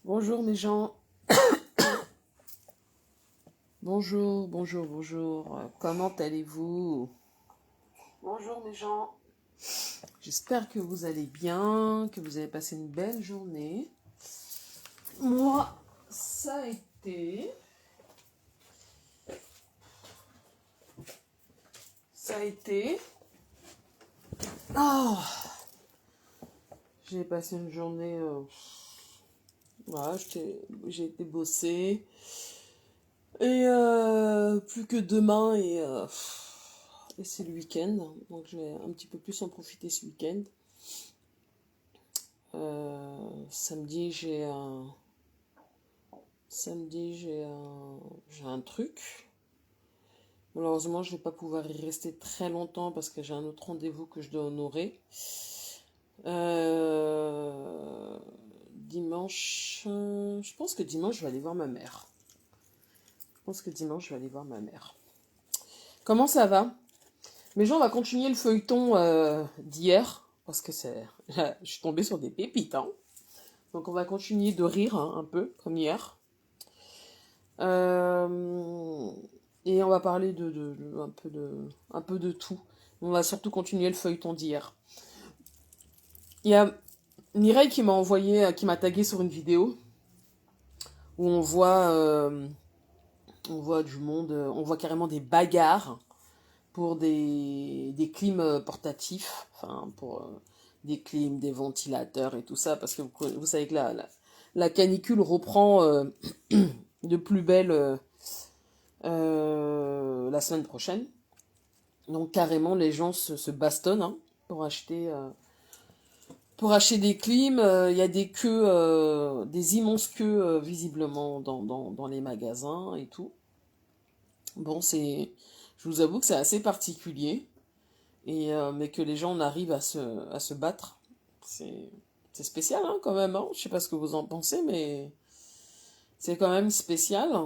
Bonjour mes gens, bonjour, comment allez-vous? Bonjour mes gens. J'espère que vous allez bien, que vous avez passé une belle journée. Moi, ça a été... Oh, j'ai passé une journée... Voilà, j'ai été bosser. Et plus que demain et c'est le week-end. Donc je vais un petit peu plus en profiter ce week-end. Samedi, j'ai un truc. Malheureusement, je ne vais pas pouvoir y rester très longtemps parce que j'ai un autre rendez-vous que je dois honorer. Dimanche, je pense que dimanche, je vais aller voir ma mère. Comment ça va? Mais gens, on va continuer le feuilleton d'hier parce que je suis tombée sur des pépites, hein. Donc on va continuer de rire un peu comme hier. Et on va parler un peu de tout. On va surtout continuer le feuilleton d'hier. Il y a Mireille qui m'a envoyé, qui m'a tagué sur une vidéo où on voit du monde, on voit carrément des bagarres pour des clims portatifs, enfin pour des clims, des ventilateurs et tout ça, parce que vous savez que la canicule reprend de plus belle la semaine prochaine. Donc carrément les gens se bastonnent hein, pour acheter des clims. Il y a des queues, des immenses queues visiblement dans les magasins et tout. Bon, je vous avoue que c'est assez particulier, mais que les gens arrivent à se battre, c'est spécial hein, quand même. Hein. Je sais pas ce que vous en pensez, mais c'est quand même spécial.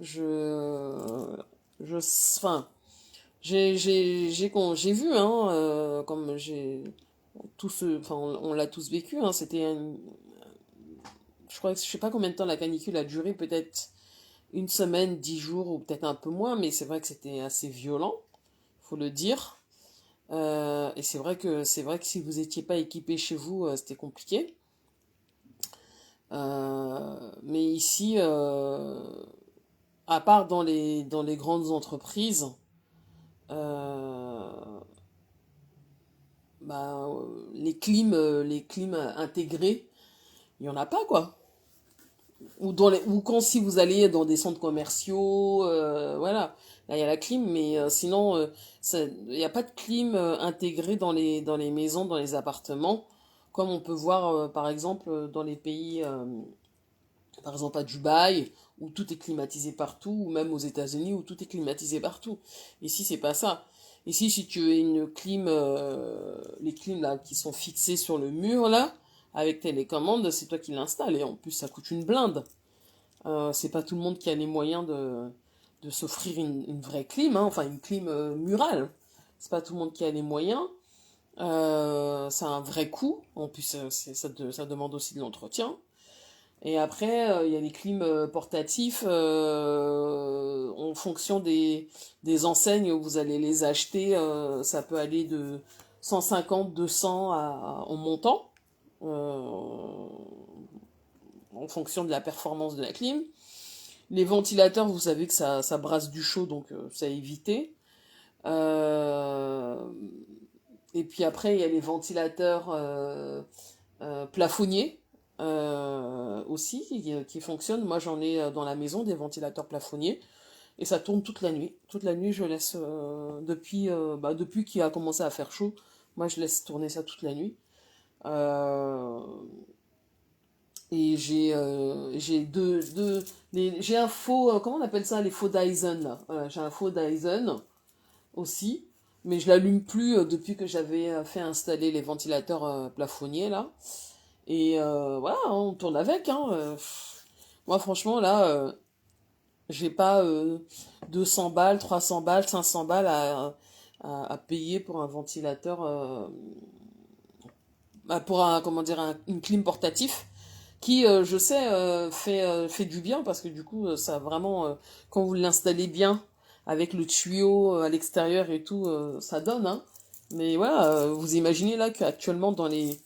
Je, enfin, j'ai vu, hein, comme enfin, on l'a tous vécu, hein, je sais pas combien de temps la canicule a duré, peut-être une semaine, 10 jours, ou peut-être un peu moins, mais c'est vrai que c'était assez violent, faut le dire. Et c'est vrai que si vous étiez pas équipé chez vous, c'était compliqué. Mais ici, à part dans les grandes entreprises, euh, les clims intégrés, il y en a pas quoi. Ou quand si vous allez dans des centres commerciaux, voilà, là il y a la clim, mais sinon il n'y a pas de clim intégré dans les maisons, dans les appartements, comme on peut voir par exemple dans les pays, par exemple à Dubaï, où tout est climatisé partout, ou même aux États-Unis où tout est climatisé partout. Ici c'est pas ça. Ici si tu as une clim, les clims là qui sont fixés sur le mur là, avec télécommande, c'est toi qui l'installes et en plus ça coûte une blinde. C'est pas tout le monde qui a les moyens de s'offrir une vraie clim, hein, enfin une clim murale. C'est pas tout le monde qui a les moyens. Ça a un vrai coût. En plus, ça demande aussi de l'entretien. Et après, il y a les clims portatifs en fonction des enseignes où vous allez les acheter. Ça peut aller de 150, 200 en montant. Euh, en fonction de la performance de la clim. Les ventilateurs, vous savez que ça brasse du chaud, donc ça à éviter. Euh, et puis après, il y a les ventilateurs plafonniers aussi qui fonctionnent. Moi, j'en ai dans la maison des ventilateurs plafonniers. Et ça tourne toute la nuit. Toute la nuit, je laisse, depuis qu'il a commencé à faire chaud, moi, je laisse tourner ça toute la nuit. Euh, Et j'ai un faux, comment on appelle ça, les faux Dyson là. Voilà, j'ai un faux Dyson aussi, mais je l'allume plus depuis que j'avais fait installer les ventilateurs plafonniers là. Et voilà, hein, on tourne avec. Hein, moi franchement là, j'ai pas 200 balles, 300 balles, 500 balles à payer pour un ventilateur, pour une clim portatif. qui, je sais, fait du bien parce que du coup, ça vraiment, quand vous l'installez bien avec le tuyau à l'extérieur et tout, ça donne, hein. Mais voilà, vous imaginez là qu'actuellement dans les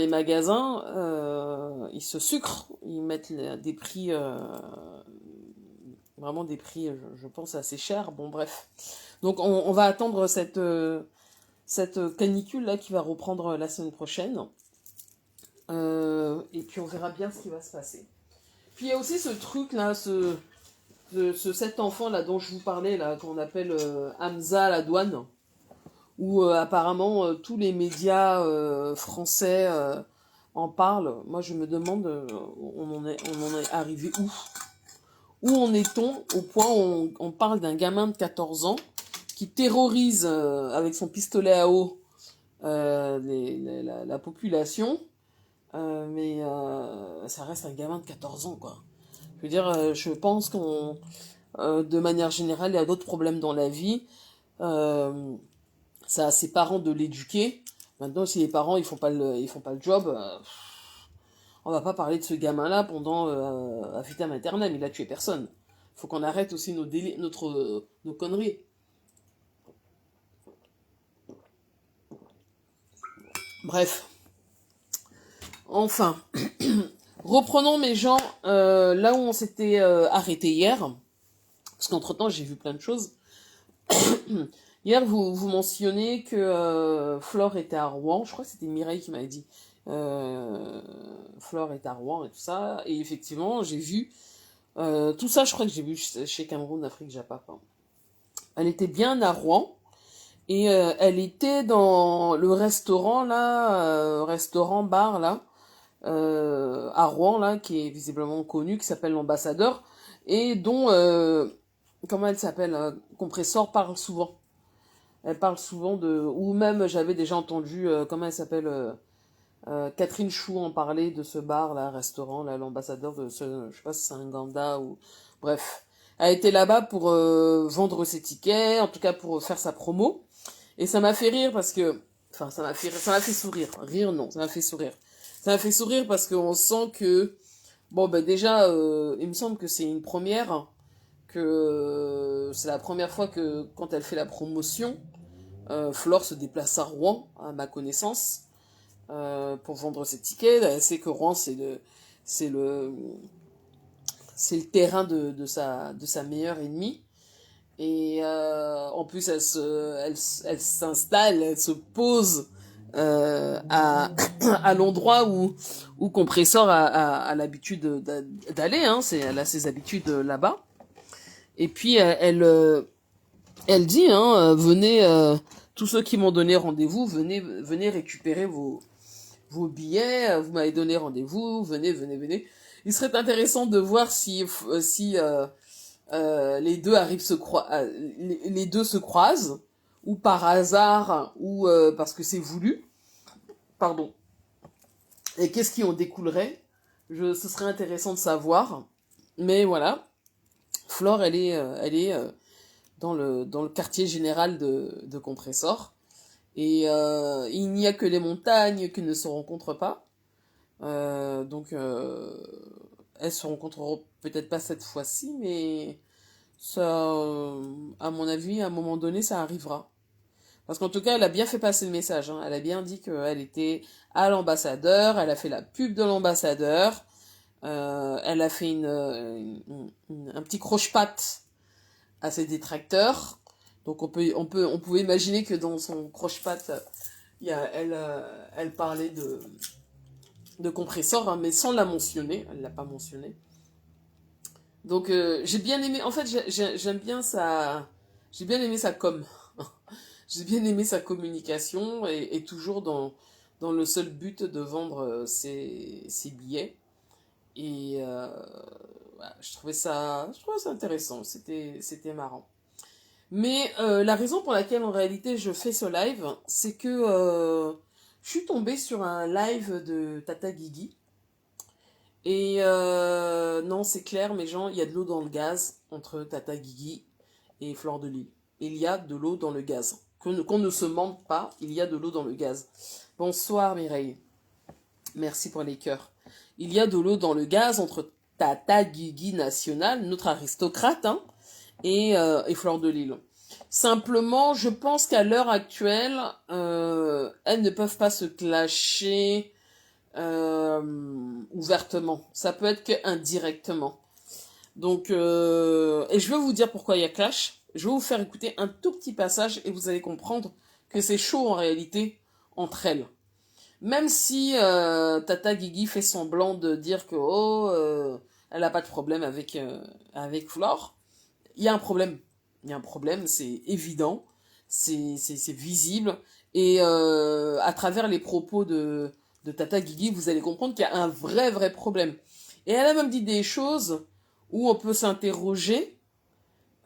magasins, ils se sucrent, ils mettent des prix, vraiment des prix, je pense, assez chers. Bon, bref. Donc on va attendre cette canicule là qui va reprendre la semaine prochaine. Et puis on verra bien ce qui va se passer. Puis il y a aussi ce truc là, cet enfant là dont je vous parlais là, qu'on appelle Hamza à la douane, où apparemment tous les médias français en parlent. Moi je me demande, on en est arrivé où? Où en est-on au point où on parle d'un gamin de 14 ans qui terrorise avec son pistolet à eau la population, mais ça reste un gamin de 14 ans, quoi. Je veux dire, je pense de manière générale, il y a d'autres problèmes dans la vie. C'est à ses parents de l'éduquer. Maintenant, si les parents ils font pas le job, on va pas parler de ce gamin-là pendant à vitam aeternam. Il a tué personne. Faut qu'on arrête aussi nos conneries. Bref. Enfin. Reprenons mes gens là où on s'était arrêté hier. Parce qu'entre-temps, j'ai vu plein de choses. Hier, vous mentionnez que Flore était à Rouen. Je crois que c'était Mireille qui m'avait dit. Flore est à Rouen et tout ça. Et effectivement, j'ai vu tout ça. Je crois que j'ai vu chez Cameroun, Afrique, Japon. Elle était bien à Rouen. Et elle était dans le restaurant, là, restaurant-bar, là, à Rouen, là, qui est visiblement connu, qui s'appelle l'Ambassadeur, et dont, comment elle s'appelle, Compressor parle souvent. Elle parle souvent ou même j'avais déjà entendu, comment elle s'appelle, Catherine Chou en parler de ce bar, là, restaurant, là, l'Ambassadeur je sais pas si c'est un Ganda ou, bref. Elle était là-bas pour vendre ses tickets, en tout cas pour faire sa promo. Et ça m'a fait rire parce que, enfin, ça m'a fait sourire. Rire, non, ça m'a fait sourire. Ça m'a fait sourire parce qu'on sent que, bon, ben déjà, il me semble que c'est une première, que c'est la première fois que, quand elle fait la promotion, Flore se déplace à Rouen, à ma connaissance, pour vendre ses tickets. Elle sait que Rouen, c'est le, c'est le terrain de sa meilleure ennemie. Et en plus, elle s'installe, elle se pose à l'endroit où Compressor a l'habitude d'aller. Hein, elle a ses habitudes là-bas. Et puis elle dit, hein, venez, tous ceux qui m'ont donné rendez-vous, venez récupérer vos billets. Vous m'avez donné rendez-vous, venez. Il serait intéressant de voir si les deux les deux se croisent, ou par hasard, ou parce que c'est voulu. Pardon. Et qu'est-ce qui en découlerait? Ce serait intéressant de savoir. Mais voilà, Flore, elle est dans le quartier général de Compressor. Et il n'y a que les montagnes qui ne se rencontrent pas. Donc, elles se rencontreront peut-être pas cette fois-ci, mais ça, à mon avis, à un moment donné, ça arrivera. Parce qu'en tout cas, elle a bien fait passer le message. Hein. Elle a bien dit qu'elle était à l'ambassadeur, elle a fait la pub de l'ambassadeur, elle a fait un petit croche-patte à ses détracteurs. Donc on pouvait imaginer que dans son croche-patte, elle parlait de Compressor, hein, mais sans la mentionner. Elle l'a pas mentionné. Donc j'ai bien aimé. En fait, j'aime bien j'ai bien aimé sa com. J'ai bien aimé sa communication et toujours dans le seul but de vendre ses billets. Et voilà, je trouvais ça intéressant. C'était marrant. Mais la raison pour laquelle en réalité je fais ce live, c'est que je suis tombée sur un live de Tata Guigui. Et non, c'est clair, mes gens, il y a de l'eau dans le gaz entre Tata Guigui et Flore de Lille. Il y a de l'eau dans le gaz. Qu'on ne se mente pas, il y a de l'eau dans le gaz. Bonsoir Mireille. Merci pour les cœurs. Il y a de l'eau dans le gaz entre Tata Guigui National, notre aristocrate, hein, et Fleur de Lille. Simplement, je pense qu'à l'heure actuelle, elles ne peuvent pas se clasher ouvertement. Ça peut être que indirectement. Donc, et je vais vous dire pourquoi il y a clash. Je vais vous faire écouter un tout petit passage et vous allez comprendre que c'est chaud en réalité entre elles. Même si Tata Guigui fait semblant de dire que elle n'a pas de problème avec Flore, il y a un problème. Il y a un problème, c'est évident, c'est visible. Et à travers les propos de Tata Guigui, vous allez comprendre qu'il y a un vrai problème. Et elle a même dit des choses où on peut s'interroger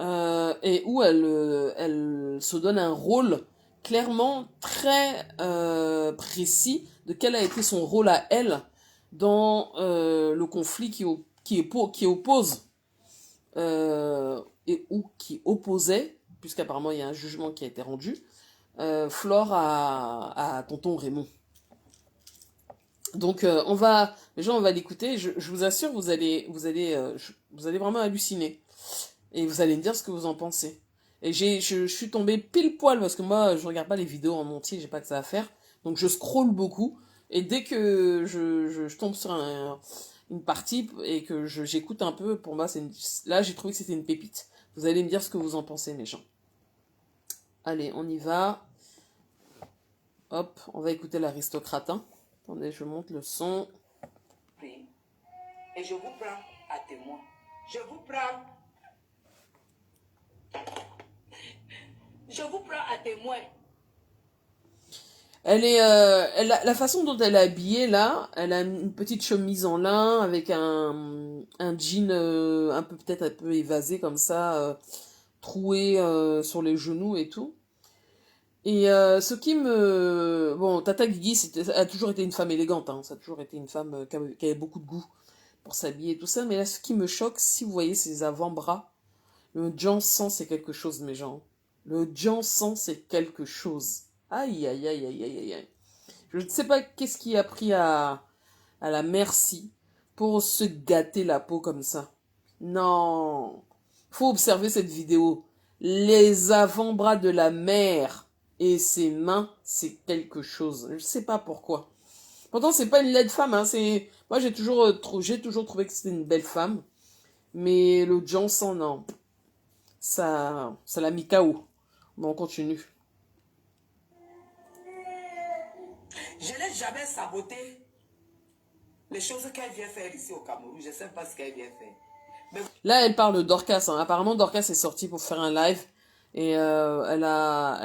et où elle se donne un rôle clairement très précis de quel a été son rôle à elle dans le conflit qui oppose et ou qui opposait, puisqu'apparemment il y a un jugement qui a été rendu, Flore à tonton Raymond. Donc on va l'écouter. Je vous assure, vous allez vraiment halluciner et vous allez me dire ce que vous en pensez. Et je suis tombée pile poil parce que moi je regarde pas les vidéos en entier, j'ai pas que ça à faire, donc je scrolle beaucoup et dès que je tombe sur une partie et que j'écoute un peu, pour moi là j'ai trouvé que c'était une pépite. Vous allez me dire ce que vous en pensez, mes gens. Allez, on y va. Hop, on va écouter l'aristocrate. Hein. Attendez, je monte le son. Oui. Et je vous prends à témoin. Je vous prends. Je vous prends à témoin. La façon dont elle est habillée là, elle a une petite chemise en lin avec un jean peut-être un peu évasé comme ça, troué sur les genoux et tout. Et ce qui me... Bon, Tata Guigui a toujours été une femme élégante, hein. Ça a toujours été une femme qui avait beaucoup de goût pour s'habiller et tout ça. Mais là, ce qui me choque, si vous voyez ses avant-bras, le Jansan, c'est quelque chose, mes gens. Le Jansan, c'est quelque chose. Aïe, aïe, aïe, aïe, aïe, aïe. Je ne sais pas qu'est-ce qui a pris à la merci pour se gâter la peau comme ça. Non. Faut observer cette vidéo. Les avant-bras de la mère et ses mains, c'est quelque chose. Je ne sais pas pourquoi. Pourtant, c'est pas une laide femme. Hein. Moi, j'ai toujours trouvé que c'était une belle femme. Mais le Johnson, non. Ça l'a mis KO. Bon, on continue. Je n'ai jamais saboté les choses qu'elle vient faire ici au Cameroun. Je ne sais pas ce qu'elle vient faire. Mais... Là, elle parle de Dorcas. Hein. Apparemment, Dorcas est sortie pour faire un live. Et elle a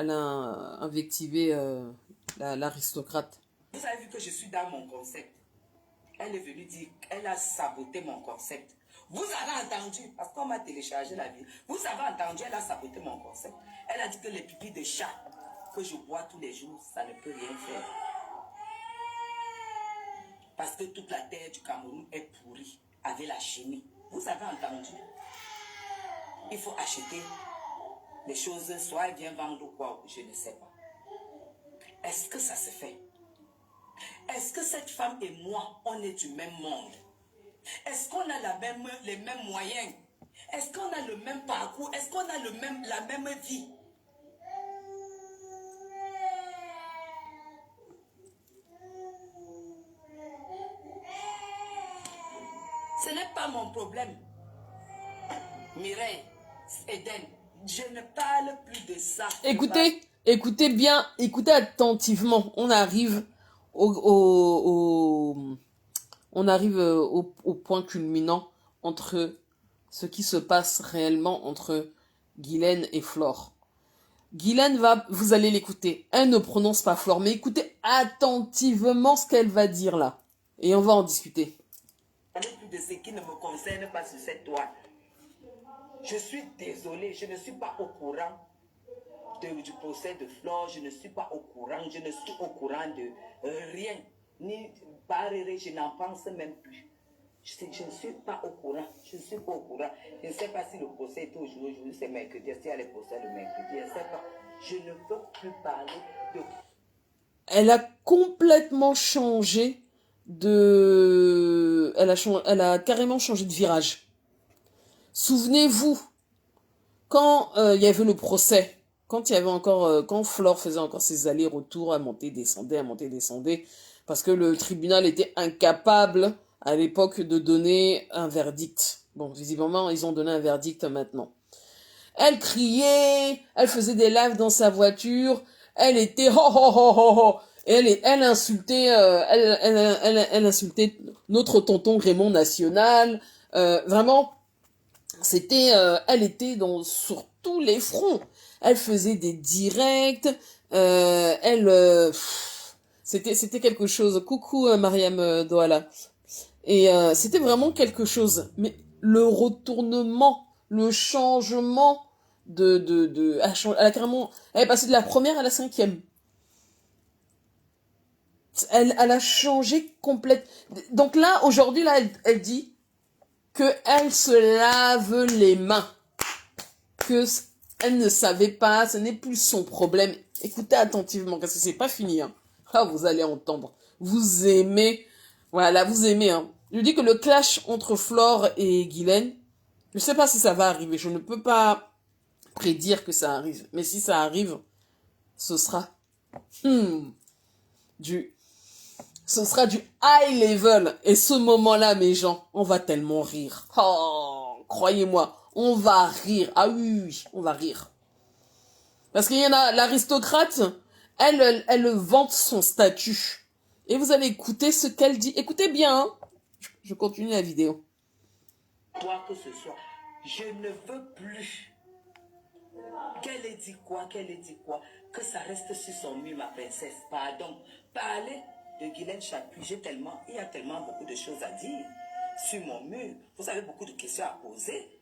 invectivé l'aristocrate. Vous avez vu que je suis dans mon concept. Elle est venue dire qu'elle a saboté mon concept. Vous avez entendu, parce qu'on m'a téléchargé la vie. Vous avez entendu, elle a saboté mon concept. Elle a dit que les pipis de chat que je bois tous les jours, ça ne peut rien faire. Parce que toute la terre du Cameroun est pourrie avec la chimie. Vous avez entendu? Il faut acheter les choses, soit elle vient vendre ou quoi, je ne sais pas. Est-ce que ça se fait? Est-ce que cette femme et moi, on est du même monde? Est-ce qu'on a les mêmes moyens? Est-ce qu'on a le même parcours? Est-ce qu'on a la même vie? Ce n'est pas mon problème. Mireille, Eden, je ne parle plus de ça. Écoutez bien, écoutez attentivement. On arrive au point culminant entre ce qui se passe réellement entre Guylaine et Flore. Guylaine vous allez l'écouter. Elle ne prononce pas Flore, mais écoutez attentivement ce qu'elle va dire là. Et on va en discuter. Plus de ce qui ne me concerne pas sur cette toile. Je suis désolée, je ne suis pas au courant du procès de Flore, je ne suis pas au courant, je ne suis au courant de rien, ni barré, je n'en pense même plus. Je ne suis pas au courant, je ne suis pas au courant. Je ne sais pas si le procès est aujourd'hui, c'est mercredi, s'il y a le procès le mercredi, je ne sais pas. Je ne peux plus parler de... Elle a complètement changé elle a carrément changé de virage. Souvenez-vous, quand il y avait le procès, quand il y avait encore, quand Flore faisait encore ses allers-retours à monter, descendait, parce que le tribunal était incapable à l'époque de donner un verdict. Bon, visiblement, ils ont donné un verdict maintenant. Elle criait, elle faisait des lives dans sa voiture, elle était ho ho ho ho ho, et elle insultait, elle insultait notre tonton Raymond National. Vraiment, c'était, elle était sur tous les fronts. Elle faisait des directs, c'était quelque chose. Coucou Mariam Douala. Et c'était vraiment quelque chose. Mais le retournement, le changement elle a carrément, elle est passée de la première à la 5e. Elle a changé complètement. Donc là, aujourd'hui, là, elle dit que elle se lave les mains. Que elle ne savait pas, ce n'est plus son problème. Écoutez attentivement, parce que c'est pas fini, hein. Ah, vous allez entendre. Vous aimez, voilà, vous aimez, hein. Je dis que le clash entre Flore et Guylaine, je sais pas si ça va arriver. Je ne peux pas prédire que ça arrive. Mais si ça arrive, ce sera ce sera du high level. Et ce moment-là, mes gens, on va tellement rire. Oh, croyez-moi, on va rire. Ah oui, oui, on va rire. Parce qu'il y en a, l'aristocrate, elle vante son statut. Et vous allez écouter ce qu'elle dit. Écoutez bien, hein. Je continue la vidéo. Quoi que ce soit, je ne veux plus qu'elle ait dit quoi, que ça reste sur son mur, ma princesse. Pardon. Parler de Guylaine Chapuis, il y a tellement beaucoup de choses à dire sur mon mur. Vous avez beaucoup de questions à poser.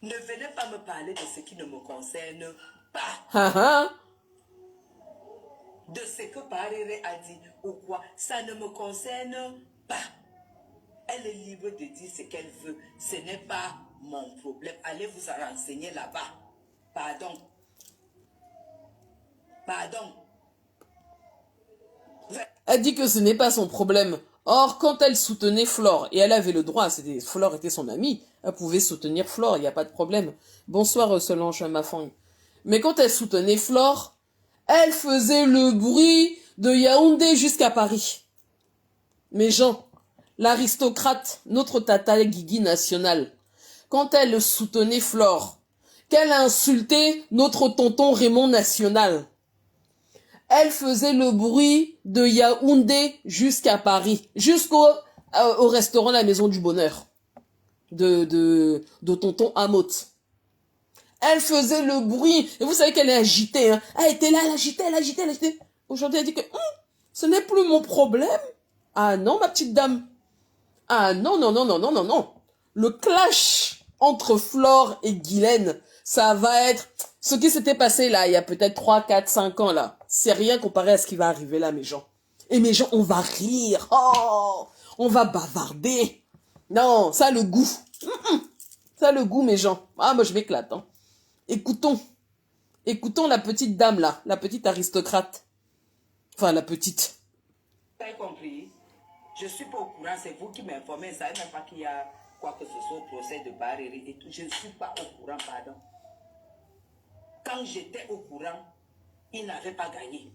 Ne venez pas me parler de ce qui ne me concerne pas. De ce que Paréré a dit ou quoi, ça ne me concerne pas. Elle est libre de dire ce qu'elle veut. Ce n'est pas mon problème. Allez vous en renseigner là-bas. Pardon. Elle dit que ce n'est pas son problème. Or, quand elle soutenait Flore, et elle avait le droit, Flore était son amie, elle pouvait soutenir Flore, il n'y a pas de problème. Bonsoir Solange Mafang. Mais quand elle soutenait Flore, elle faisait le bruit de Yaoundé jusqu'à Paris. Mes gens, l'aristocrate, notre tata Guigui national, quand elle soutenait Flore, qu'elle insultait notre tonton Raymond national, elle faisait le bruit de Yaoundé jusqu'à Paris, au restaurant La Maison du Bonheur de tonton Amoth. Elle faisait le bruit, et vous savez qu'elle est agitée, hein. Elle était là, elle agitait. Aujourd'hui, elle dit que ce n'est plus mon problème. Ah non, ma petite dame. Ah non. Le clash entre Flore et Guylaine, ça va être ce qui s'était passé là, il y a peut-être 3, 4, 5 ans là. C'est rien comparé à ce qui va arriver là, mes gens. Et mes gens, on va rire. Oh, on va bavarder. Non, ça a le goût. Ça a le goût, mes gens. Ah, moi, je m'éclate, hein. Écoutons la petite dame là, la petite aristocrate. Enfin, la petite. Vous avez compris? Je suis pas au courant, c'est vous qui m'informez. Je ne savais même pas qu'il y a quoi que ce soit au procès de Paréré et tout. Je ne suis pas au courant, pardon. Quand j'étais au courant, il n'avait pas gagné.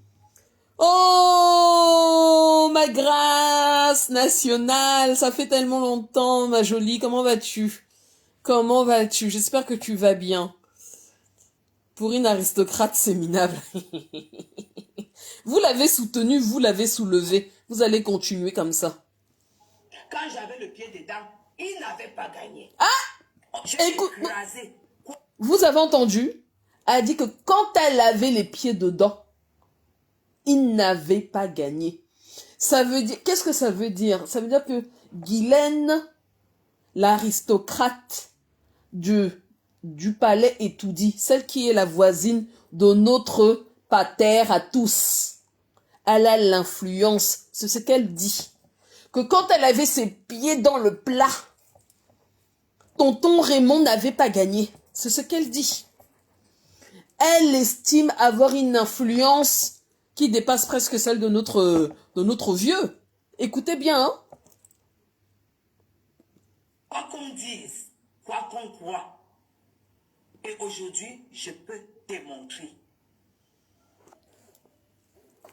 Oh, ma grâce nationale, ça fait tellement longtemps, ma jolie. Comment vas-tu? J'espère que tu vas bien. Pour une aristocrate, c'est minable. Vous l'avez soutenu, vous l'avez soulevé. Vous allez continuer comme ça. Quand j'avais le pied dedans, il n'avait pas gagné. Ah! Écoute, écrasé. Vous avez entendu? Elle a dit que quand elle avait les pieds dedans, il n'avait pas gagné. Ça veut dire, qu'est-ce que ça veut dire? Ça veut dire que Guylaine, l'aristocrate du palais étoudi, celle qui est la voisine de notre pater à tous, elle a l'influence. C'est ce qu'elle dit. Que quand elle avait ses pieds dans le plat, tonton Raymond n'avait pas gagné. C'est ce qu'elle dit. Elle estime avoir une influence qui dépasse presque celle de notre vieux. Écoutez bien, hein. Quoi qu'on dise, quoi qu'on croit. Et aujourd'hui, je peux démontrer.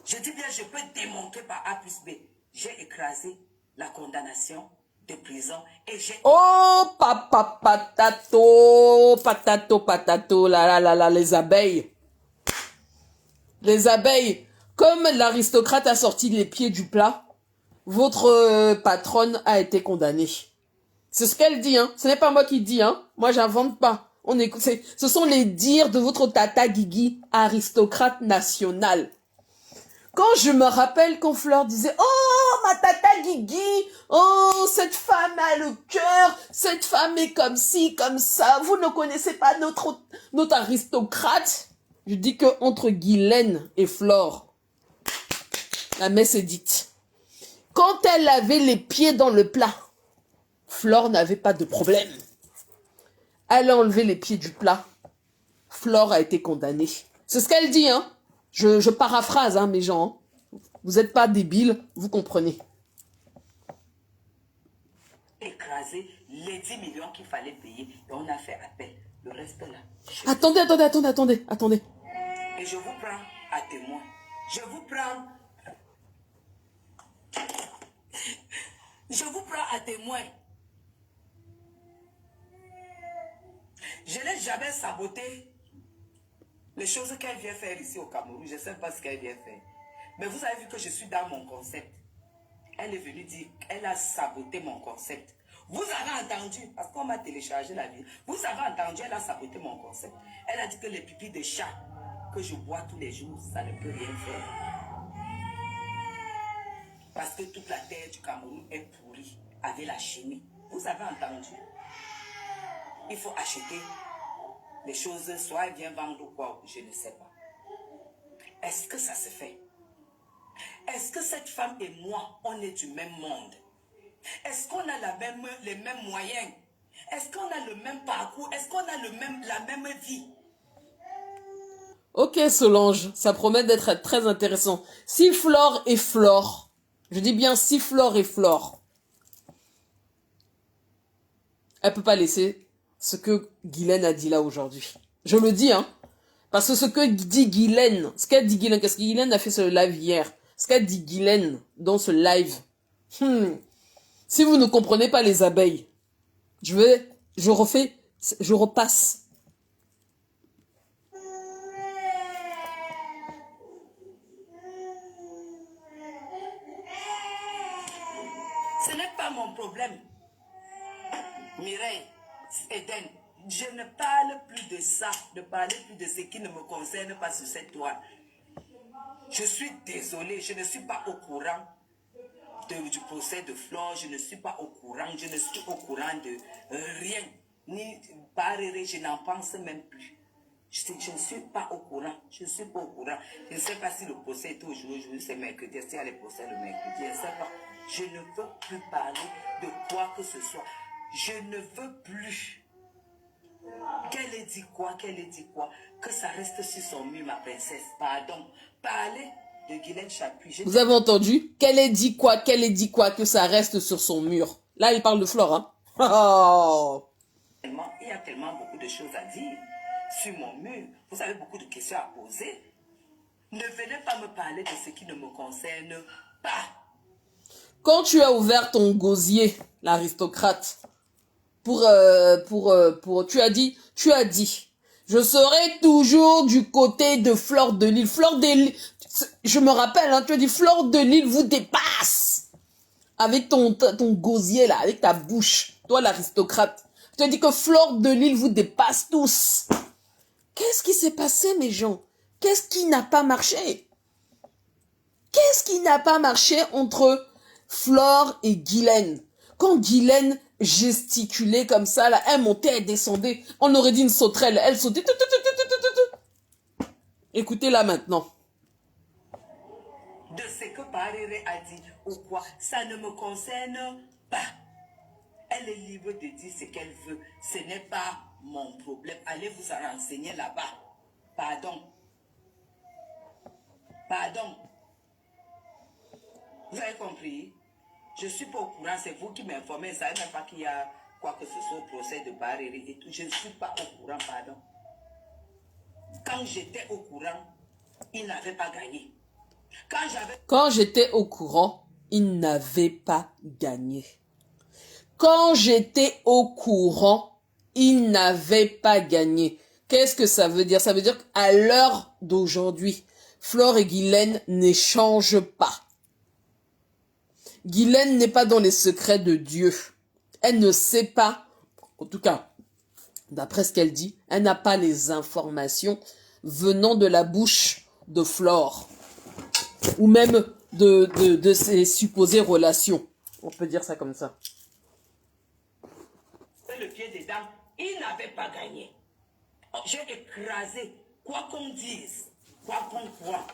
Je dis bien, je peux démontrer par A plus B. J'ai écrasé la condamnation de prison et j'ai... Oh, papa, patato, patato, patato, là, les abeilles. Les abeilles, comme l'aristocrate a sorti les pieds du plat, votre patronne a été condamnée. C'est ce qu'elle dit, hein. Ce n'est pas moi qui dis, hein. Moi, j'invente pas. On écoute, ce sont les dires de votre tata Guigui, aristocrate national. Quand je me rappelle quand Fleur disait « Oh, ma tata Guigui, oh, cette femme a le cœur, cette femme est comme ci, comme ça, vous ne connaissez pas notre aristocrate ?» Je dis que entre Guylaine et Flore, la messe est dite. Quand elle avait les pieds dans le plat, Flore n'avait pas de problème. Elle a enlevé les pieds du plat. Flore a été condamnée. C'est ce qu'elle dit, hein. Je paraphrase, hein, mes gens. Vous n'êtes pas débiles, vous comprenez. Écrasé les 10 millions qu'il fallait payer et on a fait appel. Le reste là. Attendez. Et je vous prends à témoin. Je vous prends à témoin. Je n'ai jamais saboté les choses qu'elle vient faire ici au Cameroun. Je ne sais pas ce qu'elle vient faire. Mais vous avez vu que je suis dans mon concept. Elle est venue dire qu'elle a saboté mon concept. Vous avez entendu, parce qu'on m'a téléchargé la vie. Vous avez entendu, elle a saboté mon concept. Elle a dit que les pipis de chat que je bois tous les jours, ça ne peut rien faire. Parce que toute la terre du Cameroun est pourrie avec la chimie. Vous avez entendu? Il faut acheter les choses, soit elle vient vendre ou quoi, je ne sais pas. Est-ce que ça se fait? Est-ce que cette femme et moi, on est du même monde? Est-ce qu'on a les mêmes moyens? Est-ce qu'on a le même parcours? Est-ce qu'on a la même vie? Ok, Solange, ça promet d'être très intéressant. Si Flore et Flore, je dis bien si Flore et Flore, elle peut pas laisser ce que Guylaine a dit là aujourd'hui. Je le dis, hein. Parce que ce que dit Guylaine, ce qu'elle dit Guylaine, qu'est-ce que Guylaine a fait ce live hier, ce qu'a dit Guylaine dans ce live, si vous ne comprenez pas les abeilles, je repasse. Ce n'est pas mon problème. Mireille, Eden, je ne parle plus de ça, ne parler plus de ce qui ne me concerne pas sur cette toile. Je suis désolée, je ne suis pas au courant du procès de Flore, je ne suis pas au courant, je ne suis au courant de rien, ni parler, je n'en pense même plus. Je ne suis pas au courant, je ne suis pas au courant. Je ne sais pas si le procès est aujourd'hui, c'est mercredi, est-ce qu'il y a les procès le mercredi, je ne sais pas. Je ne veux plus parler de quoi que ce soit. Je ne veux plus. Qu'elle ait dit quoi, que ça reste sur son mur, ma princesse. Pardon. Parler de Guylaine Chapuis. Vous avez entendu? Qu'elle ait dit quoi, que ça reste sur son mur. Là, il parle de Flore, hein. Oh. Il y a tellement beaucoup de choses à dire sur mon mur. Vous avez beaucoup de questions à poser. Ne venez pas me parler de ce qui ne me concerne pas. Quand tu as ouvert ton gosier, l'aristocrate, tu as dit, je serai toujours du côté de Fleur de Lille. Fleur de Lille, je me rappelle, hein, tu as dit Fleur de Lille vous dépasse. Avec ton gosier là, avec ta bouche, toi l'aristocrate. Tu as dit que Fleur de Lille vous dépasse tous. Qu'est-ce qui s'est passé, mes gens? Qu'est-ce qui n'a pas marché? Qu'est-ce qui n'a pas marché entre Flore et Guylaine? Quand Guylaine gesticulait comme ça, là, elle montait, elle descendait. On aurait dit une sauterelle. Elle sautait. Écoutez là maintenant. De ce que Paréré a dit ou quoi, ça ne me concerne pas. Elle est libre de dire ce qu'elle veut. Ce n'est pas mon problème. Allez vous en renseigner là-bas. Pardon. Vous avez compris? Je ne suis pas au courant, c'est vous qui m'informez. Ça ne veut même pas qu'il y a quoi que ce soit au procès de Barreri et tout. Je ne suis pas au courant, pardon. Quand j'étais au courant, il n'avait pas gagné. Quand j'étais au courant, il n'avait pas gagné. Quand j'étais au courant, il n'avait pas gagné. Qu'est-ce que ça veut dire? Ça veut dire qu'à l'heure d'aujourd'hui, Flore et Guylaine n'échangent pas. Guylaine n'est pas dans les secrets de Dieu. Elle ne sait pas, en tout cas, d'après ce qu'elle dit, elle n'a pas les informations venant de la bouche de Flore. Ou même de ses supposées relations. On peut dire ça comme ça. Le pied dedans, il n'avait pas gagné. J'ai écrasé, quoi qu'on dise, quoi qu'on croit.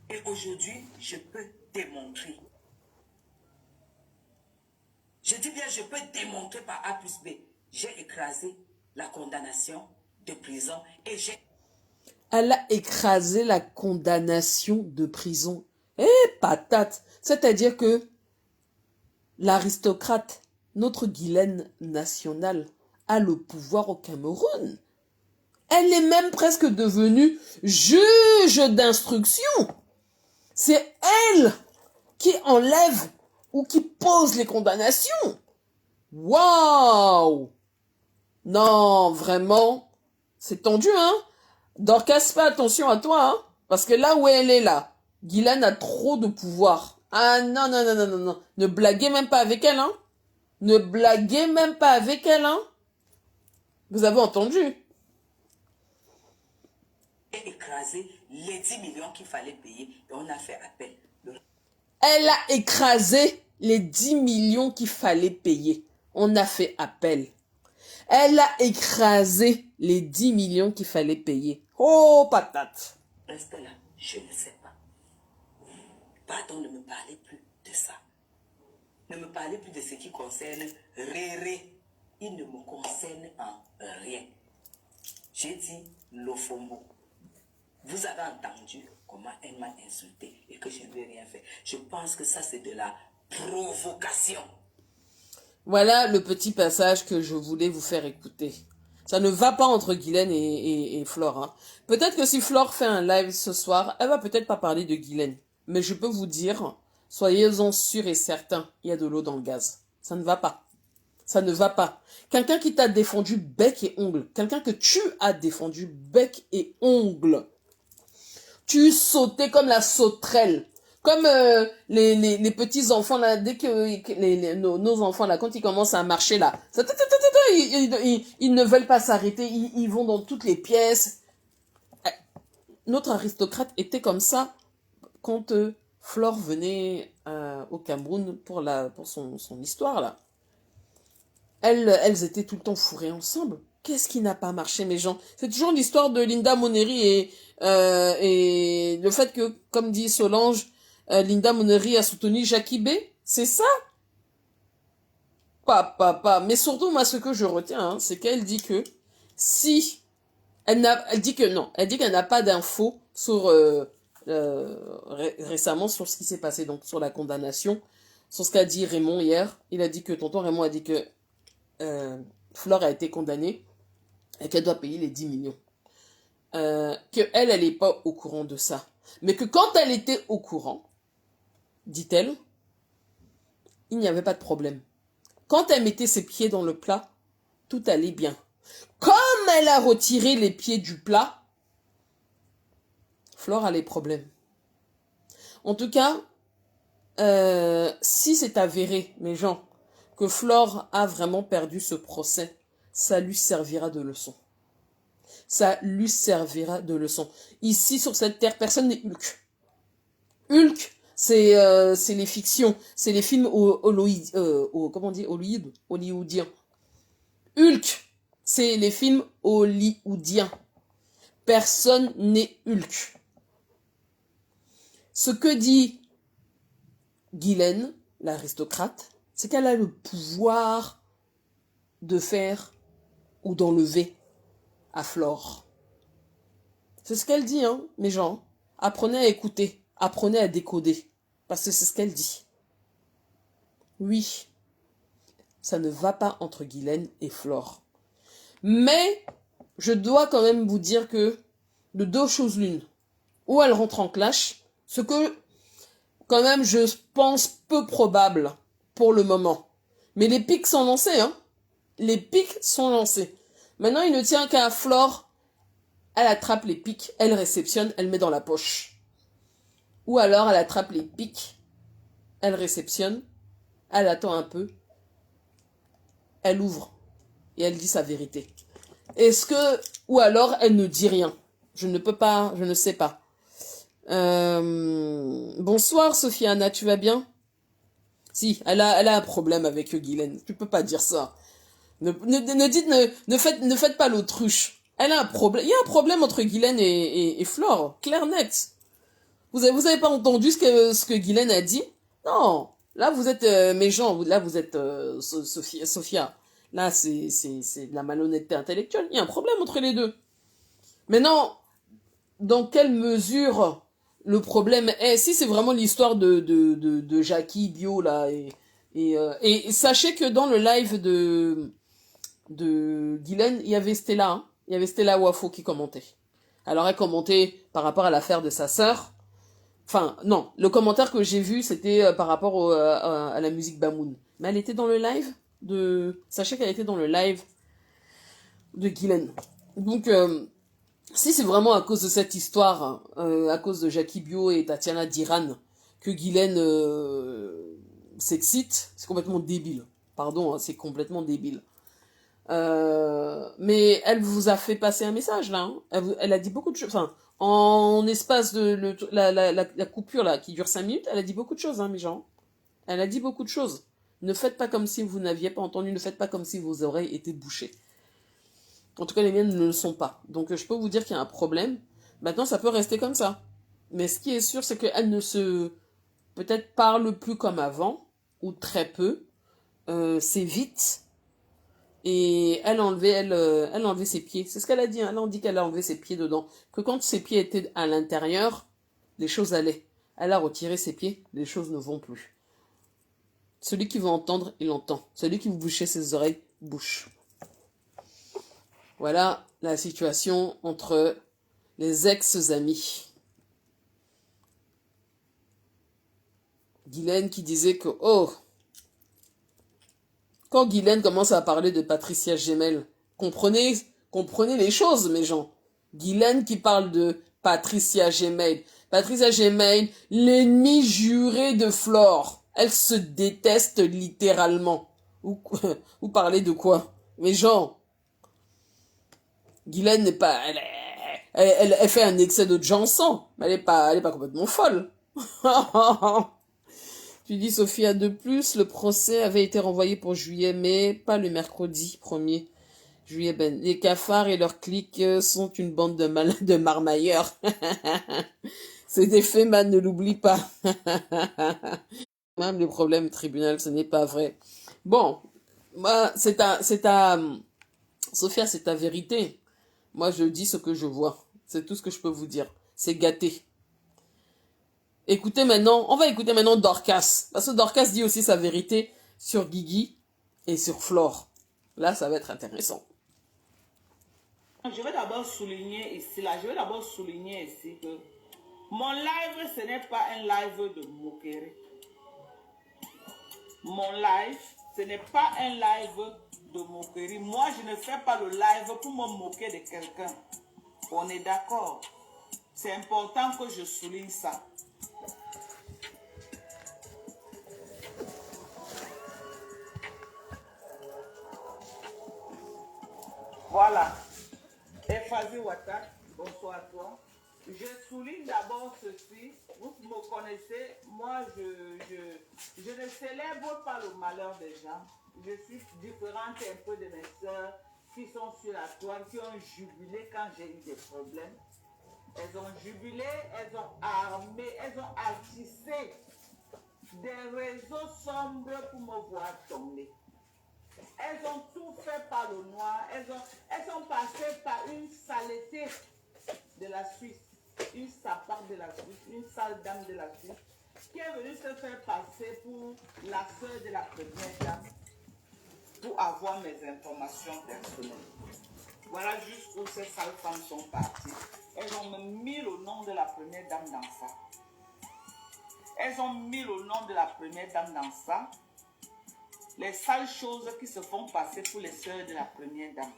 Et aujourd'hui, je peux démontrer. Je dis bien, je peux démontrer par A plus B. J'ai écrasé la condamnation de prison et j'ai... Elle a écrasé la condamnation de prison. Eh, patate! C'est-à-dire que l'aristocrate, notre Guylaine nationale, a le pouvoir au Cameroun. Elle est même presque devenue juge d'instruction. C'est elle qui enlève ou qui pose les condamnations. Waouh! Non, vraiment, c'est tendu, hein? Dorcas, fais attention à toi, hein? Parce que là où elle est là, Guylaine a trop de pouvoir. Ah non, non, non, non, non, non. Ne blaguez même pas avec elle, hein? Ne blaguez même pas avec elle, hein? Vous avez entendu? J'ai écrasé les 10 millions qu'il fallait payer et on a fait appel. Elle a écrasé les 10 millions qu'il fallait payer. On a fait appel. Elle a écrasé les 10 millions qu'il fallait payer. Oh, patate. Reste là, je ne sais pas. Pardon, ne me parlez plus de ça. Ne me parlez plus de ce qui concerne Réré. Il ne me concerne en rien. J'ai dit Lofombo. Vous avez entendu comment elle m'a insulté et que je ne lui ai rien fait. Je pense que ça, c'est de la provocation. Voilà le petit passage que je voulais vous faire écouter. Ça ne va pas entre Guylaine et Flore. Hein. Peut-être que si Flore fait un live ce soir, elle va peut-être pas parler de Guylaine. Mais je peux vous dire, soyez-en sûrs et certains, il y a de l'eau dans le gaz. Ça ne va pas. Ça ne va pas. Quelqu'un qui t'a défendu bec et ongle, quelqu'un que tu as défendu bec et ongle, tu sautais comme la sauterelle. Comme les petits enfants là, dès que nos enfants là, quand ils commencent à marcher là, ils ne veulent pas s'arrêter, ils vont dans toutes les pièces. Notre aristocrate était comme ça quand Flore venait au Cameroun pour son histoire là. Elles étaient tout le temps fourrées ensemble. Qu'est-ce qui n'a pas marché, mes gens? C'est toujours l'histoire de Linda Moneri et le fait que, comme dit Solange, Linda Moneri a soutenu Jackie B. C'est ça? Pas. Mais surtout, moi, ce que je retiens, hein, c'est qu'elle dit que si elle dit que non, elle dit qu'elle n'a pas d'infos sur récemment sur ce qui s'est passé, donc sur la condamnation, sur ce qu'a dit Raymond hier. Il a dit que tonton Raymond a dit que Flore a été condamnée et qu'elle doit payer les 10 millions. Elle n'est pas au courant de ça. Mais que quand elle était au courant, dit-elle, il n'y avait pas de problème. Quand elle mettait ses pieds dans le plat, tout allait bien. Comme elle a retiré les pieds du plat, Flore a les problèmes. En tout cas, si c'est avéré, mes gens, que Flore a vraiment perdu ce procès, ça lui servira de leçon. Ça lui servira de leçon. Ici, sur cette terre, personne n'est Hulk. Hulk, c'est les fictions, c'est les films comment on dit, hollywoodiens. Hulk, c'est les films hollywoodiens. Personne n'est Hulk. Ce que dit Guylaine, l'aristocrate, c'est qu'elle a le pouvoir de faire ou d'enlever à Flore. C'est ce qu'elle dit, hein, mes gens. Apprenez à écouter, apprenez à décoder, parce que c'est ce qu'elle dit. Oui, ça ne va pas entre Guylaine et Flore. Mais je dois quand même vous dire que de deux choses l'une. Ou elle rentre en clash, ce que quand même je pense peu probable pour le moment. Mais les pics sont lancés, hein. Les pics sont lancés. Maintenant, il ne tient qu'à Flore. Elle attrape les pics, elle réceptionne, elle met dans la poche. Ou alors, elle attrape les pics, elle réceptionne, elle attend un peu, elle ouvre et elle dit sa vérité. Est-ce que... Ou alors, elle ne dit rien. Je ne peux pas, je ne sais pas. Bonsoir, Sofiane, tu vas bien? Si, elle a un problème avec Guylaine. Tu peux pas dire ça. Ne faites pas l'autruche. Elle a un problème. Il y a un problème entre Guylaine et Flore. Clair net. Vous avez pas entendu ce que Guylaine a dit? Non. Là, vous êtes méchant. Là, vous êtes Sophia. Là, c'est de la malhonnêteté intellectuelle. Il y a un problème entre les deux. Maintenant, dans quelle mesure le problème est... Si c'est vraiment l'histoire de Jackie Bio, là, et sachez que dans le live de Guylaine, il y avait Stella, hein. Il y avait Stella Wafo qui commentait. Alors elle commentait par rapport à l'affaire de sa sœur. Enfin, non, le commentaire que j'ai vu, c'était par rapport à la musique Bamoun. Mais elle était dans le live de... Sachez qu'elle était dans le live de Guylaine. Donc, si c'est vraiment à cause de cette histoire, à cause de Jackie Bio et Tatiana Diran, que Guylaine s'excite, c'est complètement débile. Pardon, hein, c'est complètement débile. Mais elle vous a fait passer un message là. Hein. Elle a dit beaucoup de choses. Enfin, en espace de la coupure là qui dure 5 minutes, elle a dit beaucoup de choses, hein, mes gens. Elle a dit beaucoup de choses. Ne faites pas comme si vous n'aviez pas entendu. Ne faites pas comme si vos oreilles étaient bouchées. En tout cas, les miennes ne le sont pas. Donc, je peux vous dire qu'il y a un problème. Maintenant, ça peut rester comme ça. Mais ce qui est sûr, c'est qu'elle ne se peut-être parle plus comme avant ou très peu. C'est vite. Et elle a enlevé ses pieds. C'est ce qu'elle a dit. Hein. Elle a dit qu'elle a enlevé ses pieds dedans. Que quand ses pieds étaient à l'intérieur, les choses allaient. Elle a retiré ses pieds, les choses ne vont plus. Celui qui veut entendre, il entend. Celui qui veut boucher ses oreilles, bouche. Voilà la situation entre les ex-amis. Guylaine qui disait que, oh, quand Guylaine commence à parler de Patricia Gemel, comprenez les choses, mes gens. Guylaine qui parle de Patricia Gemel. Patricia Gemel, l'ennemi juré de Flore. Elle se déteste littéralement. Vous parlez de quoi? Mes gens, Guylaine n'est pas... Elle fait un excès de Jansan, mais elle est pas complètement folle. Tu dis, Sophia, de plus, le procès avait été renvoyé pour juillet, mais pas le mercredi 1er juillet. Ben, les cafards et leurs cliques sont une bande de marmailleurs. C'est des faits, man, ne l'oublie pas. Même les problèmes tribunal, ce n'est pas vrai. Bon, moi, Sophia, c'est ta vérité. Moi, je dis ce que je vois. C'est tout ce que je peux vous dire. C'est gâté. On va écouter maintenant Dorcas. Parce que Dorcas dit aussi sa vérité sur Guigui et sur Flore. Là, ça va être intéressant. Je vais d'abord souligner ici que mon live, ce n'est pas un live de moquerie. Mon live, ce n'est pas un live de moquerie. Moi, je ne fais pas le live pour me moquer de quelqu'un. On est d'accord. C'est important que je souligne ça. Voilà. Effazi Ouattara, bonsoir à toi. Je souligne d'abord ceci. Vous me connaissez, moi je ne célèbre pas le malheur des gens. Je suis différente un peu de mes soeurs qui sont sur la toile, qui ont jubilé quand j'ai eu des problèmes. Elles ont jubilé, elles ont armé, elles ont artissé des réseaux sombres pour me voir tomber. Elles ont tout fait par le noir. Elles sont passées par une saleté de la Suisse, une sapard de la Suisse, une sale dame de la Suisse, qui est venue se faire passer pour la sœur de la première dame pour avoir mes informations personnelles. Voilà jusqu'où ces sales femmes sont parties. Elles ont même mis le nom de la première dame dans ça. Elles ont mis le nom de la première dame dans ça. Les sales choses qui se font passer pour les sœurs de la première dame.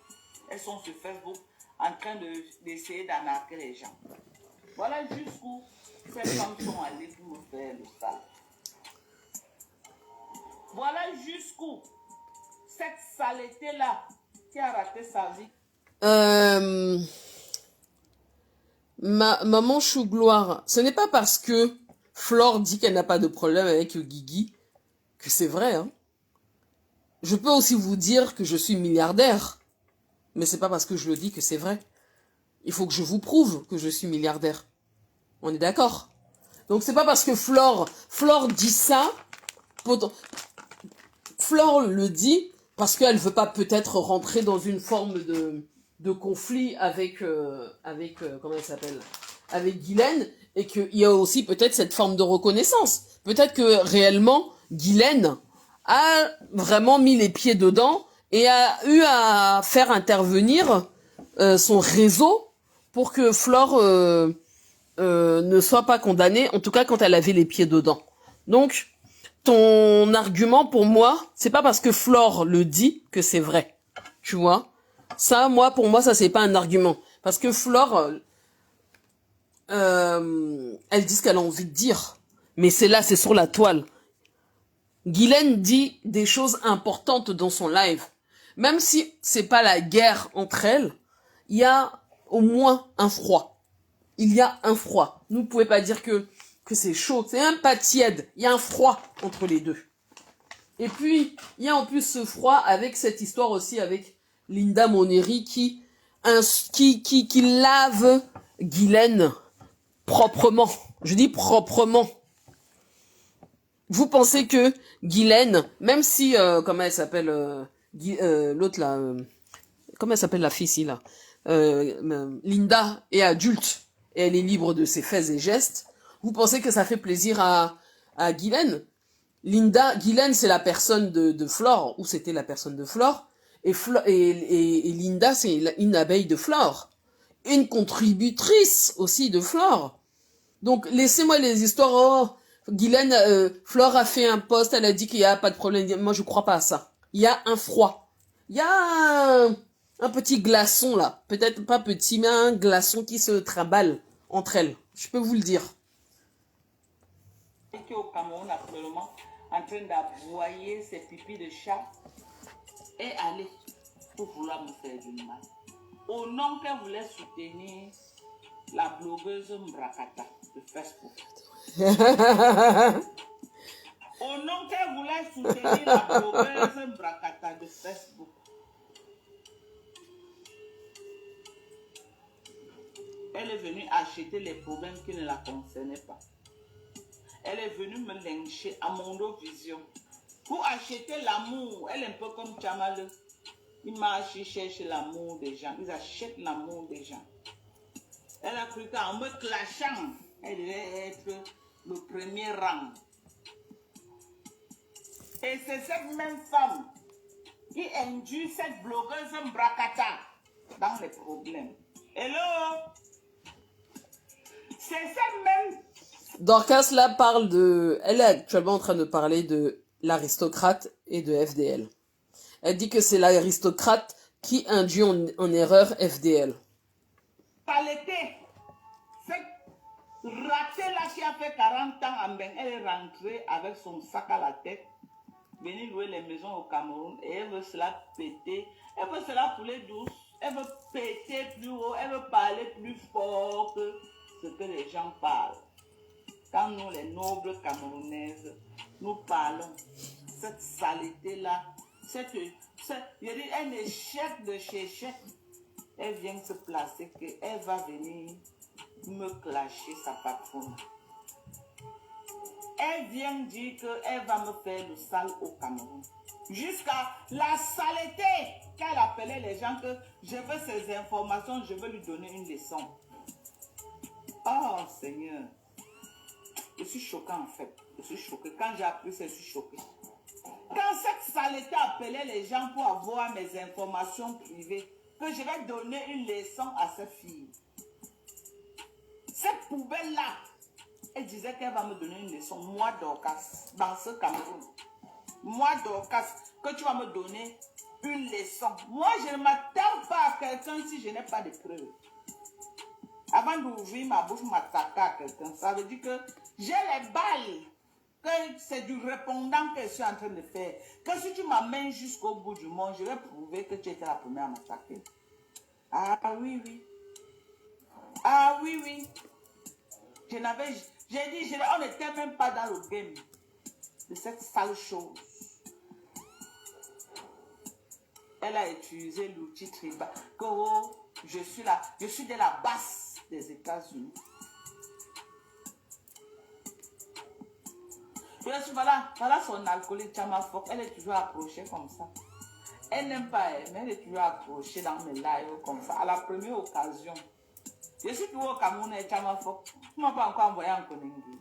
Elles sont sur Facebook en train d'essayer d'arnaquer les gens. Voilà jusqu'où ces femmes sont allées pour me faire le sale. Voilà jusqu'où cette saleté-là qui a raté sa vie. Maman Chou Gloire, ce n'est pas parce que Flore dit qu'elle n'a pas de problème avec Guigui que c'est vrai, hein. Je peux aussi vous dire que je suis milliardaire, mais c'est pas parce que je le dis que c'est vrai. Il faut que je vous prouve que je suis milliardaire. On est d'accord? Donc c'est pas parce que Flore dit ça, Flore le dit parce qu'elle veut pas peut-être rentrer dans une forme de conflit avec comment elle s'appelle, avec Guylaine, et qu'il y a aussi peut-être cette forme de reconnaissance. Peut-être que réellement Guylaine a vraiment mis les pieds dedans et a eu à faire intervenir son réseau pour que Flore ne soit pas condamnée, en tout cas quand elle avait les pieds dedans. Donc ton argument pour moi, c'est pas parce que Flore le dit que c'est vrai. Tu vois? Ça, pour moi, ça c'est pas un argument. Parce que Flore, elle dit ce qu'elle a envie de dire. Mais c'est sur la toile. Guylaine dit des choses importantes dans son live. Même si c'est pas la guerre entre elles, il y a au moins un froid. Il y a un froid. Vous ne pouvez pas dire que c'est chaud. C'est un pas tiède. Il y a un froid entre les deux. Et puis, il y a en plus ce froid avec cette histoire aussi avec Linda Moneri qui lave Guylaine proprement. Je dis proprement. Vous pensez que Guylaine, même si, comment elle s'appelle, l'autre là, comment elle s'appelle la fille ici là, Linda est adulte et elle est libre de ses faits et gestes, vous pensez que ça fait plaisir à Guylaine? Guylaine c'est la personne de Flore, ou c'était la personne de Flore, et Linda c'est une abeille de Flore, une contributrice aussi de Flore. Donc laissez-moi les histoires. Oh, Guylaine, Flore a fait un post, elle a dit qu'il y a pas de problème. Moi je crois pas à ça. Il y a un froid. Il y a un petit glaçon là, peut-être pas petit, mais un glaçon qui se trimballe entre elles. Je peux vous le dire. Qui est au Cameroun actuellement en train d'aboyer ses pipis de chat est allée pour vouloir me faire du mal. Au nom qu'elle voulait soutenir la blogueuse Mbrakata de Facebook. Au nom qu'elle voulait soutenir la blogueuse Mbrakata de Facebook. Elle est venue acheter les problèmes qui ne la concernaient pas. Elle est venue me lyncher à Mondo Vision pour acheter l'amour. Elle est un peu comme Tchamal. Ils marchent, ils cherchent l'amour des gens. Ils achètent l'amour des gens. Elle a cru qu'en me clashant, elle devait être le premier rang. Et c'est cette même femme qui induit cette blogueuse Mbrakata dans les problèmes. Hello? C'est cette même... Dorcas là elle est actuellement en train de parler de l'aristocrate et de FDL. Elle dit que c'est l'aristocrate qui induit en erreur FDL. Saleté, cette ratée-là qui a fait 40 ans en Ben, elle est rentrée avec son sac à la tête, venir louer les maisons au Cameroun et elle veut cela péter. Elle veut cela pouler douce, elle veut péter plus haut, elle veut parler plus fort que ce que les gens parlent. Quand nous, les nobles camerounaises, nous parlons, cette saleté-là, il y a un échec de chez échec, elle vient se placer qu'elle va venir me clasher sa patronne. Elle vient dire qu'elle va me faire le sale au Cameroun. Jusqu'à la saleté qu'elle appelait les gens que je veux ces informations, je veux lui donner une leçon. Oh Seigneur, je suis choquant en fait. Je suis choquée. Quand j'ai appris ça, je suis choquée. Quand cette saleté appelait les gens pour avoir mes informations privées, que je vais donner une leçon à cette fille. Cette poubelle-là, elle disait qu'elle va me donner une leçon. Moi, Dorcas, dans ce Cameroun. Moi, Dorcas, que tu vas me donner une leçon. Moi, je ne m'attends pas à quelqu'un si je n'ai pas de preuves. Avant d'ouvrir ma bouche, m'attaquer à quelqu'un, ça veut dire que j'ai les balles. Que c'est du répondant que je suis en train de faire. Que si tu m'amènes jusqu'au bout du monde, je vais prouver que tu étais la première à m'attaquer. Ah oui, oui. Ah oui, oui. J'ai dit, on n'était même pas dans le game de cette sale chose. Elle a utilisé l'outil tribal. Que oh, je suis de la base des États-Unis. Voilà son alcoolique Chamafok. Elle est toujours accrochée comme ça. Elle n'aime pas elle, mais elle est toujours accrochée dans mes lives comme ça. À la première occasion. Je suis toujours au Cameroun et Chamafok. Tu ne m'as pas encore envoyé en Koningui.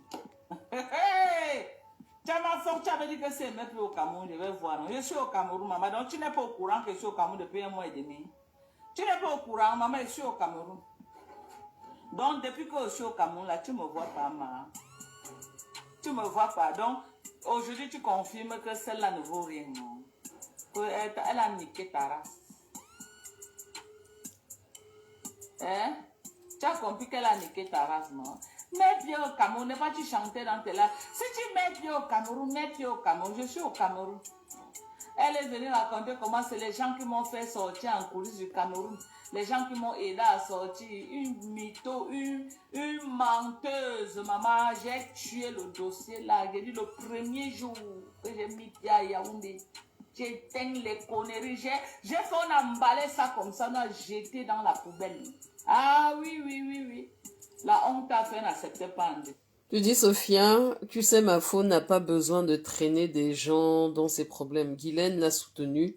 Chamafok, tu avais dit que c'est mettre au Cameroun, je vais voir. Non? Je suis au Cameroun, maman. Donc tu n'es pas au courant que je suis au Cameroun depuis 1 mois et demi. Tu n'es pas au courant, maman, je suis au Cameroun. Donc depuis que je suis au Cameroun, là, tu ne me vois pas, maman. Tu me vois pas. Donc, aujourd'hui, tu confirmes que celle-là ne vaut rien, non? Elle a niqué ta race. Hein? Tu as compris qu'elle a niqué ta race, non? Mets pied au Cameroun, ne pas tu chanter dans tes lives. Si tu mets pied au Cameroun, mets pied au Cameroun. Je suis au Cameroun. Elle est venue raconter comment c'est les gens qui m'ont fait sortir en coulisses du Cameroun. Les gens qui m'ont aidé à sortir. Une mytho, une menteuse. Maman, j'ai tué le dossier là. J'ai dit le premier jour que j'ai mis pied à Yaoundé. J'ai éteint les conneries. J'ai fait on emballer ça comme ça. On a jeté dans la poubelle. Ah oui, oui, oui, oui. La honte a fait n'acceptait pas. Tu dis, Sophia, tu sais, ma faux n'a pas besoin de traîner des gens dans ses problèmes. Guylaine l'a soutenue,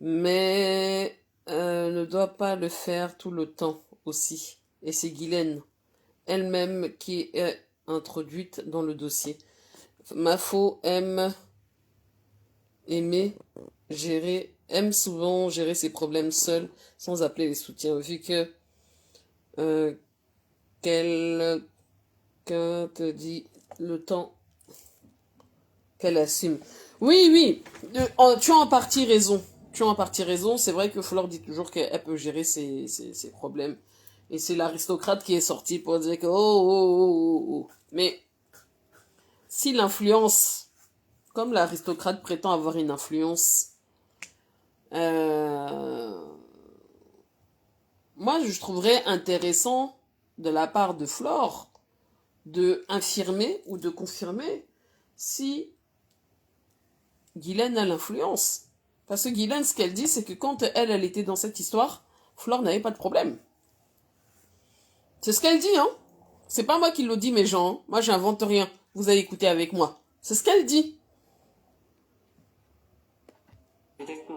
mais ne doit pas le faire tout le temps aussi. Et c'est Guylaine elle-même qui est introduite dans le dossier. Ma faux aime souvent gérer ses problèmes seule, sans appeler les soutiens, vu que quelqu'un te dit le temps qu'elle assume. Oui, oui, tu as en partie raison. C'est vrai que Flore dit toujours qu'elle peut gérer ses problèmes. Et c'est l'aristocrate qui est sorti pour dire que oh. Mais si l'influence, comme l'aristocrate prétend avoir une influence, moi je trouverais intéressant de la part de Flore de infirmer ou de confirmer si Guylaine a l'influence. Parce que Guylaine, ce qu'elle dit, c'est que quand elle était dans cette histoire, Flore n'avait pas de problème. C'est ce qu'elle dit, hein. C'est pas moi qui le dis, mes gens. Hein. Moi, j'invente rien. Vous allez écouter avec moi. C'est ce qu'elle dit. Peut-être que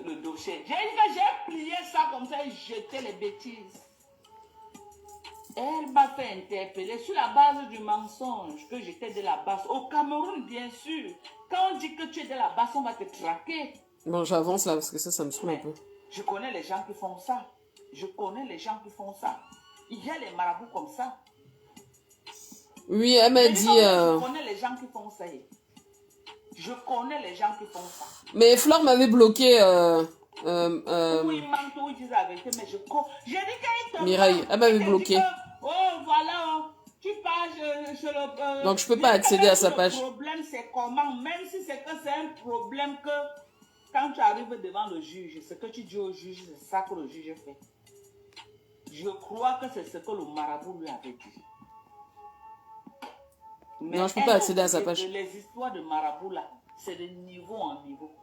le dossier... J'ai plié ça comme ça et jeté les bêtises. Elle m'a fait interpeller sur la base du mensonge que j'étais de la base. Au Cameroun, bien sûr. Quand on dit que tu es de la base, on va te traquer. Bon, j'avance là parce que ça me saoule un peu. Je connais les gens qui font ça. Il y a les marabouts comme ça. Oui, elle m'a dit... Je connais les gens qui font ça. Mais Flore m'avait bloqué... Oui, manteau, ils disent la vérité, mais j'ai dit qu'elle te... Mireille, elle m'avait bloqué. Oh, voilà, tu parles, donc je peux pas accéder à sa page. Le problème, c'est comment, même si c'est un problème que quand tu arrives devant le juge, ce que tu dis au juge, c'est ça que le juge fait. Je crois que c'est ce que le marabout lui avait dit. Mais non, je peux pas accéder à sa page. Les histoires de marabout là, c'est de niveau en niveau.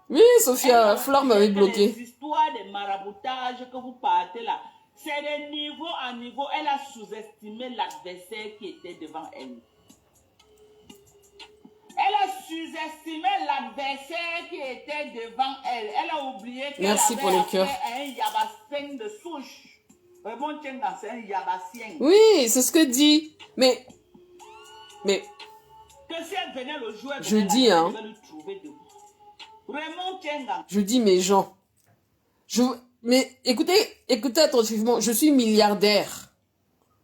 Oui, Sophia, Flore m'avait bloqué. Les histoires de maraboutage que vous partez là, c'est de niveau en niveau. Elle a sous-estimé l'adversaire qui était devant elle. Elle a sous-estimé l'adversaire qui était devant elle. Elle a oublié qu'elle avait un yabassien de souche. Oui, c'est ce que dit. Mais Que si elle venait le jour, elle Je venait dis, là, hein. je vais le trouver debout. Raymond Tienga. Je dis, mes gens. Mais écoutez attentivement, je suis milliardaire.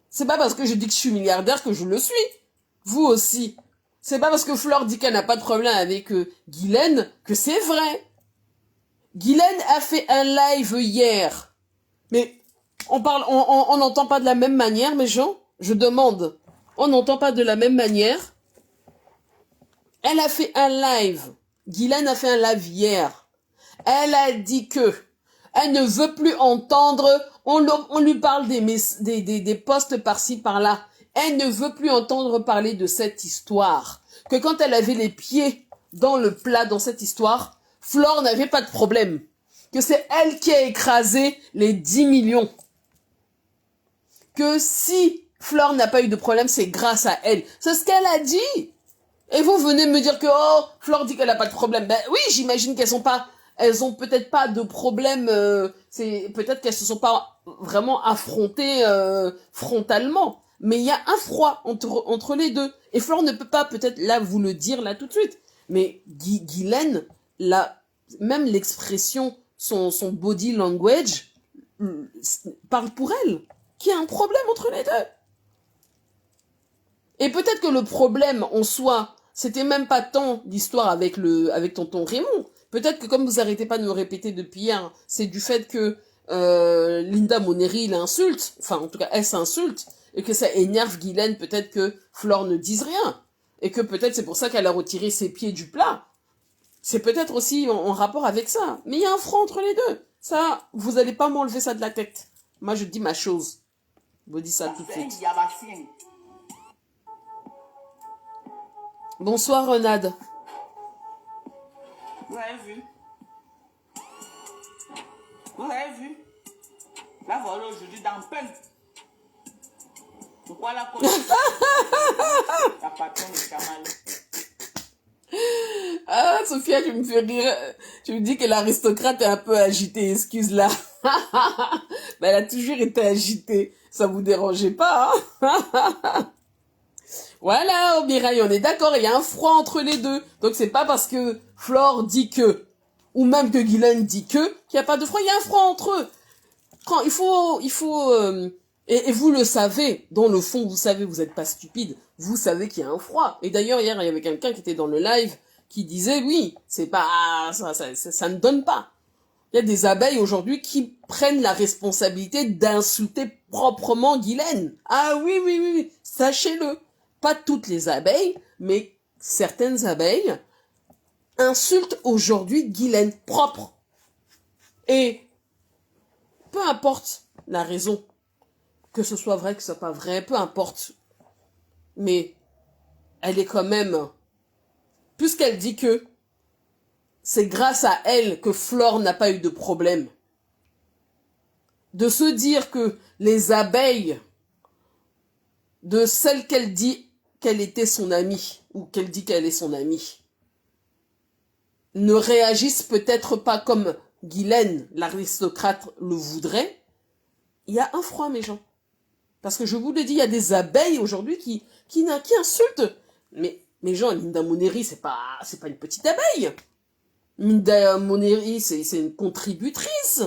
C'est pas parce que je dis que je suis milliardaire que je le suis. Vous aussi. C'est pas parce que Flore dit qu'elle n'a pas de problème avec Guylaine que c'est vrai. Guylaine a fait un live hier. Mais on n'entend pas de la même manière, mes gens. Je demande. On n'entend pas de la même manière. Elle a fait un live. Guylaine a fait un live hier. Elle a dit que elle ne veut plus entendre, on lui parle des postes par-ci, par-là. Elle ne veut plus entendre parler de cette histoire. Que quand elle avait les pieds dans le plat dans cette histoire, Flore n'avait pas de problème. Que c'est elle qui a écrasé les 10 millions. Que si Flore n'a pas eu de problème, c'est grâce à elle. C'est ce qu'elle a dit. Et vous venez me dire que, oh, Flore dit qu'elle n'a pas de problème. Ben oui, j'imagine elles ont peut-être pas de problème, peut-être qu'elles se sont pas vraiment affrontées frontalement. Mais il y a un froid entre les deux. Et Flore ne peut pas peut-être là vous le dire là tout de suite. Mais Guylaine, même l'expression, son body language parle pour elle. Qu'il y a un problème entre les deux. Et peut-être que le problème en soi, c'était même pas tant l'histoire avec tonton Raymond. Peut-être que comme vous arrêtez pas de me répéter depuis hier, c'est du fait que Linda Moneri l'insulte, enfin en tout cas elle s'insulte, et que ça énerve Guylaine, peut-être que Flore ne dise rien. Et que peut-être c'est pour ça qu'elle a retiré ses pieds du plat. C'est peut-être aussi en rapport avec ça. Mais il y a un front entre les deux. Ça, vous allez pas m'enlever ça de la tête. Moi je dis ma chose. Je vous dis ça tout de suite. Bonsoir Renade. Vous avez vu? Vous avez vu? La voilà aujourd'hui dans peine. Pourquoi la cause? La patronne de Kamal. Ah, Sophia, tu me fais rire. Tu me dis que l'aristocrate est un peu agitée, excuse-la. Mais elle a toujours été agitée. Ça vous dérangeait pas, hein? Voilà, oh, Mireille, on est d'accord, il y a un froid entre les deux. Donc c'est pas parce que Flore dit que, ou même que Guylaine dit que, qu'il n'y a pas de froid, il y a un froid entre eux. Quand et vous le savez, dans le fond, vous savez, vous n'êtes pas stupide, vous savez qu'il y a un froid. Et d'ailleurs, hier, il y avait quelqu'un qui était dans le live qui disait, oui, c'est pas, ça ne donne pas. Il y a des abeilles aujourd'hui qui prennent la responsabilité d'insulter proprement Guylaine. Ah oui, oui, oui, oui, sachez-le. Pas toutes les abeilles, mais certaines abeilles insultent aujourd'hui Guylaine propre. Et peu importe la raison, que ce soit vrai, que ce soit pas vrai, peu importe. Mais elle est quand même, puisqu'elle dit que c'est grâce à elle que Flore n'a pas eu de problème, de se dire que les abeilles de celle qu'elle dit qu'elle était son amie, ou qu'elle dit qu'elle est son amie, ne réagissent peut-être pas comme Guylaine, l'aristocrate, le voudrait, il y a un froid, mes gens. Parce que je vous le dis, il y a des abeilles aujourd'hui qui insultent. Mais, mes gens, Linda Moneri, c'est pas une petite abeille. Linda Moneri, c'est une contributrice.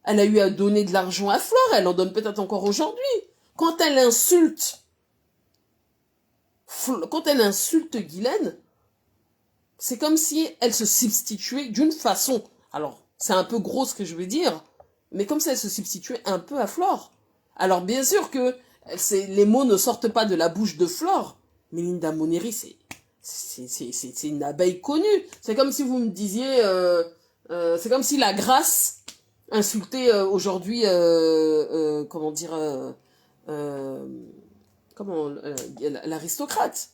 Elle a eu à donner de l'argent à Flore, elle en donne peut-être encore aujourd'hui. Quand elle insulte Guylaine, c'est comme si elle se substituait d'une façon. Alors, c'est un peu gros ce que je veux dire, mais comme si elle se substituait un peu à Flore. Alors, bien sûr que les mots ne sortent pas de la bouche de Flore, mais Linda Moneri, c'est une abeille connue. C'est comme si vous me disiez, c'est comme si la Grâce insultait aujourd'hui, comment dire, l'aristocrate.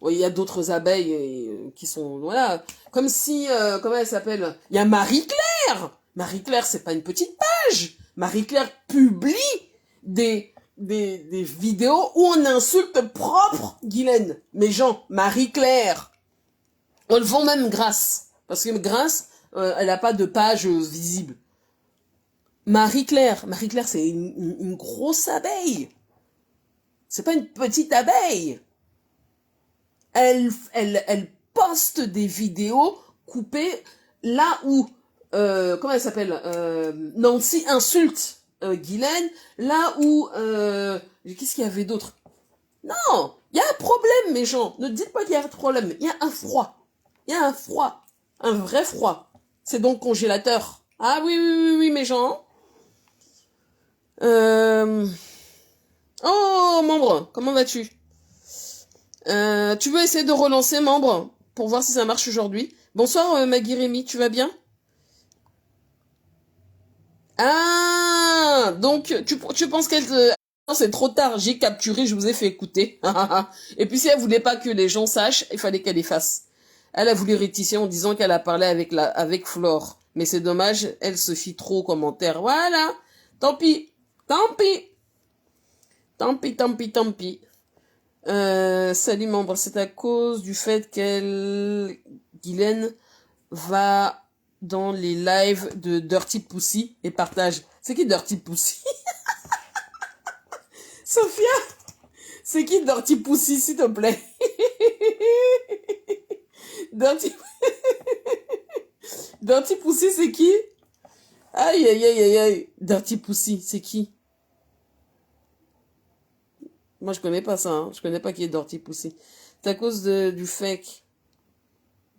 Oui, il y a d'autres abeilles qui sont, voilà, comme si, comment elle s'appelle? Il y a Marie-Claire. Marie-Claire, c'est pas une petite page. Marie-Claire publie des vidéos où on insulte propre Guylaine. Mais Jean, Marie-Claire, on le vend même Grâce. Parce que Grâce, elle a pas de page visible. Marie-Claire, c'est une grosse abeille. C'est pas une petite abeille. elle poste des vidéos coupées là où, comment elle s'appelle, Nancy insulte Guylaine, là où, qu'est-ce qu'il y avait d'autre? Non, il y a un problème, mes gens. Ne dites pas qu'il y a un problème. Il y a un froid. Il y a un froid. Un vrai froid. C'est donc congélateur. Ah oui, oui, oui, oui, mes gens. Oh, membre, comment vas-tu? Tu veux essayer de relancer, membre, pour voir si ça marche aujourd'hui? Bonsoir, Maggie Rémy, tu vas bien? Ah, donc, tu penses qu'elle te... Non, c'est trop tard, j'ai capturé, je vous ai fait écouter. Et puis si elle voulait pas que les gens sachent, il fallait qu'elle efface. Elle a voulu rectifier en disant qu'elle a parlé avec Flore. Mais c'est dommage, elle se fie trop aux commentaires. Voilà. Tant pis. Tant pis. Tant pis, tant pis, tant pis. Salut membre, c'est à cause du fait Guylaine va dans les lives de Dirty Pussy et partage. C'est qui Dirty Pussy? Sophia, c'est qui Dirty Pussy, s'il te plaît? Dirty... Dirty Pussy, c'est qui? Aïe, aïe, aïe, aïe, aïe. Dirty Pussy, c'est qui? Moi, je connais pas ça, hein. Je connais pas qui est Dirty Pussy. C'est à cause du fake.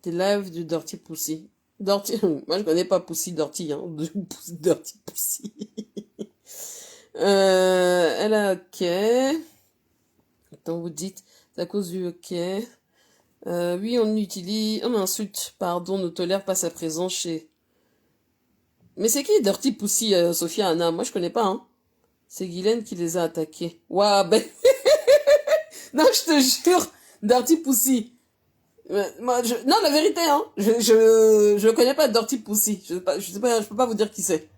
Des lives du Dirty Pussy. Dirty... Moi, je connais pas Pussy Dirty, hein. Dirty Pussy. Elle a OK. Attends, vous dites, c'est à cause du OK. Oui, on utilise... On insulte, pardon, ne tolère pas sa présence chez... Mais c'est qui Dirty Pussy, Sophia Anna? Moi, je connais pas, hein. C'est Guylaine qui les a attaqués. Waouh, ben... Non, je te jure, Dirty Pussy. Moi, non, la vérité, hein. Je connais pas Dirty Pussy. Je sais pas, je peux pas vous dire qui c'est.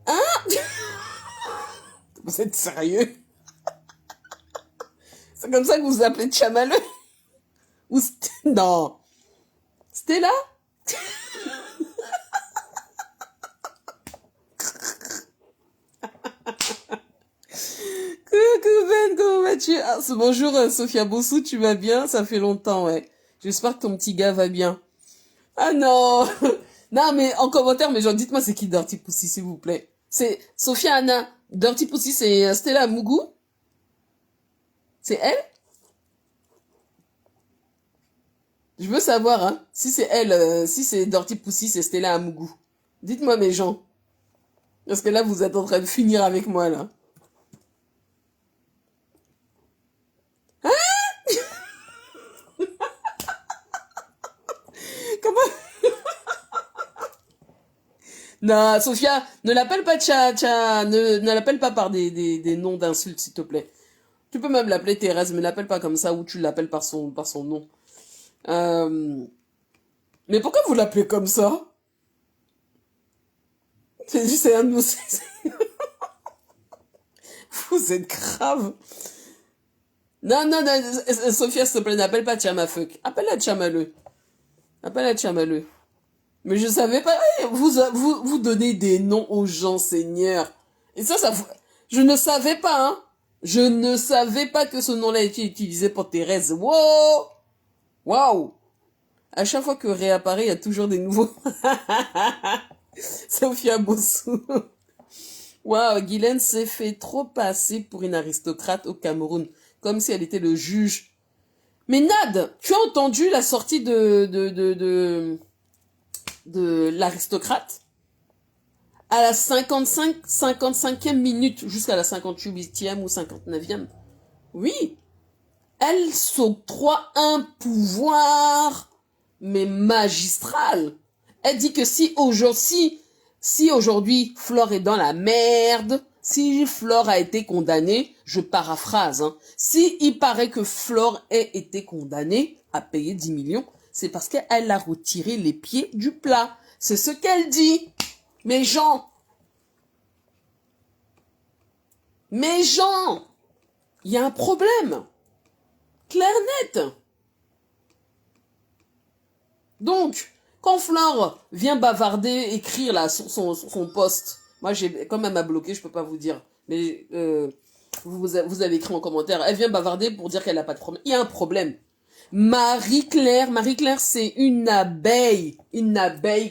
Hein? Vous êtes sérieux? C'est comme ça que vous vous appelez Chamaleux? Ou non. Stella? Coucou Ben, comment vas-tu? Ah, bonjour Sophia Bossou, tu vas bien? Ça fait longtemps, ouais. J'espère que ton petit gars va bien. Ah non! Non, mais en commentaire, mais genre, dites-moi c'est qui Dirty Pussy, s'il vous plaît. C'est Sophia Anna. Dirty Pussy, c'est Stella Mougou? C'est elle? Je veux savoir, hein. Si c'est elle, si c'est Dirty Pussy, c'est Stella Amougou. Dites-moi, mes gens. Parce que là, vous êtes en train de finir avec moi, là. Hein? Comment? Non, Sophia, ne l'appelle pas ne l'appelle pas par des noms d'insultes, s'il te plaît. Tu peux même l'appeler Thérèse, mais l'appelle pas comme ça, ou tu l'appelles par son nom. Mais pourquoi vous l'appelez comme ça? C'est un de nous. Vous êtes grave. Non, non, non, Sophia, s'il te plaît, n'appelle pas Tchamafuck. Appelle-la Tchamaleux. Appelle-la Tchamaleux. Mais je savais pas. Vous donnez des noms aux gens, Seigneur. Et ça je ne savais pas, hein. Je ne savais pas que ce nom-là était utilisé pour Thérèse. Wow! Waouh! À chaque fois que réapparaît, il y a toujours des nouveaux. Sophia Bossou. Waouh, Guylaine s'est fait trop passer pour une aristocrate au Cameroun. Comme si elle était le juge. Mais Nad, tu as entendu la sortie de l'aristocrate? À la 55e minute, jusqu'à la 58e ou 59e. Oui. Elle s'octroie un pouvoir, mais magistral. Elle dit que si aujourd'hui Flore est dans la merde, si Flore a été condamnée, je paraphrase, hein, si il paraît que Flore ait été condamnée à payer 10 millions, c'est parce qu'elle a retiré les pieds du plat. C'est ce qu'elle dit. Mes gens, il y a un problème. Clair net. Donc, quand Flore vient bavarder, écrire là son post, moi j'ai quand même à bloquer, je peux pas vous dire. Mais vous avez écrit en commentaire, elle vient bavarder pour dire qu'elle n'a pas de problème. Il y a un problème. Marie-Claire, c'est une abeille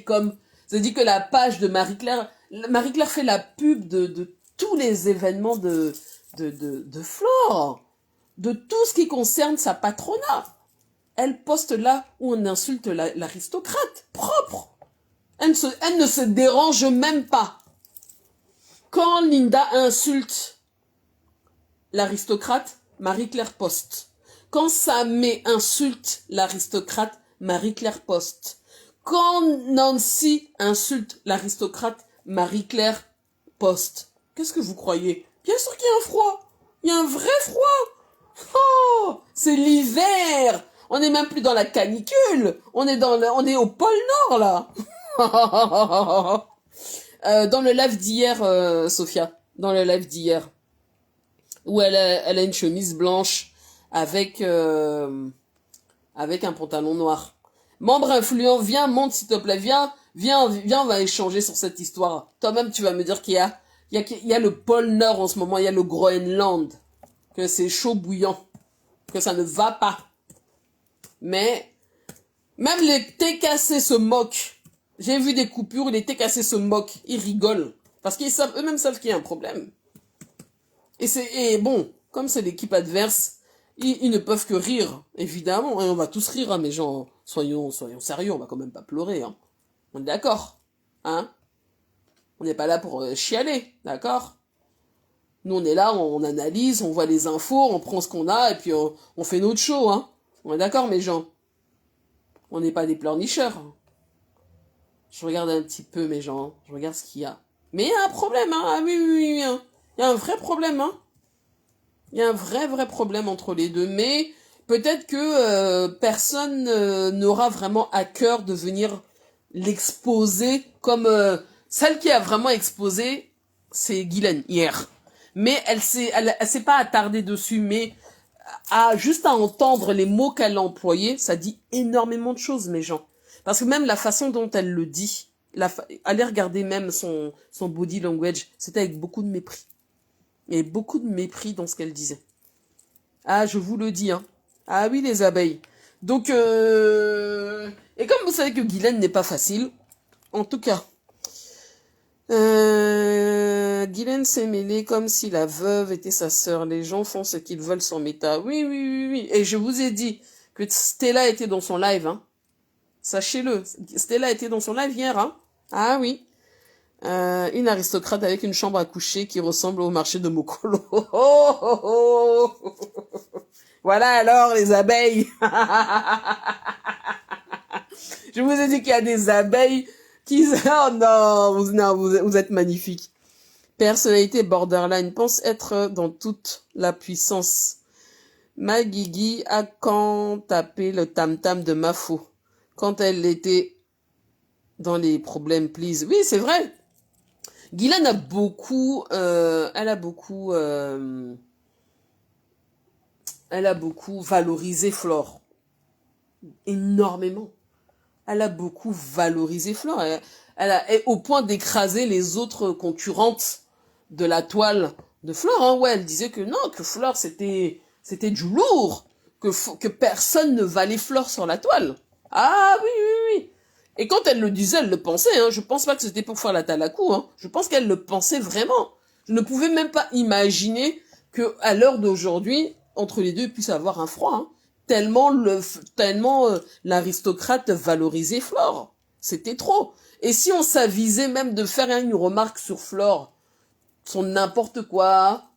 comme, ça dit que la page de Marie-Claire fait la pub de tous les événements de Flore, de tout ce qui concerne sa patronat. Elle poste là où on insulte l'aristocrate, propre. Elle ne se dérange même pas. Quand Linda insulte l'aristocrate, Marie-Claire poste. Quand Samé insulte l'aristocrate, Marie-Claire poste. Quand Nancy insulte l'aristocrate, Marie-Claire poste. Qu'est-ce que vous croyez? Bien sûr qu'il y a un froid. Il y a un vrai froid. Oh, c'est l'hiver. On n'est même plus dans la canicule. On est au pôle Nord, là. Dans le live d'hier, Sophia. Dans le live d'hier. Où elle a une chemise blanche avec un pantalon noir. Membre influent, viens, monte s'il te plaît, viens, on va échanger sur cette histoire. Toi-même, tu vas me dire qu'il y a le pôle Nord en ce moment, il y a le Groenland, que c'est chaud bouillant, que ça ne va pas. Mais même les TKC se moquent. J'ai vu des coupures où les TKC se moquent, ils rigolent parce qu'ils savent eux-mêmes savent qu'il y a un problème. Et bon, comme c'est l'équipe adverse, ils ne peuvent que rire, évidemment. Et on va tous rire, hein, mais gens, soyons sérieux, on va quand même pas pleurer. Hein. On est d'accord, hein? On n'est pas là pour chialer, d'accord? Nous, on est là, on analyse, on voit les infos, on prend ce qu'on a, et puis on fait notre show, hein? On est d'accord, mes gens? On n'est pas des pleurnicheurs. Hein. Je regarde un petit peu, mes gens, je regarde ce qu'il y a. Mais il y a un problème, hein? Ah oui, hein. Il y a un vrai problème, hein? Il y a un vrai problème entre les deux, mais peut-être que personne n'aura vraiment à cœur de venir l'exposer comme celle qui a vraiment exposé, c'est Guylaine hier. Mais elle s'est pas attardée dessus, mais juste à entendre les mots qu'elle a employés, ça dit énormément de choses, mes gens. Parce que même la façon dont elle le dit, allez regarder même son body language, c'était avec beaucoup de mépris. Il y avait beaucoup de mépris dans ce qu'elle disait. Ah, je vous le dis, hein. Ah oui, les abeilles. Donc, et comme vous savez que Guylaine n'est pas facile, en tout cas, Guylaine s'est mêlée comme si la veuve était sa sœur. Les gens font ce qu'ils veulent sans méta. Oui. Et je vous ai dit que Stella était dans son live, hein. Sachez-le. Stella était dans son live hier, hein. Ah oui. Une aristocrate avec une chambre à coucher qui ressemble au marché de Mokolo. Voilà alors les abeilles. Je vous ai dit qu'il y a des abeilles qui... Oh non, vous êtes magnifiques. Personnalité borderline, pense être dans toute la puissance. Ma Guigui a quand tapé le tam-tam de Mafo. Quand elle était dans les problèmes, please. Oui, c'est vrai. Guylaine a beaucoup, elle a beaucoup valorisé Flore. Énormément. Elle a beaucoup valorisé Flore. Elle au point d'écraser les autres concurrentes de la toile de Flore. Hein. Ouais, elle disait que non, que Flore c'était du lourd, que personne ne valait Flore sur la toile. Ah oui. Et quand elle le disait, elle le pensait. Hein. Je pense pas que c'était pour faire la talakou. Hein. Je pense qu'elle le pensait vraiment. Je ne pouvais même pas imaginer que à l'heure d'aujourd'hui, entre les deux, puisse avoir un froid. Hein. Tellement l'aristocrate valorisait Flore. C'était trop. Et si on s'avisait même de faire une remarque sur Flore, son n'importe quoi,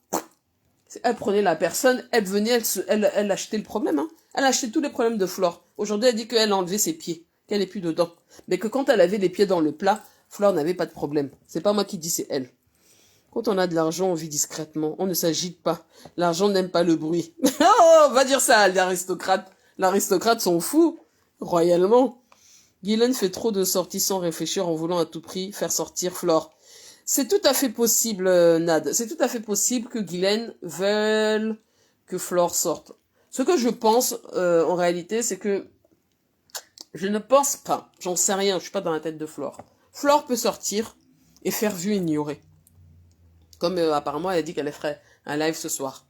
elle prenait la personne, elle venait, elle achetait le problème. Hein. Elle achetait tous les problèmes de Flore. Aujourd'hui, elle dit qu'elle a enlevé ses pieds, qu'elle n'est plus dedans. Mais que quand elle avait les pieds dans le plat, Flore n'avait pas de problème. C'est pas moi qui dis, c'est elle. Quand on a de l'argent, on vit discrètement. On ne s'agite pas. L'argent n'aime pas le bruit. Oh, va dire ça à l'aristocrate. L'aristocrate s'en fout, royalement. Guylaine fait trop de sorties sans réfléchir en voulant à tout prix faire sortir Flore. C'est tout à fait possible, Nad. C'est tout à fait possible que Guylaine veuille que Flore sorte. Ce que je pense, en réalité, c'est que je ne pense pas. J'en sais rien. Je suis pas dans la tête de Flore. Flore peut sortir et faire vue ignorée. Comme apparemment elle a dit qu'elle ferait un live ce soir.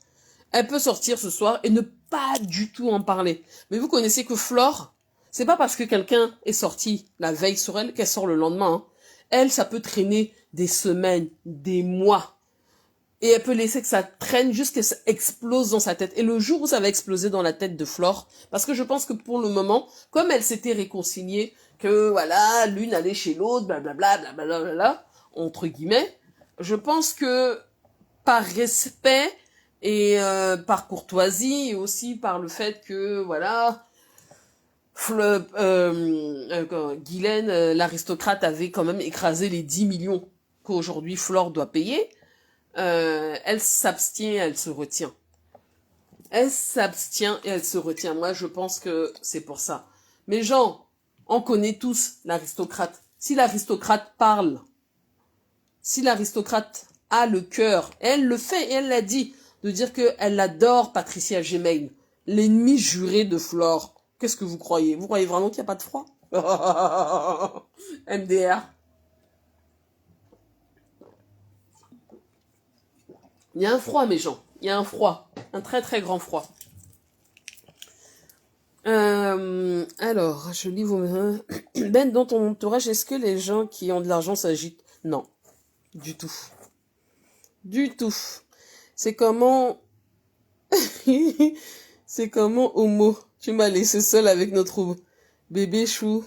Elle peut sortir ce soir et ne pas du tout en parler. Mais vous connaissez que Flore, c'est pas parce que quelqu'un est sorti la veille sur elle qu'elle sort le lendemain. Hein. Elle, ça peut traîner des semaines, des mois. Et elle peut laisser que ça traîne jusqu'à ce que ça explose dans sa tête. Et le jour où ça va exploser dans la tête de Flore, parce que je pense que pour le moment, comme elle s'était réconciliée, que voilà, l'une allait chez l'autre, blablabla, blablabla, entre guillemets, je pense que par respect et par courtoisie et aussi par le fait que voilà Guylaine l'aristocrate avait quand même écrasé les 10 millions qu'aujourd'hui Flore doit payer, elle s'abstient, elle se retient. Elle s'abstient et elle se retient. Moi je pense que c'est pour ça. Mais gens, on connaît tous l'aristocrate. Si l'aristocrate parle, si l'aristocrate a le cœur, elle le fait et elle l'a dit, de dire qu'elle adore Patricia Gmail, l'ennemi juré de Flore. Qu'est-ce que vous croyez? Vous croyez vraiment qu'il n'y a pas de froid? MDR. Il y a un froid, mes gens. Il y a un froid. Un très très grand froid. Alors, je lis vos... Ben, dans ton entourage, est-ce que les gens qui ont de l'argent s'agitent? Non. Du tout. Du tout. C'est comment... C'est comment Homo? Tu m'as laissé seule avec notre bébé chou.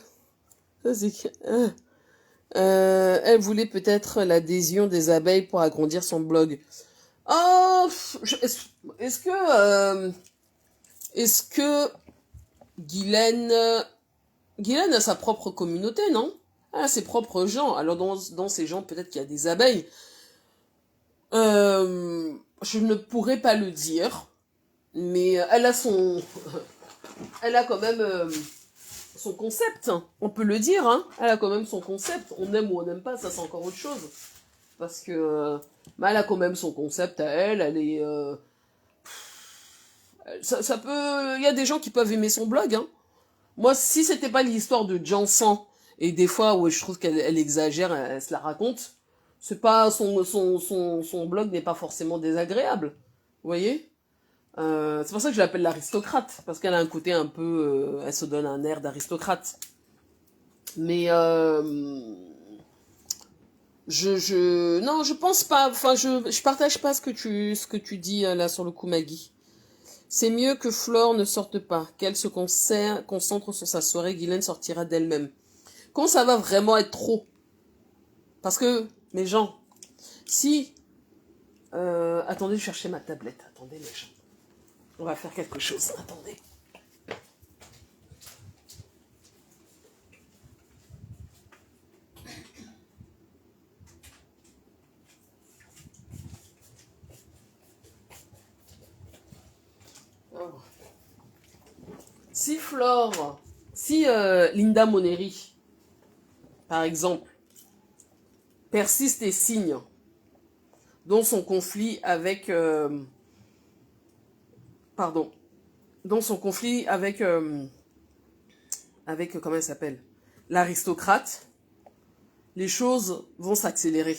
Ça, c'est... elle voulait peut-être l'adhésion des abeilles pour agrandir son blog. Oh, est-ce que Guylaine a sa propre communauté, non? Elle a ses propres gens. Alors dans ces gens, peut-être qu'il y a des abeilles. Je ne pourrais pas le dire, mais elle a quand même son concept. On peut le dire, hein. Elle a quand même son concept. On aime ou on n'aime pas, ça c'est encore autre chose. Parce que elle a quand même son concept à elle. Elle est ça peut. Il y a des gens qui peuvent aimer son blog, hein. Moi, si c'était pas l'histoire de Jansan et des fois où je trouve qu'elle exagère, elle se la raconte. C'est pas son blog n'est pas forcément désagréable, vous voyez. C'est pour ça que je l'appelle l'aristocrate parce qu'elle a un côté un peu, elle se donne un air d'aristocrate. Mais non, je pense pas. Enfin, je partage pas ce que tu dis là sur le coup, Maggie. C'est mieux que Flore ne sorte pas, qu'elle se concentre sur sa soirée. Guylaine sortira d'elle-même. Quand ça va vraiment être trop, parce que mes gens, si attendez, je cherchais ma tablette. Attendez, les gens, on va faire quelque chose. Attendez. Si Flore, si Linda Moneri, par exemple, persiste et signe dans son conflit avec avec comment elle s'appelle, l'aristocrate, les choses vont s'accélérer.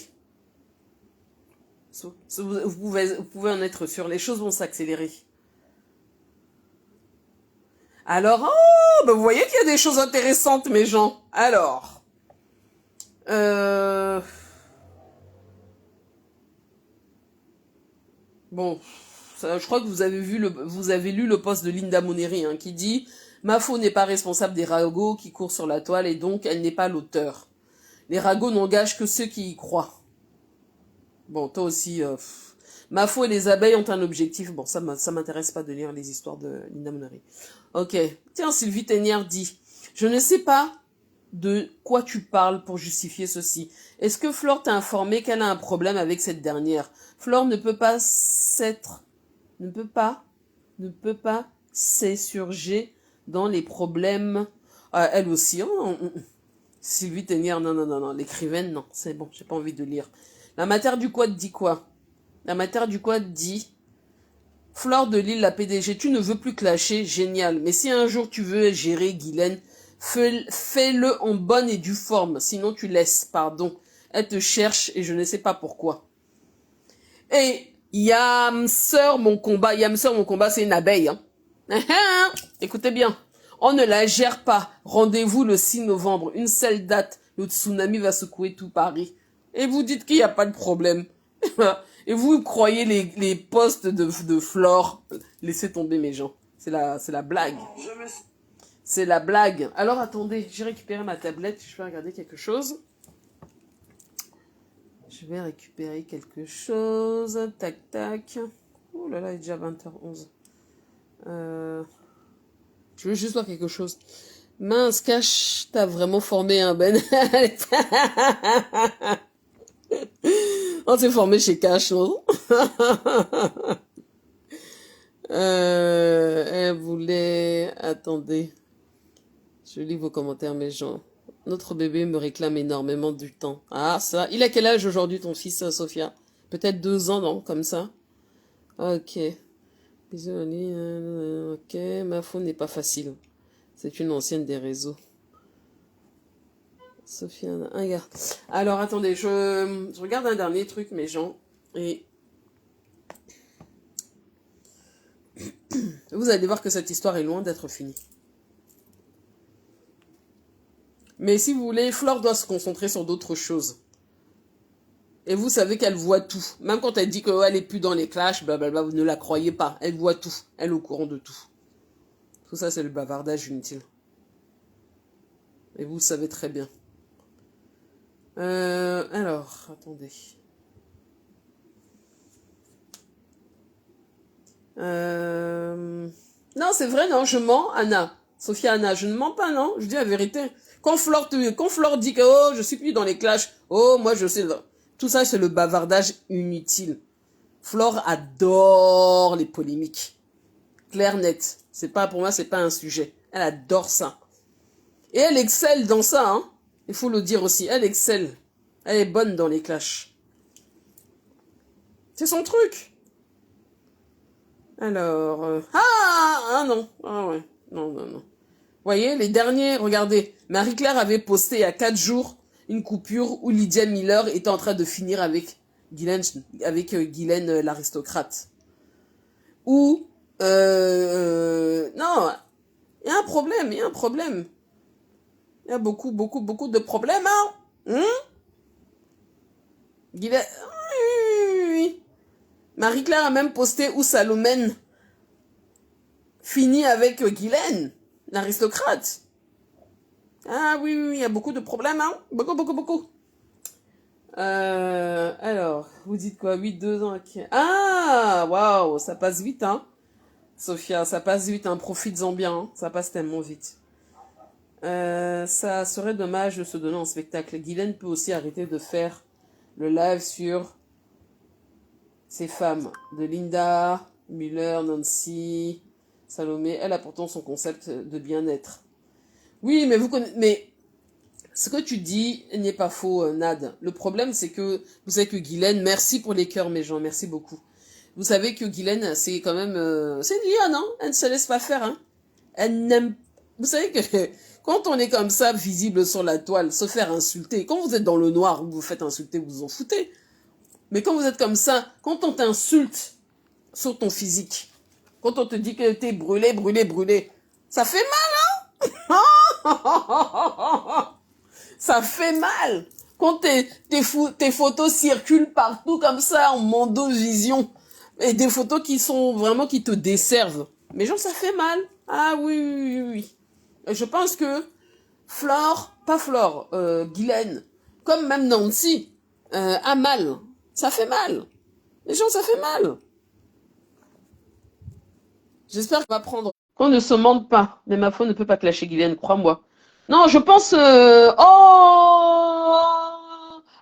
Vous pouvez en être sûr, les choses vont s'accélérer. Alors, oh, ben vous voyez qu'il y a des choses intéressantes, mes gens. Alors, bon, ça, je crois que vous avez lu le post de Linda Moneri, hein, qui dit « Mafo n'est pas responsable des ragots qui courent sur la toile et donc elle n'est pas l'auteur. Les ragots n'engagent que ceux qui y croient. » Bon, toi aussi, Mafo et les abeilles ont un objectif. Bon, ça m'intéresse pas de lire les histoires de Linda Moneri. Ok. Tiens, Sylvie Ténière dit « Je ne sais pas de quoi tu parles pour justifier ceci. Est-ce que Flore t'a informé qu'elle a un problème avec cette dernière? Flore ne peut pas s'insurger dans les problèmes. Elle aussi. Oh, Sylvie Ténière, non. L'écrivaine, non. C'est bon, j'ai pas envie de lire. La matière du quad dit quoi? La matière du quad dit Flore de Lille, la PDG, tu ne veux plus clasher, génial. Mais si un jour tu veux gérer Guylaine, fais-le en bonne et due forme. Sinon tu laisses, pardon. Elle te cherche et je ne sais pas pourquoi. Et Yam mon combat, c'est une abeille. Hein. Écoutez bien, on ne la gère pas. Rendez-vous le 6 novembre, une seule date. Le tsunami va secouer tout Paris. Et vous dites qu'il n'y a pas de problème. Et vous croyez les postes de Flore. Laissez tomber mes gens. C'est la blague. C'est la blague. Alors attendez, j'ai récupéré ma tablette. Je vais regarder quelque chose. Je vais récupérer quelque chose. Tac, tac. Oh là là, il est déjà 20h11. Je veux juste voir quelque chose. Mince, Cash, t'as vraiment formé un Ben. On s'est formé chez Cash, non? Elle voulait... Attendez. Je lis vos commentaires, mes gens. Notre bébé me réclame énormément du temps. Ah, ça. Il a quel âge aujourd'hui, ton fils, Sophia? Peut-être 2 ans, non? Comme ça? Ok. Bisous, Ali. Ok. Ma faune n'est pas facile. C'est une ancienne des réseaux. Sophia, regarde. Alors, attendez, je regarde un dernier truc, mes gens. Et vous allez voir que cette histoire est loin d'être finie. Mais si vous voulez, Flore doit se concentrer sur d'autres choses. Et vous savez qu'elle voit tout. Même quand elle dit qu'elle est plus dans les clashs, blablabla, vous ne la croyez pas. Elle voit tout. Elle est au courant de tout. Tout ça, c'est le bavardage inutile. Et vous le savez très bien. Alors, attendez. Non, c'est vrai, non, je mens, Anna. Sophia, Anna, je ne mens pas, non? Je dis la vérité. Quand Flore dit que, oh, je suis plus dans les clashs, oh, moi, je sais. Tout ça, c'est le bavardage inutile. Flore adore les polémiques. Claire, net. C'est pas, pour moi, c'est pas un sujet. Elle adore ça. Et elle excelle dans ça, hein. Il faut le dire aussi. Elle excelle. Elle est bonne dans les clashs. C'est son truc. Alors... Ah non. Ah ouais. Non. Vous voyez, les derniers... Regardez. Marie-Claire avait posté il y a 4 jours une coupure où Lydia Miller était en train de finir avec Guylaine l'aristocrate. Ou... Non. Il y a un problème. Il y a beaucoup de problèmes, hein. Guylaine... Oui. Marie-Claire a même posté où Salomène finit avec Guylaine, l'aristocrate. Ah oui, il y a beaucoup de problèmes, hein. Beaucoup. Alors, vous dites quoi? 8-2 ans, ok. Ah, waouh, ça passe vite, hein. Sophia, ça passe vite, hein. Profites-en bien, hein. Ça passe tellement vite. Ça serait dommage de se donner en spectacle. Guylaine peut aussi arrêter de faire le live sur ces femmes. De Linda, Muller, Nancy, Salomé. Elle a pourtant son concept de bien-être. Oui, mais mais ce que tu dis n'est pas faux, Nad. Le problème, c'est que vous savez que Guylaine, merci pour les cœurs, mes gens, merci beaucoup. Vous savez que Guylaine, c'est quand même... c'est une lionne, hein. Elle ne se laisse pas faire, hein. Elle n'aime... Vous savez que quand on est comme ça, visible sur la toile, se faire insulter, quand vous êtes dans le noir, vous vous faites insulter, vous vous en foutez. Mais quand vous êtes comme ça, quand on t'insulte sur ton physique, quand on te dit que t'es brûlé, ça fait mal, hein. Ça fait mal. Quand tes photos circulent partout comme ça, en mondovision, et des photos qui sont vraiment, qui te desservent. Mais genre, ça fait mal. Ah oui. Et je pense que Guylaine, comme même Nancy, a mal. Ça fait mal. Les gens, ça fait mal. J'espère qu'on va prendre... Qu'on ne se mente pas. Mais ma faune ne peut pas clasher Guylaine, crois-moi. Non, je pense...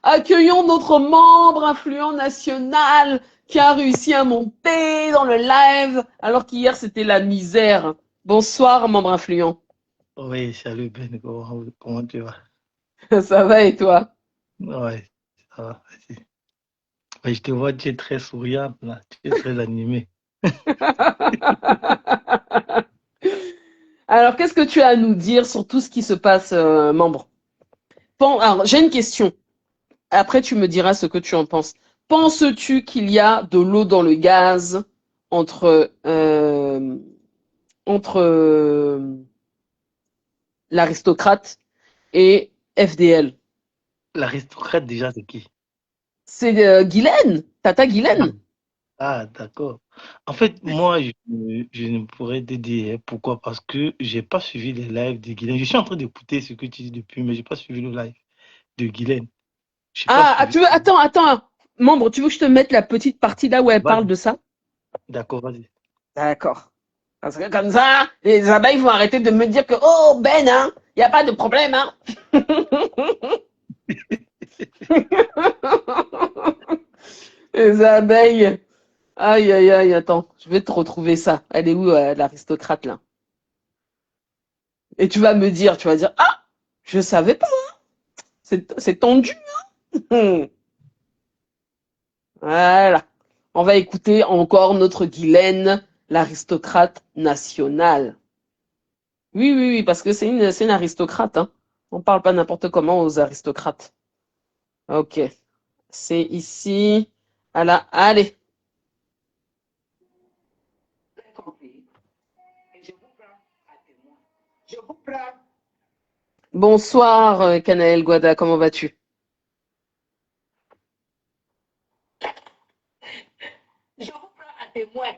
accueillons notre membre influent national qui a réussi à monter dans le live alors qu'hier, c'était la misère. Bonsoir, membre influent. Oui, salut Ben, comment tu vas? Ça va et toi? Oui, ça va, merci. Oui, je te vois, tu es très souriante, là. Tu es très animé. Alors, qu'est-ce que tu as à nous dire sur tout ce qui se passe, membre? Alors, j'ai une question. Après, tu me diras ce que tu en penses. penses-tu qu'il y a de l'eau dans le gaz entre, entre l'aristocrate et FDL? L'aristocrate, déjà, c'est qui? C'est Guylaine, Tata Ah, Guylaine. d'accord. En fait, moi, je ne pourrais te dire pourquoi. Parce que j'ai pas suivi les lives de Guylaine. Je suis en train d'écouter ce que tu dis depuis, mais j'ai pas suivi le live de Guylaine. Je n'ai pas Ah, suivi. tu veux, attends, membre, tu veux que je te mette la petite partie là où elle parle Vas-y. de ça? D'accord, vas-y. D'accord. Parce que comme ça, les abeilles vont arrêter de me dire que, oh Ben, hein, il n'y a pas de problème, hein. Les abeilles. Aïe, aïe, aïe, attends, je vais te retrouver ça. Elle est où, l'aristocrate, là? Et tu vas me dire, tu vas dire, ah, je savais pas, c'est tendu, hein. Voilà. On va écouter encore notre Guylaine, l'aristocrate nationale. Oui, oui, oui, parce que c'est une aristocrate, hein. On parle pas n'importe comment aux aristocrates. Ok. C'est ici. Voilà. Allez. Compris. Et je vous prends à témoin. Je vous prends. Bonsoir, Kanaël Guada. Comment vas-tu? Je vous prends à témoin.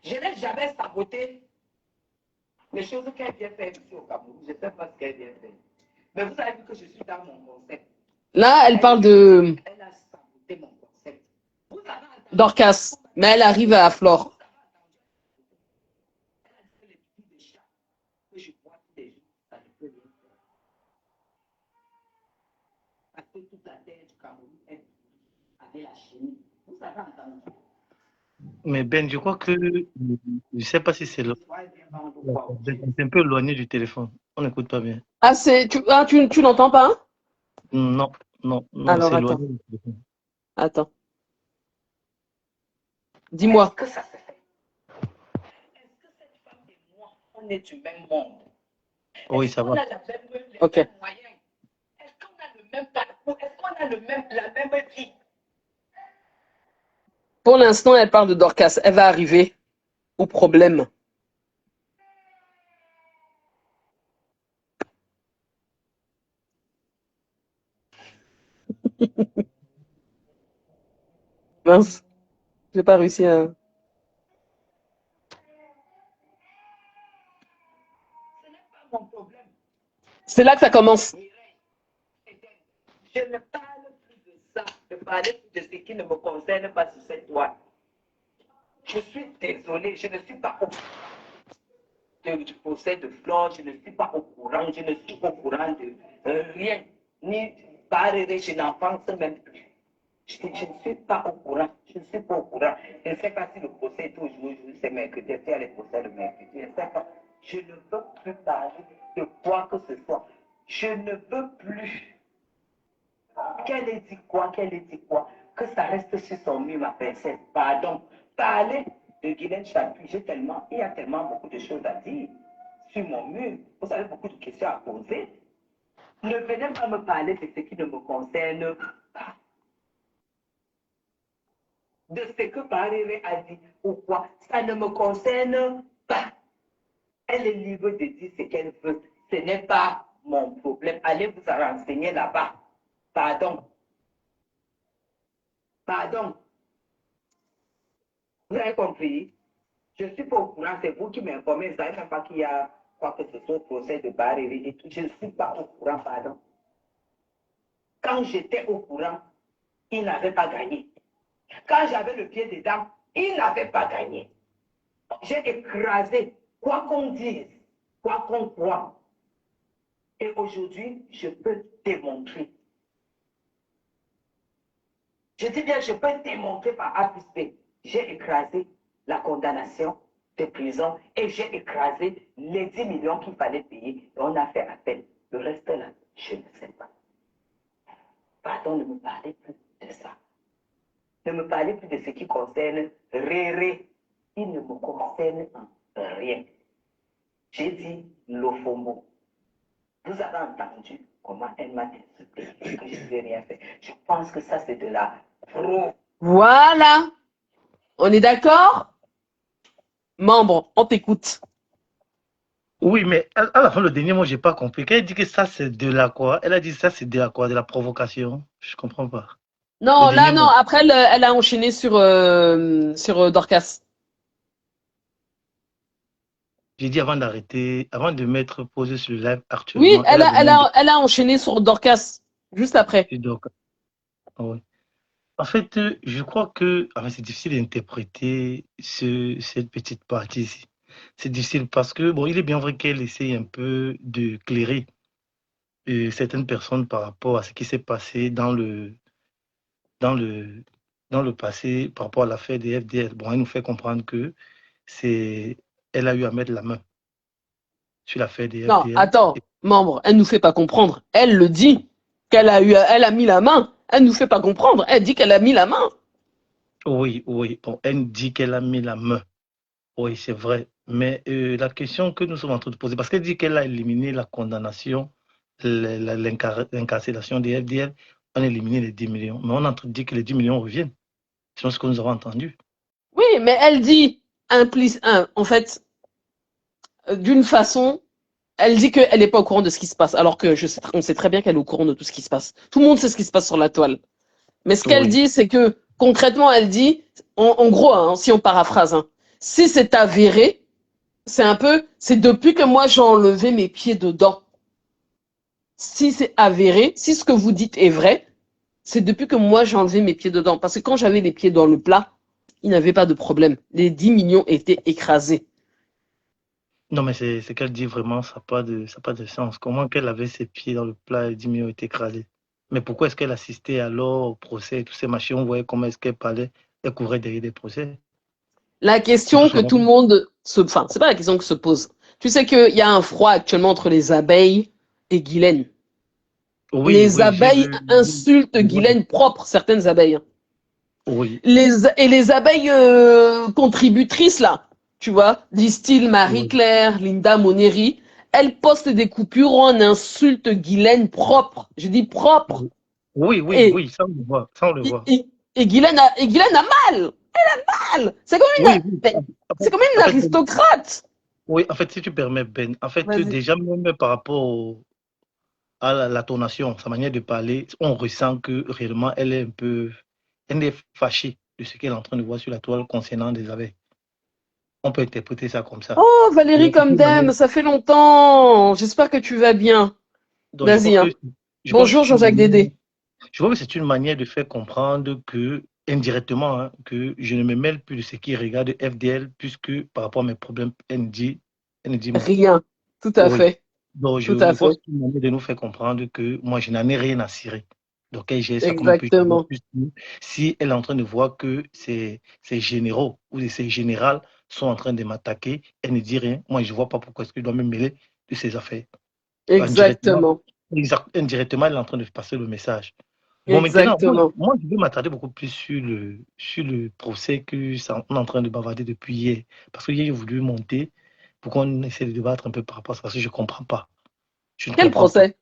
Je n'ai jamais saboté les choses qu'elle vient faire ici au Cameroun. Je ne sais pas ce qu'elle vient faire. Mais vous avez vu que je suis dans mon concept. Là, elle parle de Elle a saboté mon concept. Vous avez entendu Dorcas, mais elle arrive à Flore. les petits de chat que je vois tous les jours. Ça ne peut rien faire. Parce que toute la terre du Cameroun est avec la chimie. Vous avez entendu. Mais Ben, je crois que je sais pas si c'est là. Soit bien vendre quoi. Je ne C'est un peu éloigné du téléphone. On n'écoute pas bien. Ah, tu n'entends pas, hein? Non, non, non, Alors, c'est attends, éloigné du téléphone. attends. Est-ce Dis-moi. que ça se fait? Est-ce que cette femme et moi, on est du même monde? Oui, Est-ce ça qu'on va. a les Ok. mêmes moyens? Est-ce qu'on a le même parcours? Est-ce qu'on a la même vie? Pour l'instant, elle parle de Dorcas. Elle va arriver au problème. Mince, j'ai pas réussi à. Ce n'est pas mon problème. C'est là que ça commence. Je ne parle plus de ça, de parler plus de ce qui ne me concerne pas sur cette toile. Je suis désolée, je ne suis pas au courant du procès de Flore, je ne suis pas au courant, je ne suis au courant de rien, ni parler, je n'en pense même plus. Je ne suis pas au courant, je ne suis pas au courant. Je ne sais pas si le procès est toujours, c'est mercredi, faire les procès le mercredi, je ne sais pas. Je ne veux plus parler de quoi que ce soit. Je ne veux plus. Qu'elle ait dit quoi, que ça reste sur son mur, ma princesse. Pardon. Parler de Guylaine Chapuis, il y a tellement beaucoup de choses à dire sur mon mur. Vous avez beaucoup de questions à poser. Ne venez pas me parler de ce qui ne me concerne pas. De ce que Paréré a dit ou quoi, ça ne me concerne pas. Elle est libre de dire ce qu'elle veut. Ce n'est pas mon problème. Allez vous en renseigner là-bas. Pardon. Pardon. Vous avez compris? Je ne suis pas au courant, c'est vous qui m'informez. Vous ne savez même pas qu'il y a quoi que ce soit au procès de Barré et tout. Je ne suis pas au courant, pardon. Quand j'étais au courant, il n'avait pas gagné. Quand j'avais le pied dedans, il n'avait pas gagné. J'ai écrasé, quoi qu'on dise, quoi qu'on croit. Et aujourd'hui, je peux démontrer. Je dis bien, je peux démontrer par A plus B. J'ai écrasé la condamnation de prison et j'ai écrasé les 10 millions qu'il fallait payer. Et on a fait appel. Le reste là, je ne sais pas. Pardon, ne me parlez plus de ça. Ne me parlez plus de ce qui concerne Réré. Il ne me concerne rien. J'ai dit Lofomo. Vous avez entendu. comment elle m'a insulté et que je n'ai rien fait. Je pense que ça, c'est de la pro. Voilà. On est d'accord? Membre, on t'écoute. Oui, mais à la fin, le dernier mot, j'ai pas compris. Quand elle dit que ça, c'est de la quoi? Elle a dit ça, c'est de la quoi? De la provocation? Je comprends pas. Le Non, là, dernier non. mot. Après, elle a enchaîné sur Dorcas. J'ai dit avant d'arrêter, avant de mettre pause sur le live Oui, actuellement, elle a donné un elle a enchaîné sur Dorcas juste après. dessus. Donc, oui. En fait, je crois que c'est difficile d'interpréter cette petite partie ici. C'est difficile parce que, bon, il est bien vrai qu'elle essaye un peu de clairer certaines personnes par rapport à ce qui s'est passé dans le, dans le passé, par rapport à l'affaire des FDL. Bon, elle nous fait comprendre que elle a eu à mettre la main sur l'affaire des Non, FDL. attends, membre, elle nous fait pas comprendre. Elle le dit elle a mis la main. Elle nous fait pas comprendre. Elle dit qu'elle a mis la main. Oui, oui. Bon, elle dit qu'elle a mis la main. Oui, c'est vrai. Mais la question que nous sommes en train de poser, parce qu'elle dit qu'elle a éliminé la condamnation, l'incarcération des FDL, on a éliminé les 10 millions. Mais on est en train de dire que les 10 millions reviennent. C'est ce que nous avons entendu. Oui, mais elle dit en fait, d'une façon, elle dit qu'elle n'est pas au courant de ce qui se passe, alors que on sait très bien qu'elle est au courant de tout ce qui se passe. Tout le monde sait ce qui se passe sur la toile. Mais ce qu'elle Oui. dit, c'est que concrètement, elle dit, en gros, hein, si on paraphrase, hein, si c'est avéré, c'est depuis que moi j'ai enlevé mes pieds dedans. Si c'est avéré, si ce que vous dites est vrai, c'est depuis que moi j'ai enlevé mes pieds dedans. Parce que quand j'avais les pieds dans le plat, il n'y avait pas de problème. Les 10 millions étaient écrasés. Non, mais c'est qu'elle dit vraiment, ça n'a pas de sens. Comment qu'elle avait ses pieds dans le plat et 10 millions étaient écrasés? Mais pourquoi est-ce qu'elle assistait alors au procès et tous ces machins? On voyait comment est-ce qu'elle parlait, elle courait derrière des procès. La C'est tout question que cela. tout le monde enfin, c'est pas la question que se pose. Tu sais qu'il y a un froid actuellement entre les abeilles et Guylaine. Oui, Les oui, j'ai abeilles vu. insultent Guylaine propre, certaines abeilles. Oui, Les abeilles contributrices, là, tu vois, du style oui. Marie-Claire, Linda Moneri, elles postent des coupures où on insulte Guylaine propre. Je dis propre. Oui, oui, Et, oui, ça on le voit, ça on le et, voit. et, et Guylaine a mal. Mal. Oui, oui. C'est comme une En fait, Ben, aristocrate. oui, en fait, si tu permets, Ben, en fait, Vas-y. déjà, même par rapport à la tonation, sa manière de parler, on ressent que réellement, elle est fâchée de ce qu'elle est en train de voir sur la toile concernant des abeilles. On peut interpréter ça comme ça. Oh, Valérie Donc, Comdem, ça fait longtemps. J'espère que tu vas bien. donc, Vas-y, hein. je crois que Bonjour, Jean-Jacques Dédé. je crois que c'est une manière de faire comprendre que, indirectement, hein, que je ne me mêle plus de ce qui regarde FDL, puisque par rapport à mes problèmes, elle ne dit mot. Rien. Tout à Oui. fait. Donc, Tout je à crois que fait. c'est une manière de nous faire comprendre que moi, je n'en ai rien à cirer. Donc, elle gère ça comme elle peut gérer. Exactement. Puisque si elle est en train de voir que ces généraux ou ces générales sont en train de m'attaquer, elle ne dit rien. Moi, je ne vois pas pourquoi est-ce que je dois me mêler de ces affaires. Indirectement, Exactement. indirectement, elle est en train de passer le message. Bon, maintenant, Exactement. moi, je vais m'attarder beaucoup plus sur le procès que on est en train de bavarder depuis hier. Parce que hier, j'ai voulu monter pour qu'on essaie de débattre un peu par rapport à ça, parce que je ne comprends pas. Je ne Quel comprends pas. procès?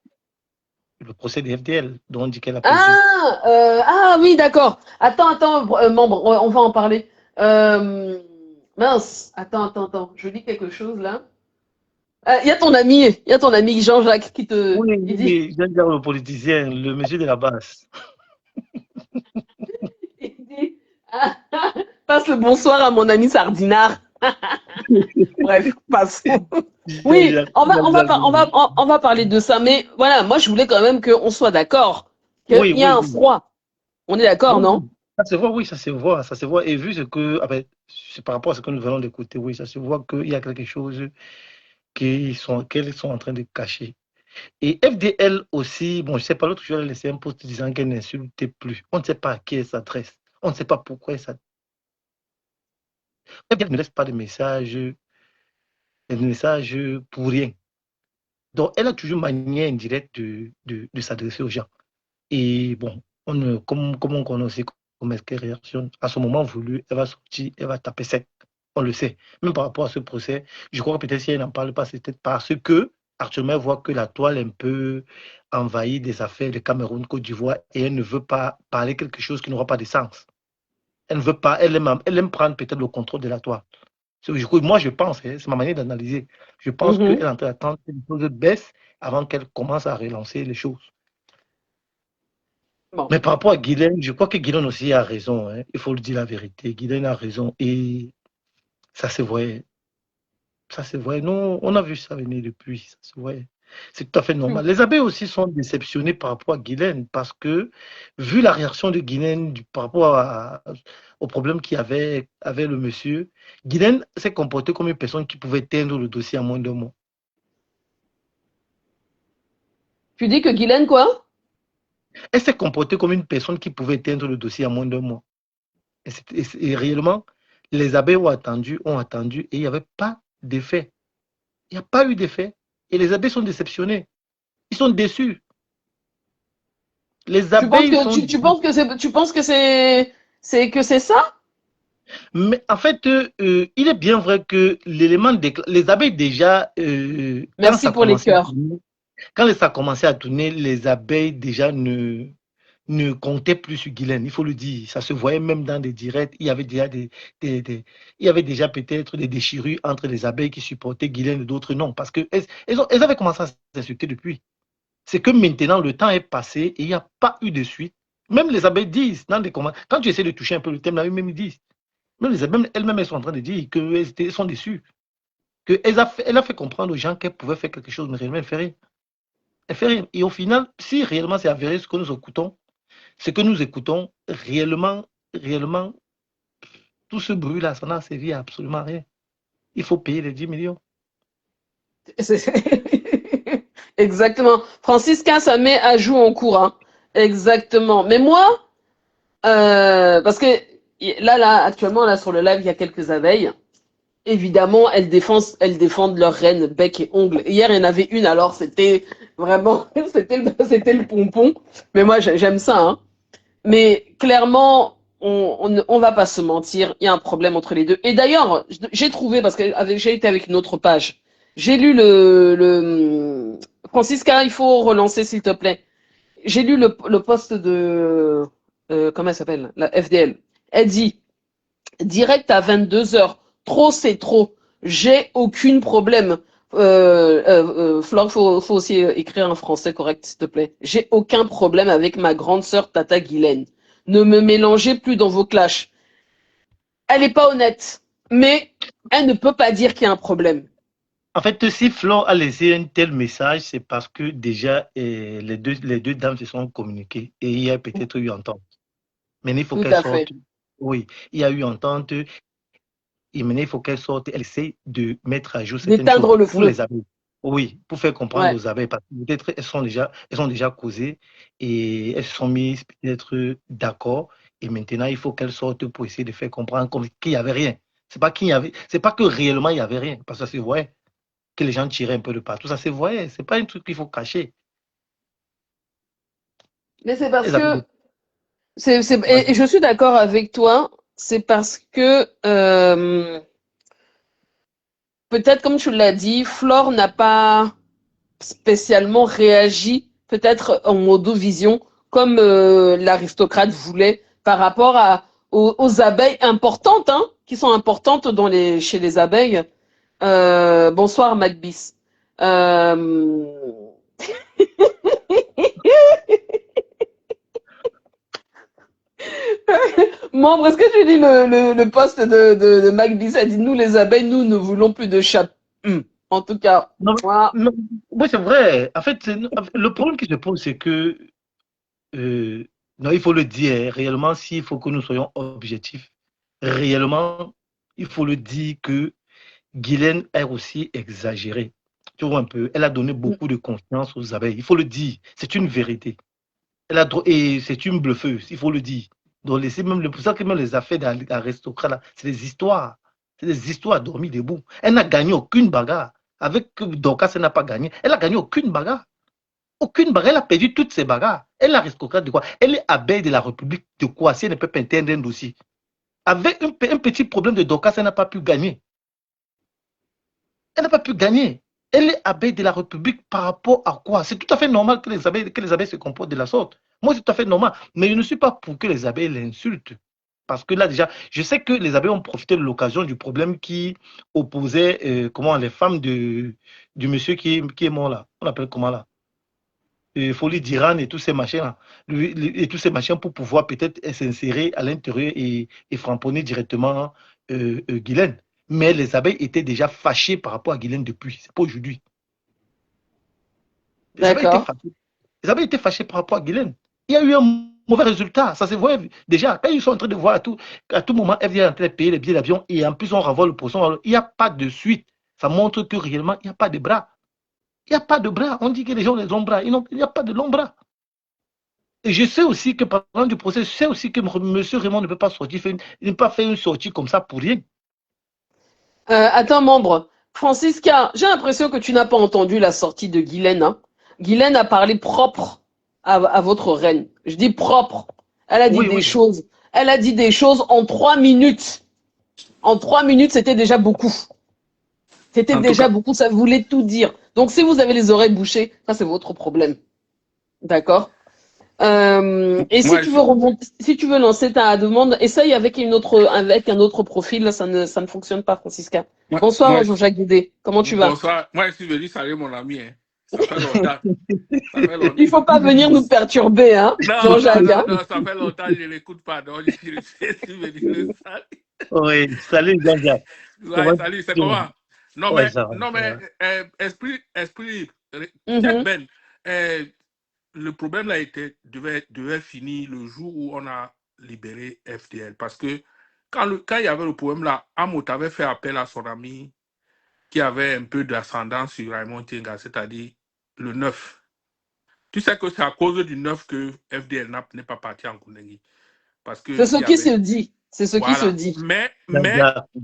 Le procès des FDL, dont on dit qu'elle a perdu. Ah oui, d'accord. Attends, membre, on va en parler. Mince, attends. Je lis quelque chose là. Il y a ton ami Jean-Jacques Oui, qui dit, oui, j'aime dire le politicien, le monsieur de la base. il dit, ah, passe le bonsoir à mon ami Sardinard. Bref, passons. Oui, J'aime bien. on va parler de ça, mais voilà, moi je voulais quand même qu'on soit d'accord qu'il Oui, y a oui, un oui. froid. On est d'accord, Oui, non? oui. Ça se voit, oui, ça se voit, ça se voit. Et vu ce que, c'est par rapport à ce que nous venons d'écouter, oui, ça se voit qu'il y a quelque chose qu'elles sont en train de cacher. Et FDL aussi, bon, je sais pas, l'autre jour, elle a laissé un post disant qu'elle n'insultait plus. On ne sait pas à qui elle s'adresse. On ne sait pas pourquoi elle s'adresse. FDL ne laisse pas de messages pour rien. Donc, elle a toujours une manière indirecte de s'adresser aux gens. Et bon, comme on connaît aussi comment est-ce qu'elle réactionne, à ce moment voulu, elle va sortir, elle va taper sec. On le sait. Même par rapport à ce procès, je crois que peut-être si elle n'en parle pas, c'est peut-être parce que actuellement, elle voit que la toile un peu envahit des affaires de Cameroun, Côte d'Ivoire, et elle ne veut pas parler quelque chose qui n'aura pas de sens. Elle ne veut pas, elle aime prendre peut-être le contrôle de la toile. Moi, je pense, hein, c'est ma manière d'analyser. Je pense qu'elle est en train d'attendre que les choses baissent avant qu'elle commence à relancer les choses. Bon. Mais par rapport à Guylaine, je crois que Guylaine aussi a raison. Hein. Il faut le dire la vérité. Guylaine a raison. Et ça se voyait. Ça se voyait. Non, on a vu ça venir depuis. Ça se voyait. C'est tout à fait normal. Les abeilles aussi sont déceptionnés par rapport à Guylaine parce que, vu la réaction de Guylaine par rapport au problème qu'il y avait avec le monsieur, Guylaine s'est comportée comme une personne qui pouvait éteindre le dossier en moins d'un mois. Tu dis que Guylaine, quoi? Elle s'est comportée comme une personne qui pouvait éteindre le dossier en moins d'un mois. Et réellement, les abeilles ont attendu, et il n'y avait pas d'effet. Il n'y a pas eu d'effet. Et les abeilles sont déceptionnées. Ils sont déçus. Les abeilles sont... Tu penses que c'est ça? Mais en fait, il est bien vrai que les abeilles déjà, Merci pour les cœurs. quand ça a commencé à tourner, les abeilles déjà ne comptaient plus sur Guylaine, il faut le dire. Ça se voyait même dans des directs. Il y avait déjà il y avait déjà peut-être des déchirures entre les abeilles qui supportaient Guylaine et d'autres non, parce qu'elles avaient commencé à s'insulter depuis. C'est que maintenant, le temps est passé et il n'y a pas eu de suite. Même les abeilles disent, dans des commentaires, quand tu essaies de toucher un peu le thème, là, même ils disent. Même les abeilles, elles-mêmes, elles sont en train de dire qu'elles sont déçues. Elle a fait comprendre aux gens qu'elle pouvait faire quelque chose, mais réellement, elle fait rien. Elle fait rien. Et au final, si réellement c'est avéré ce que nous écoutons, réellement, tout ce bruit-là, ça n'a servi à absolument rien. Il faut payer les 10 millions. Exactement. Francisca, ça met à jour en cours. Hein. Exactement. Mais moi, parce que là, actuellement, là, sur le live, il y a quelques abeilles. Évidemment, elles défendent leur reine bec et ongles. Hier, il y en avait une, alors c'était vraiment, c'était le pompon. Mais moi, j'aime ça. Hein. Mais clairement, on va pas se mentir, il y a un problème entre les deux. Et d'ailleurs, j'ai trouvé, parce que j'ai été avec une autre page, j'ai lu Francisca, il faut relancer s'il te plaît. J'ai lu le post de, comment elle s'appelle, la FDL. Elle dit, direct à 22h, trop c'est trop, j'ai aucun problème. Flore, faut aussi écrire en français correct, s'il te plaît. J'ai aucun problème avec ma grande sœur Tata Guylaine. Ne me mélangez plus dans vos clashs. Elle est pas honnête, mais elle ne peut pas dire qu'il y a un problème. En fait, si Flore a laissé un tel message, c'est parce que déjà les deux dames se sont communiquées et il y a peut-être eu entente. Mais il faut qu'elle sorte. Oui, il y a eu entente. Et maintenant, il faut qu'elle sorte, elle essaie de mettre à jour certaines choses pour les abeilles. Oui, pour faire comprendre aux abeilles, parce que peut-être elles ont déjà causé et elles se sont mises peut-être d'accord. Et maintenant, il faut qu'elles sortent pour essayer de faire comprendre qu'il n'y avait rien. C'est pas que réellement il n'y avait rien, parce que ça se voyait que les gens tiraient un peu de partout. Ça se voyait, c'est pas un truc qu'il faut cacher. Mais c'est parce que et je suis d'accord avec toi. C'est parce que peut-être, comme tu l'as dit, Flore n'a pas spécialement réagi, peut-être en modo-vision, comme l'aristocrate voulait, par rapport aux abeilles importantes, hein, qui sont importantes chez les abeilles. Bonsoir, Macbis. Membre, est-ce que tu dis le poste de Macbis a dit nous les abeilles, nous ne voulons plus de chat. En tout cas, non, oui, c'est vrai. En fait, le problème qui se pose, c'est que non, il faut le dire, réellement, s'il faut que nous soyons objectifs, réellement, il faut le dire que Guylaine est aussi exagérée. Tu vois un peu, elle a donné beaucoup de confiance aux abeilles. Il faut le dire, c'est une vérité. Et c'est une bluffeuse, il faut le dire. Donc, c'est pour ça que même les affaires d'aristocrates, c'est des histoires. C'est des histoires dormies debout. Elle n'a gagné aucune bagarre. Avec Dorcas, elle n'a pas gagné. Elle n'a gagné aucune bagarre. Aucune bagarre. Elle a perdu toutes ses bagarres. Elle est aristocrate de quoi? Elle est abeille de la République de quoi? Si elle ne peut pas interdire un dossier. Avec un petit problème de Dorcas, elle n'a pas pu gagner. Elle n'a pas pu gagner. Elle est abeille de la République par rapport à quoi? C'est tout à fait normal que les abeilles se comportent de la sorte. Moi, c'est tout à fait normal. Mais je ne suis pas pour que les abeilles l'insultent. Parce que là, déjà, je sais que les abeilles ont profité de l'occasion du problème qui opposait comment, les femmes du monsieur qui est mort là. On appelle comment là? Folie d'Iran et tous ces machins-là. Et tous ces machins pour pouvoir peut-être s'insérer à l'intérieur et framponner directement Guylaine. Mais les abeilles étaient déjà fâchées par rapport à Guylaine depuis. C'est pas aujourd'hui. Les abeilles étaient D'accord. fâchées. Les abeilles étaient fâchées par rapport à Guylaine. Il y a eu un mauvais résultat. Ça se voit déjà. Quand ils sont en train de voir à tout moment, FDL est en train de payer les billets d'avion et en plus on renvoie le poisson. Il n'y a pas de suite. Ça montre que réellement, il n'y a pas de bras. Il n'y a pas de bras. On dit que les gens ont les longs bras. Il n'y a pas de longs bras. Et je sais aussi que pendant du procès, je sais aussi que M. Raymond ne peut pas sortir, il ne peut pas faire une sortie comme ça pour rien. Attends, membre. Francisca, j'ai l'impression que tu n'as pas entendu la sortie de Guylaine. Hein. Guylaine a parlé propre à votre reine. Je dis propre. Elle a dit Oui, des oui. choses. Elle a dit des choses en 3 minutes. En 3 minutes, c'était déjà beaucoup. C'était En tout déjà cas, beaucoup, ça voulait tout dire. Donc si vous avez les oreilles bouchées, ça c'est votre problème. D'accord. Et si moi, tu veux remonter, si tu veux lancer ta demande, essaye avec un autre profil. Là, ça ne fonctionne pas, Francisca. Bonsoir, moi, Jean-Jacques Guidé. Comment tu vas? bonsoir. Moi, je suis venu saluer mon ami. Hein. Ça fait longtemps. Ça fait longtemps. Il faut pas venir nous perturber, hein, Non, Jean-Jacques. Hein. non, ça fait longtemps que je ne l'écoute pas. Donc, je suis venu le saluer. Oui, salut Jean-Jacques. Ouais, salut, c'est comment? Non, Ouais, mais, ça va, non, ça mais va. esprit, check Mhm. Ben. Le problème là devait finir le jour où on a libéré FDL. Parce que quand il y avait le problème là, Amot avait fait appel à son ami qui avait un peu d'ascendance sur Raymond Tienga, c'est-à-dire le 9. Tu sais que c'est à cause du 9 que FDL n'est pas parti en Kounengi. Parce C'est qu'il ce y qui se avait... dit. C'est ce qui se Voilà. dit. Mais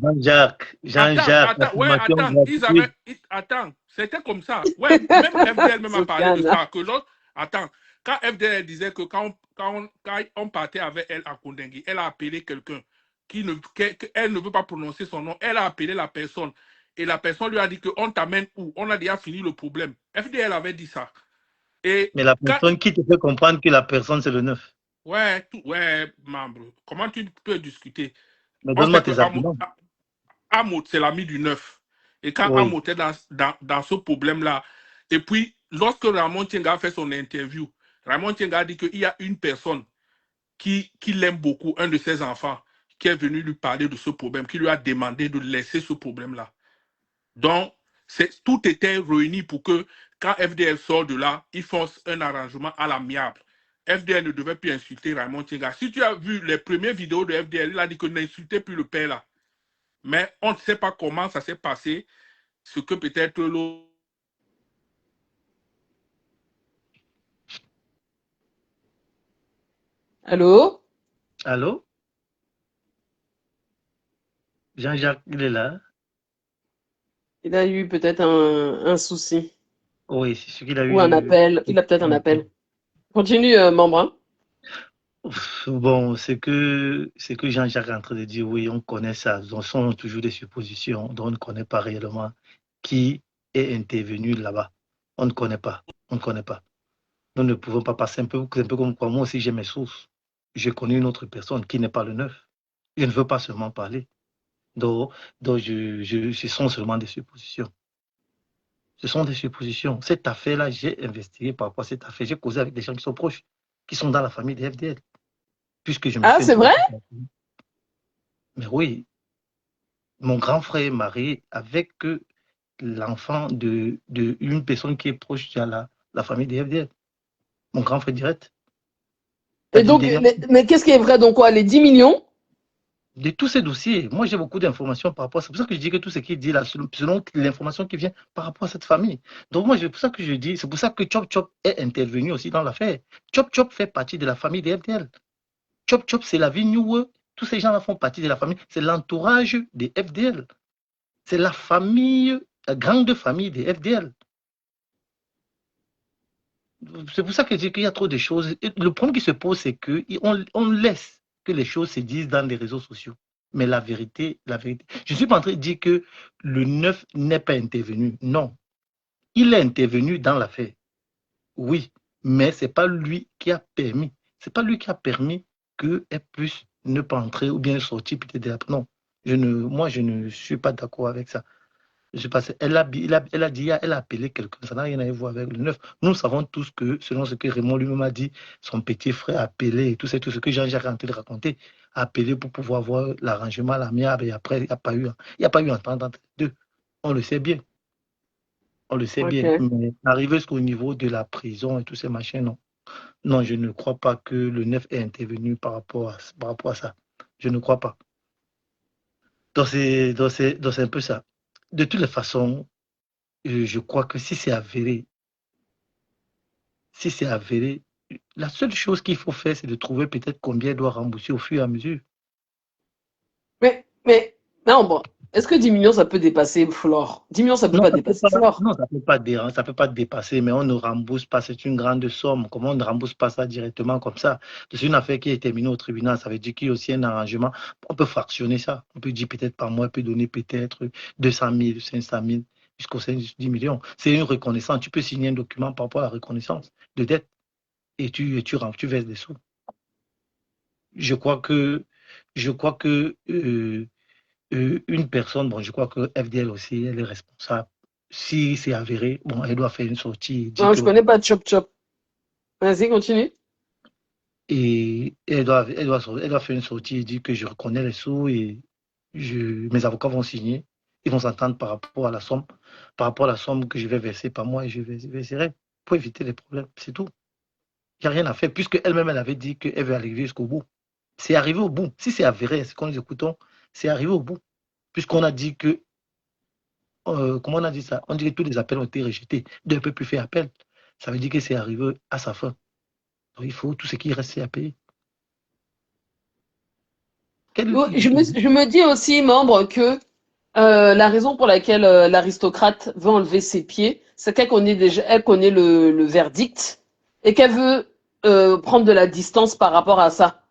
Jean-Jacques, affirmation gratuite. Attends, c'était comme ça. Ouais, même FDL même a parlé de Sofiane. ça. Attends, quand FDL disait que quand on partait avec elle à Koundengui, elle a appelé quelqu'un qu'elle ne veut pas prononcer son nom. Elle a appelé la personne. Et la personne lui a dit qu'on t'amène où? On a déjà fini le problème. FDL avait dit ça. Et Mais la personne qui te fait comprendre que la personne, c'est le 9. ouais, membre. Comment tu peux discuter? Mais On donne-moi sait que tes arguments. Amot, c'est l'ami du 9. Et quand Oui. Amot est dans ce problème-là, et puis lorsque Ramon Tienga a fait son interview, Ramon Tienga a dit qu'il y a une personne qui l'aime beaucoup, un de ses enfants, qui est venu lui parler de ce problème, qui lui a demandé de laisser ce problème-là. Donc, tout était réuni pour que quand FDL sort de là, ils fassent un arrangement à l'amiable. FDL ne devait plus insulter Raymond Tienga. Si tu as vu les premières vidéos de FDL, il a dit que n'insultez plus le père là. Mais on ne sait pas comment ça s'est passé, ce que peut-être l'autre. Allô? Allô? Jean-Jacques, il est là? Il a eu peut-être un souci. Oui, c'est ce qu'il a Ou un eu. appel. Il a peut-être un appel. Continue, membre. Hein. Bon, c'est que Jean-Jacques est en train de dire, oui, on connaît ça. Ce sont toujours des suppositions, dont on ne connaît pas réellement qui est intervenu là-bas. On ne connaît pas. On ne connaît pas. Nous ne pouvons pas passer un peu comme quoi. Moi aussi, j'ai mes sources. J'ai connu une autre personne qui n'est pas le 9. Je ne veux pas seulement parler. Donc ce sont seulement des suppositions. Ce sont des suppositions. Cette affaire-là, j'ai investigué par rapport à cette affaire. J'ai causé avec des gens qui sont proches, qui sont dans la famille des FDL. Puisque je me Ah, fais c'est vrai? Mais oui, mon grand frère est marié avec l'enfant d'une personne qui est proche de la famille des FDL. Mon grand frère direct. Et donc, mais qu'est-ce qui est vrai? Donc quoi? Les 10 millions? De tous ces dossiers, moi j'ai beaucoup d'informations par rapport à ça. C'est pour ça que je dis que tout ce qu'il dit là, selon l'information qui vient par rapport à cette famille. Donc moi, c'est pour ça que je dis, c'est pour ça que Chop Chop est intervenu aussi dans l'affaire. Chop Chop fait partie de la famille des FDL. Chop Chop, c'est la vie New. Tous ces gens-là font partie de la famille. C'est l'entourage des FDL. C'est la famille, la grande famille des FDL. C'est pour ça que je dis qu'il y a trop de choses. Et le problème qui se pose, c'est qu'on laisse que les choses se disent dans les réseaux sociaux. Mais la vérité. Je ne suis pas en train de dire que le 9 n'est pas intervenu. Non. Il est intervenu dans l'affaire, oui, mais c'est pas lui qui a permis. C'est pas lui qui a permis qu'elle puisse ne pas entrer ou bien sortir peut-être de la... Non, moi, je ne suis pas d'accord avec ça. Je sais pas, elle a dit, elle a appelé quelqu'un, ça n'a rien à voir avec le 9. Nous savons tous que, selon ce que Raymond lui-même a dit, son petit frère a appelé, et tout ce que Jean-Jacques est en train de raconter, a appelé pour pouvoir voir l'arrangement, l'amiable, et après, il n'y a pas eu entente entre les deux. On le sait bien, on le sait bien. Ok. Mais arrivé jusqu'au niveau de la prison et tous ces machins, non. Non, je ne crois pas que le 9 ait intervenu par rapport à ça. Je ne crois pas. Donc c'est un peu ça. De toutes les façons, je crois que si c'est avéré, la seule chose qu'il faut faire, c'est de trouver peut-être combien elle doit rembourser au fur et à mesure. Mais, non, bon. Est-ce que 10 millions, ça peut dépasser Flore? 10 millions, ça peut Non, pas dépasser Flore. ça peut pas dépasser, mais on ne rembourse pas, c'est une grande somme. Comment on ne rembourse pas ça directement comme ça? C'est une affaire qui est terminée au tribunal, ça veut dire qu'il y a aussi un arrangement. On peut fractionner ça. On peut dire peut-être par mois, on peut donner peut-être 200 000, 500 000, jusqu'aux 10 millions. C'est une reconnaissance. Tu peux signer un document par rapport à la reconnaissance de dette et tu verses des sous. Je crois que, je crois que une personne, bon, je crois que FDL aussi, elle est responsable. Si c'est avéré, bon, elle doit faire une sortie et dire Non, que, je connais pas Chop Chop. Vas-y, continue. et elle doit faire une sortie et dire que je reconnais les sous et mes avocats vont signer. Ils vont s'entendre par rapport à la somme que je vais verser par mois et je verserai pour éviter les problèmes. C'est tout. Il n'y a rien à faire puisque elle-même, elle avait dit qu'elle veut arriver jusqu'au bout. C'est arrivé au bout. Si c'est avéré, ce qu'on nous écoutons, c'est arrivé au bout. Puisqu'on a dit que comment on a dit ça? On dit que tous les appels ont été rejetés. Donc, on ne peut plus faire appel. Ça veut dire que c'est arrivé à sa fin. Donc, il faut tout ce qui reste à payer. Oh, je me dis aussi, membre, que la raison pour laquelle l'aristocrate veut enlever ses pieds, c'est qu'elle connaît déjà, elle connaît le verdict et qu'elle veut prendre de la distance par rapport à ça.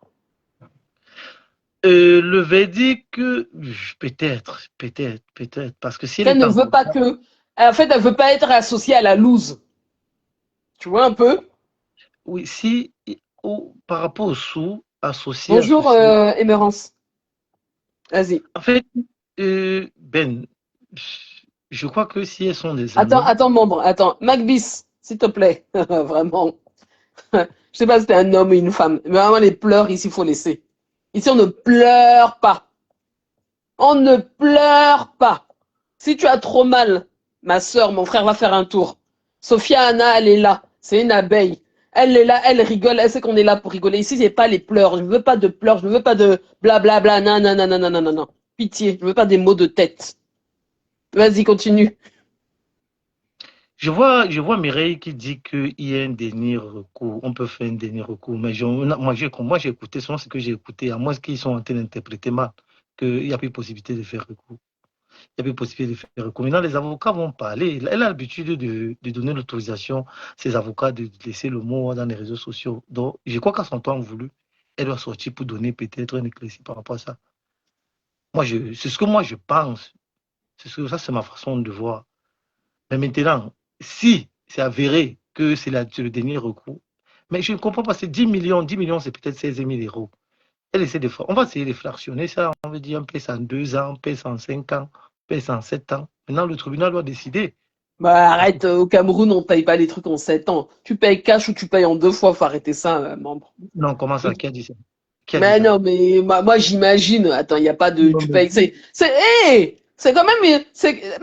Le verdict, peut-être, parce que si elle Qu'elle est ne en veut pas contact, que, en fait, elle veut pas être associée à la loose. Tu vois un peu? oui, si par rapport aux sous associés à Bonjour, ceci, Émérance. Vas-y. en fait, Ben, je crois que si elles sont des Attends, amis, attends, membre, attends. Macbis, s'il te plaît. Vraiment. Je sais pas si c'est un homme ou une femme. Mais vraiment, les pleurs, ici, il faut laisser. Ici, on ne pleure pas. On ne pleure pas. Si tu as trop mal, ma soeur, mon frère va faire un tour. Sophia Anna, elle est là. C'est une abeille. Elle est là, elle rigole, elle sait qu'on est là pour rigoler. Ici, c'est pas les pleurs. Je ne veux pas de pleurs, je ne veux pas de blablabla. Non, non, non, non, non, non, non, non. Pitié, je ne veux pas des mots de tête. Vas-y, continue. je vois Mireille qui dit qu'il y a un dernier recours. On peut faire un dernier recours. Mais moi, j'ai écouté, selon ce que j'ai écouté, à moins qu'ils sont en train d'interpréter mal, qu'il n'y a plus possibilité de faire recours. Il n'y a plus possibilité de faire recours. Maintenant, les avocats vont parler. Elle a l'habitude de donner l'autorisation, ses avocats, de laisser le mot dans les réseaux sociaux. Donc, je crois qu'à son temps voulu, elle doit sortir pour donner peut-être un éclairci par rapport à ça. C'est ce que moi je pense. Ça, c'est ma façon de voir. Mais maintenant, si c'est avéré que c'est le dernier recours, mais je ne comprends pas, c'est 10 millions, c'est peut-être 16 000 euros. On va essayer de fractionner ça, on veut dire, on paye ça en 2 ans, on paye ça en 5 ans, on paye ça en 7 ans. Maintenant, le tribunal doit décider. Bah arrête, au Cameroun, on paye pas les trucs en 7 ans. Tu payes cash ou tu payes en 2 fois, faut arrêter ça, membre. Non, comment ça? Qui a dit ça? Qui a dit Mais ça? non, mais moi j'imagine. Attends, il n'y a pas de. Non, Tu mais payes. Hey, c'est quand même.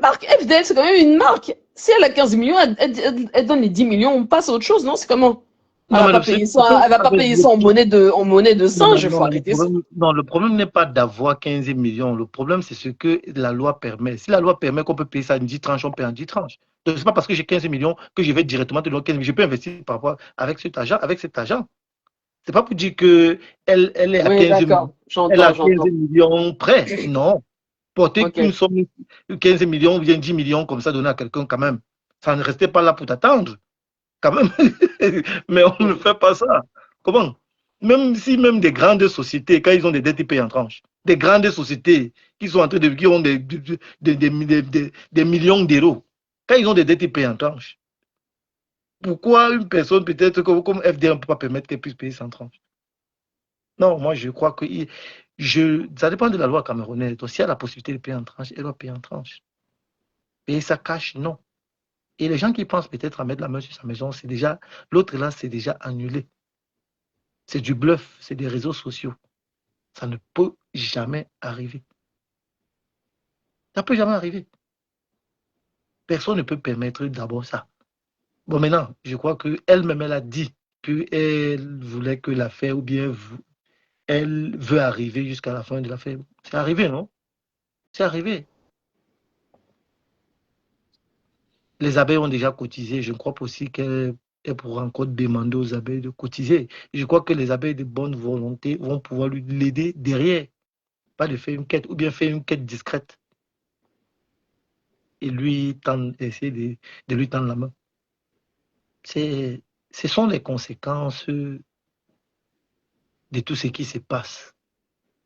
Marque FDL, c'est quand même une marque. Si elle a 15 millions, elle donne les 10 millions, on passe à autre chose, non? C'est comment? Elle non, va mais pas payer ça, elle va pas payer ça en monnaie de non, singe, faut non, arrêter ça. le problème n'est pas d'avoir 15 millions. Le problème, c'est ce que la loi permet. Si la loi permet qu'on peut payer ça en 10 tranches, on paye en 10 tranches. Donc, ce n'est pas parce que j'ai 15 millions que je vais directement te donner 15 millions. Je peux investir par rapport avec cet argent, C'est pas pour dire que elle est à Oui, 15 millions. d'accord, Elle a 15 j'entends. millions près. Non. Porter Ok. une somme, 15 millions ou bien 10 millions comme ça, donner à quelqu'un quand même. Ça ne restait pas là pour t'attendre. Quand même. Mais on ne fait pas ça. Comment? Même des grandes sociétés, quand ils ont des dettes, ils payent en tranches. Des grandes sociétés qui ont des millions d'euros. Quand ils ont des dettes, ils payent en tranche. Pourquoi une personne, peut-être comme FDL, on ne peut pas permettre qu'elle puisse payer sans tranche? Non, moi, je crois que ça dépend de la loi camerounaise. Donc, si elle a la possibilité de payer en tranche, elle doit payer en tranche. Payer ça cash, non. Et les gens qui pensent peut-être à mettre la main sur sa maison, c'est déjà, l'autre là, c'est déjà annulé. C'est du bluff, c'est des réseaux sociaux. Ça ne peut jamais arriver. Ça ne peut jamais arriver. Personne ne peut permettre d'abord ça. Bon, maintenant, je crois qu'elle-même, elle a dit qu'elle voulait que l'affaire, ou bien elle veut arriver jusqu'à la fin de l'affaire. C'est arrivé, non? C'est arrivé. Les abeilles ont déjà cotisé. Je crois aussi qu'elle pourra encore demander aux abeilles de cotiser. Je crois que les abeilles de bonne volonté vont pouvoir l'aider derrière. Pas de faire une quête, ou bien faire une quête discrète. Et lui essayer de lui tendre la main. Ce sont les conséquences de tout ce qui se passe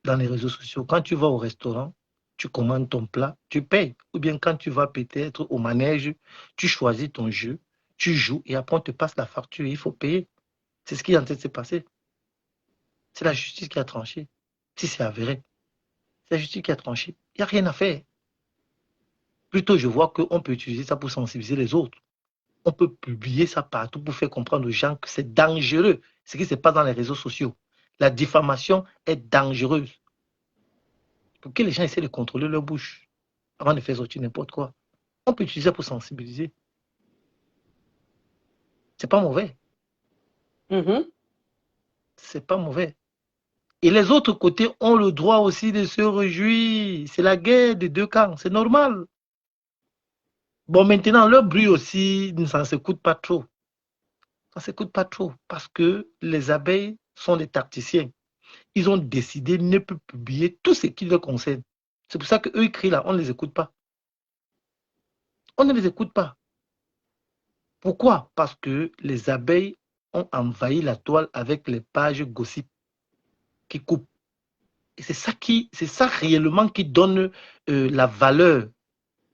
dans les réseaux sociaux. Quand tu vas au restaurant, tu commandes ton plat, tu payes. Ou bien quand tu vas peut-être au manège, tu choisis ton jeu, tu joues et après on te passe la facture et il faut payer. C'est ce qui est en train de se passer. C'est la justice qui a tranché. Si c'est avéré, c'est la justice qui a tranché. Il n'y a rien à faire. Plutôt, je vois qu'on peut utiliser ça pour sensibiliser les autres. On peut publier ça partout pour faire comprendre aux gens que c'est dangereux, ce qui se passe dans les réseaux sociaux. La diffamation est dangereuse. Pour que les gens essaient de contrôler leur bouche avant de faire sortir n'importe quoi. On peut utiliser ça pour sensibiliser. C'est pas mauvais. C'est pas mauvais. Et les autres côtés ont le droit aussi de se réjouir. C'est la guerre des deux camps. C'est normal. Bon, maintenant, leur bruit aussi, ça ne s'écoute pas trop. Ça ne s'écoute pas trop parce que les abeilles sont des tacticiens. Ils ont décidé de ne plus publier tout ce qui leur concerne. C'est pour ça qu'eux, ils crient là, on ne les écoute pas. On ne les écoute pas. Pourquoi? Parce que les abeilles ont envahi la toile avec les pages gossip qui coupent. Et c'est ça réellement qui donne la valeur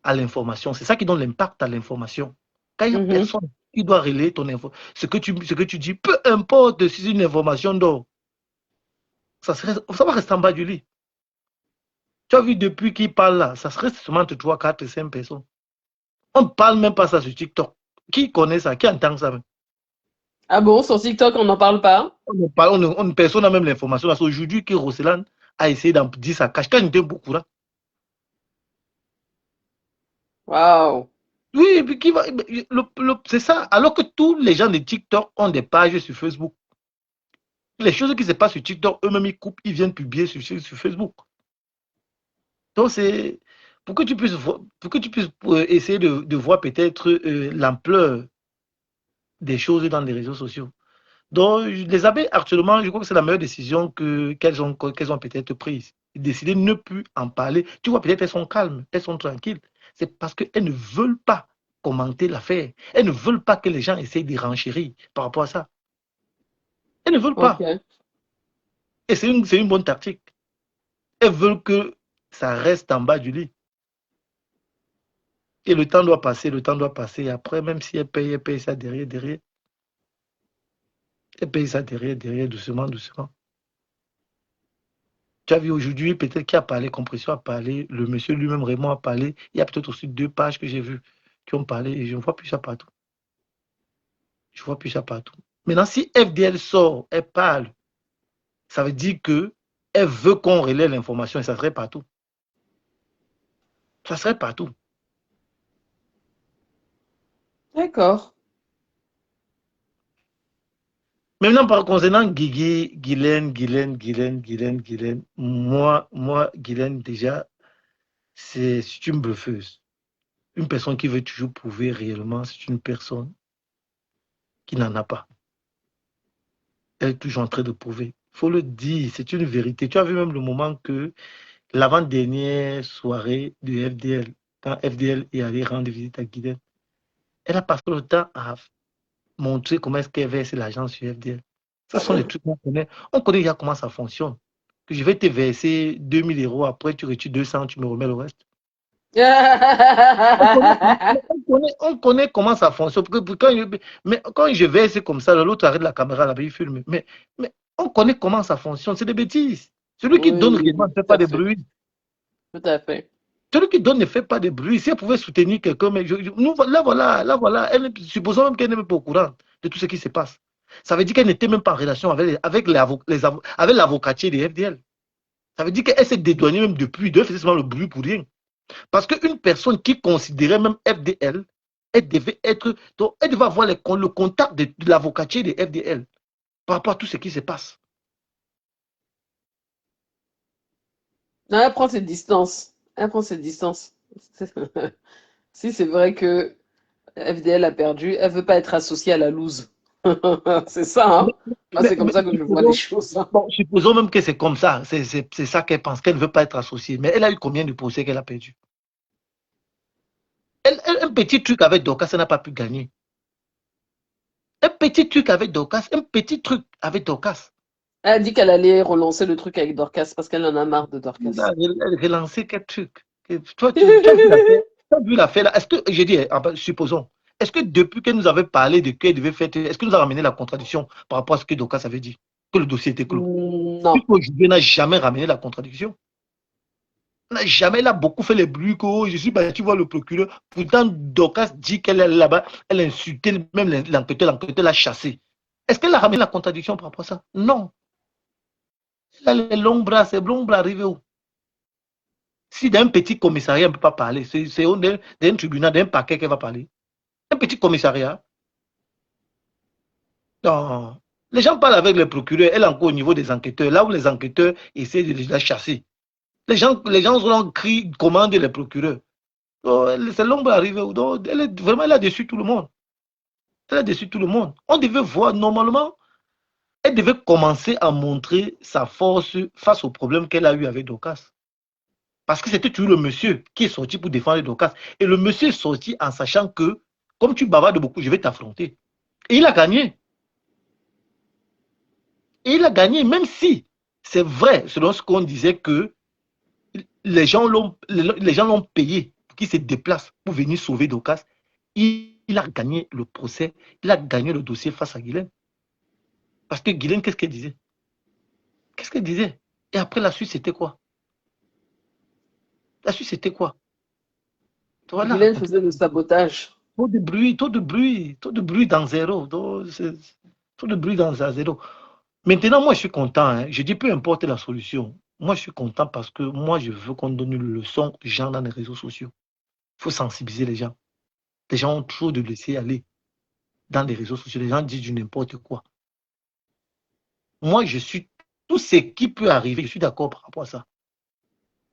à l'information. C'est ça qui donne l'impact à l'information. Quand il n'y a personne qui doit relayer ton info, ce que tu dis, peu importe si c'est une information d'or, ça va rester en bas du lit. Tu as vu depuis qu'il parle là, ça serait seulement entre 3, 4, 5 personnes. On ne parle même pas ça sur TikTok. Qui connaît ça? Qui entend ça même? Ah bon, sur TikTok, on n'en parle pas? Personne n'a même l'information. Aujourd'hui, que Roseland a essayé d'en dire ça cache. Quand il était beaucoup là. Waouh! Oui, et puis c'est ça. Alors que tous les gens de TikTok ont des pages sur Facebook. Les choses qui se passent sur TikTok, eux-mêmes, ils coupent, ils viennent publier sur Facebook. Donc, c'est pour que tu puisses essayer de voir peut-être l'ampleur des choses dans les réseaux sociaux. Donc, les abeilles, actuellement, je crois que c'est la meilleure décision qu'elles ont peut-être prise. Décider de ne plus en parler. Tu vois, peut-être elles sont calmes, elles sont tranquilles. C'est parce qu'elles ne veulent pas commenter l'affaire. Elles ne veulent pas que les gens essayent de renchérir par rapport à ça. Elles ne veulent pas. Ok. Et c'est une bonne tactique. Elles veulent que ça reste en bas du lit. Et le temps doit passer, le temps doit passer. Et après, même si elles payent ça derrière. Elles payent ça derrière, doucement, doucement. Tu as vu aujourd'hui, peut-être qui a parlé, Compression a parlé, le monsieur lui-même, Raymond a parlé. Il y a peut-être aussi 2 pages que j'ai vues qui ont parlé et je ne vois plus ça partout. Je ne vois plus ça partout. Maintenant, si FDL sort, elle parle, ça veut dire qu'elle veut qu'on relaie l'information et ça serait partout. Ça serait partout. D'accord. Maintenant, par concernant Guylaine, moi, Guylaine, déjà, c'est une bluffeuse. Une personne qui veut toujours prouver réellement, c'est une personne qui n'en a pas. Elle est toujours en train de prouver. Il faut le dire, c'est une vérité. Tu as vu même le moment que l'avant-dernière soirée de FDL, quand FDL est allé rendre visite à Guylaine, elle a passé le temps à montrer comment est-ce qu'elle verse l'argent sur FDL. Ce sont les trucs qu'on connaît. On connaît déjà comment ça fonctionne. Que je vais te verser 2000 €, après tu retires 200, tu me remets le reste. On connaît comment ça fonctionne. Mais quand je vais, c'est comme ça, l'autre arrête la caméra, là, il filme. Mais on connaît comment ça fonctionne. C'est des bêtises. Celui qui Oui, donne oui, réellement ne fait tout pas à de fait. bruit. Tout à fait. Celui qui donne ne fait pas de bruit. Si elle pouvait soutenir quelqu'un, mais nous, là, voilà, supposons même qu'elle n'est même pas au courant de tout ce qui se passe. Ça veut dire qu'elle n'était même pas en relation avec l'avocatier des FDL. Ça veut dire qu'elle s'est dédouanée même depuis. Elle faisait seulement le bruit pour rien. Parce qu'une personne qui considérait même FDL, elle devait être, donc elle devait avoir le contact de l'avocatier des FDL par rapport à tout ce qui se passe. Non, elle prend ses distances. Elle prend ses distances. Si c'est vrai que FDL a perdu, elle veut pas être associée à la loose. C'est ça, Mais, hein? Moi, c'est comme mais ça que je vois les supposons, choses, hein. bon, supposons même que c'est comme ça, c'est ça qu'elle pense, qu'elle ne veut pas être associée. Mais elle a eu combien de procès qu'elle a perdu? Un petit truc avec Dorcas, elle n'a pas pu gagner. Un petit truc avec Dorcas, un petit truc avec Dorcas. Elle a dit qu'elle allait relancer le truc avec Dorcas parce qu'elle en a marre de Dorcas. Elle relancé quel truc? Toi, tu as vu l'affaire? Tu as vu l'affaire là? Est-ce que, j'ai dit, supposons, est-ce que depuis qu'elle nous avait parlé de qu'elle devait faire, est-ce que nous a ramené la contradiction par rapport à ce que Dorcas avait dit? Que le dossier était clos. Non. Puisqu'aujourd'hui, elle n'a jamais ramené la contradiction. Elle n'a jamais, elle a beaucoup fait les bruits que oh, je suis parti voir le procureur. Pourtant, Dorcas dit qu'elle est là-bas, elle a insulté même l'enquêteur l'a chassé. Est-ce qu'elle a ramené la contradiction par rapport à ça? Non. Elle a les longs bras, ses longs bras arrivés où? Si d'un petit commissariat, on ne peut pas parler, c'est d'un tribunal, d'un paquet qu'elle va parler. Un petit commissariat. Non. Les gens parlent avec les procureurs, elle est encore au niveau des enquêteurs, là où les enquêteurs essaient de la chasser. Les gens ont crient, commandent les procureurs. C'est l'ombre arrivée. Elle a déçu tout le monde. Elle a déçu tout le monde. On devait voir, normalement, elle devait commencer à montrer sa force face au problème qu'elle a eu avec Dorcas. Parce que c'était toujours le monsieur qui est sorti pour défendre Dorcas. Et le monsieur est sorti en sachant que, comme tu bavardes beaucoup, je vais t'affronter. Et il a gagné. Et il a gagné, même si c'est vrai, selon ce qu'on disait, que les gens l'ont payé pour qu'il se déplace pour venir sauver Dorcas. Il a gagné le procès, il a gagné le dossier face à Guylaine. Parce que Guylaine, qu'est-ce qu'elle disait? Qu'est-ce qu'elle disait? Et après, la suite, c'était quoi? La suite, c'était quoi? Voilà. Guylaine faisait le sabotage. Trop de bruit dans zéro. Trop de bruit dans zéro. Maintenant, moi, je suis content. Hein. Je dis peu importe la solution. Moi, je suis content parce que moi, je veux qu'on donne une leçon aux gens dans les réseaux sociaux. Il faut sensibiliser les gens. Les gens ont trop de laisser aller dans les réseaux sociaux. Les gens disent du n'importe quoi. Moi, je suis tout ce qui peut arriver. Je suis d'accord par rapport à ça.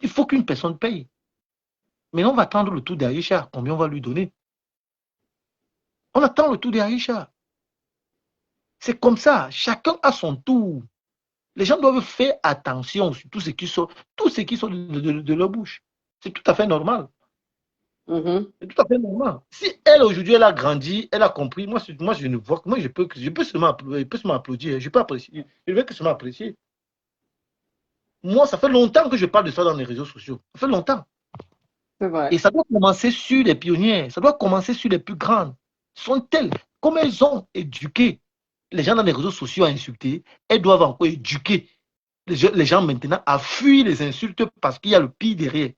Il faut qu'une personne paye. Mais on va attendre le tour d'Aïcha. Combien on va lui donner? On attend le tour d'Aïcha. C'est comme ça. Chacun a son tour. Les gens doivent faire attention sur tout ce qui sort de leur bouche. C'est tout à fait normal. C'est tout à fait normal. Si elle, aujourd'hui, elle a grandi, elle a compris, moi je ne vois que moi, je peux seulement applaudir. Je peux apprécier. Je veux que seulement apprécier. Moi, ça fait longtemps que je parle de ça dans les réseaux sociaux. Ça fait longtemps. C'est vrai. Et ça doit commencer sur les pionnières. Ça doit commencer sur les plus grandes. Sont-elles, comme elles ont éduqué les gens dans les réseaux sociaux à insulter, elles doivent encore éduquer les gens maintenant à fuir les insultes parce qu'il y a le pire derrière.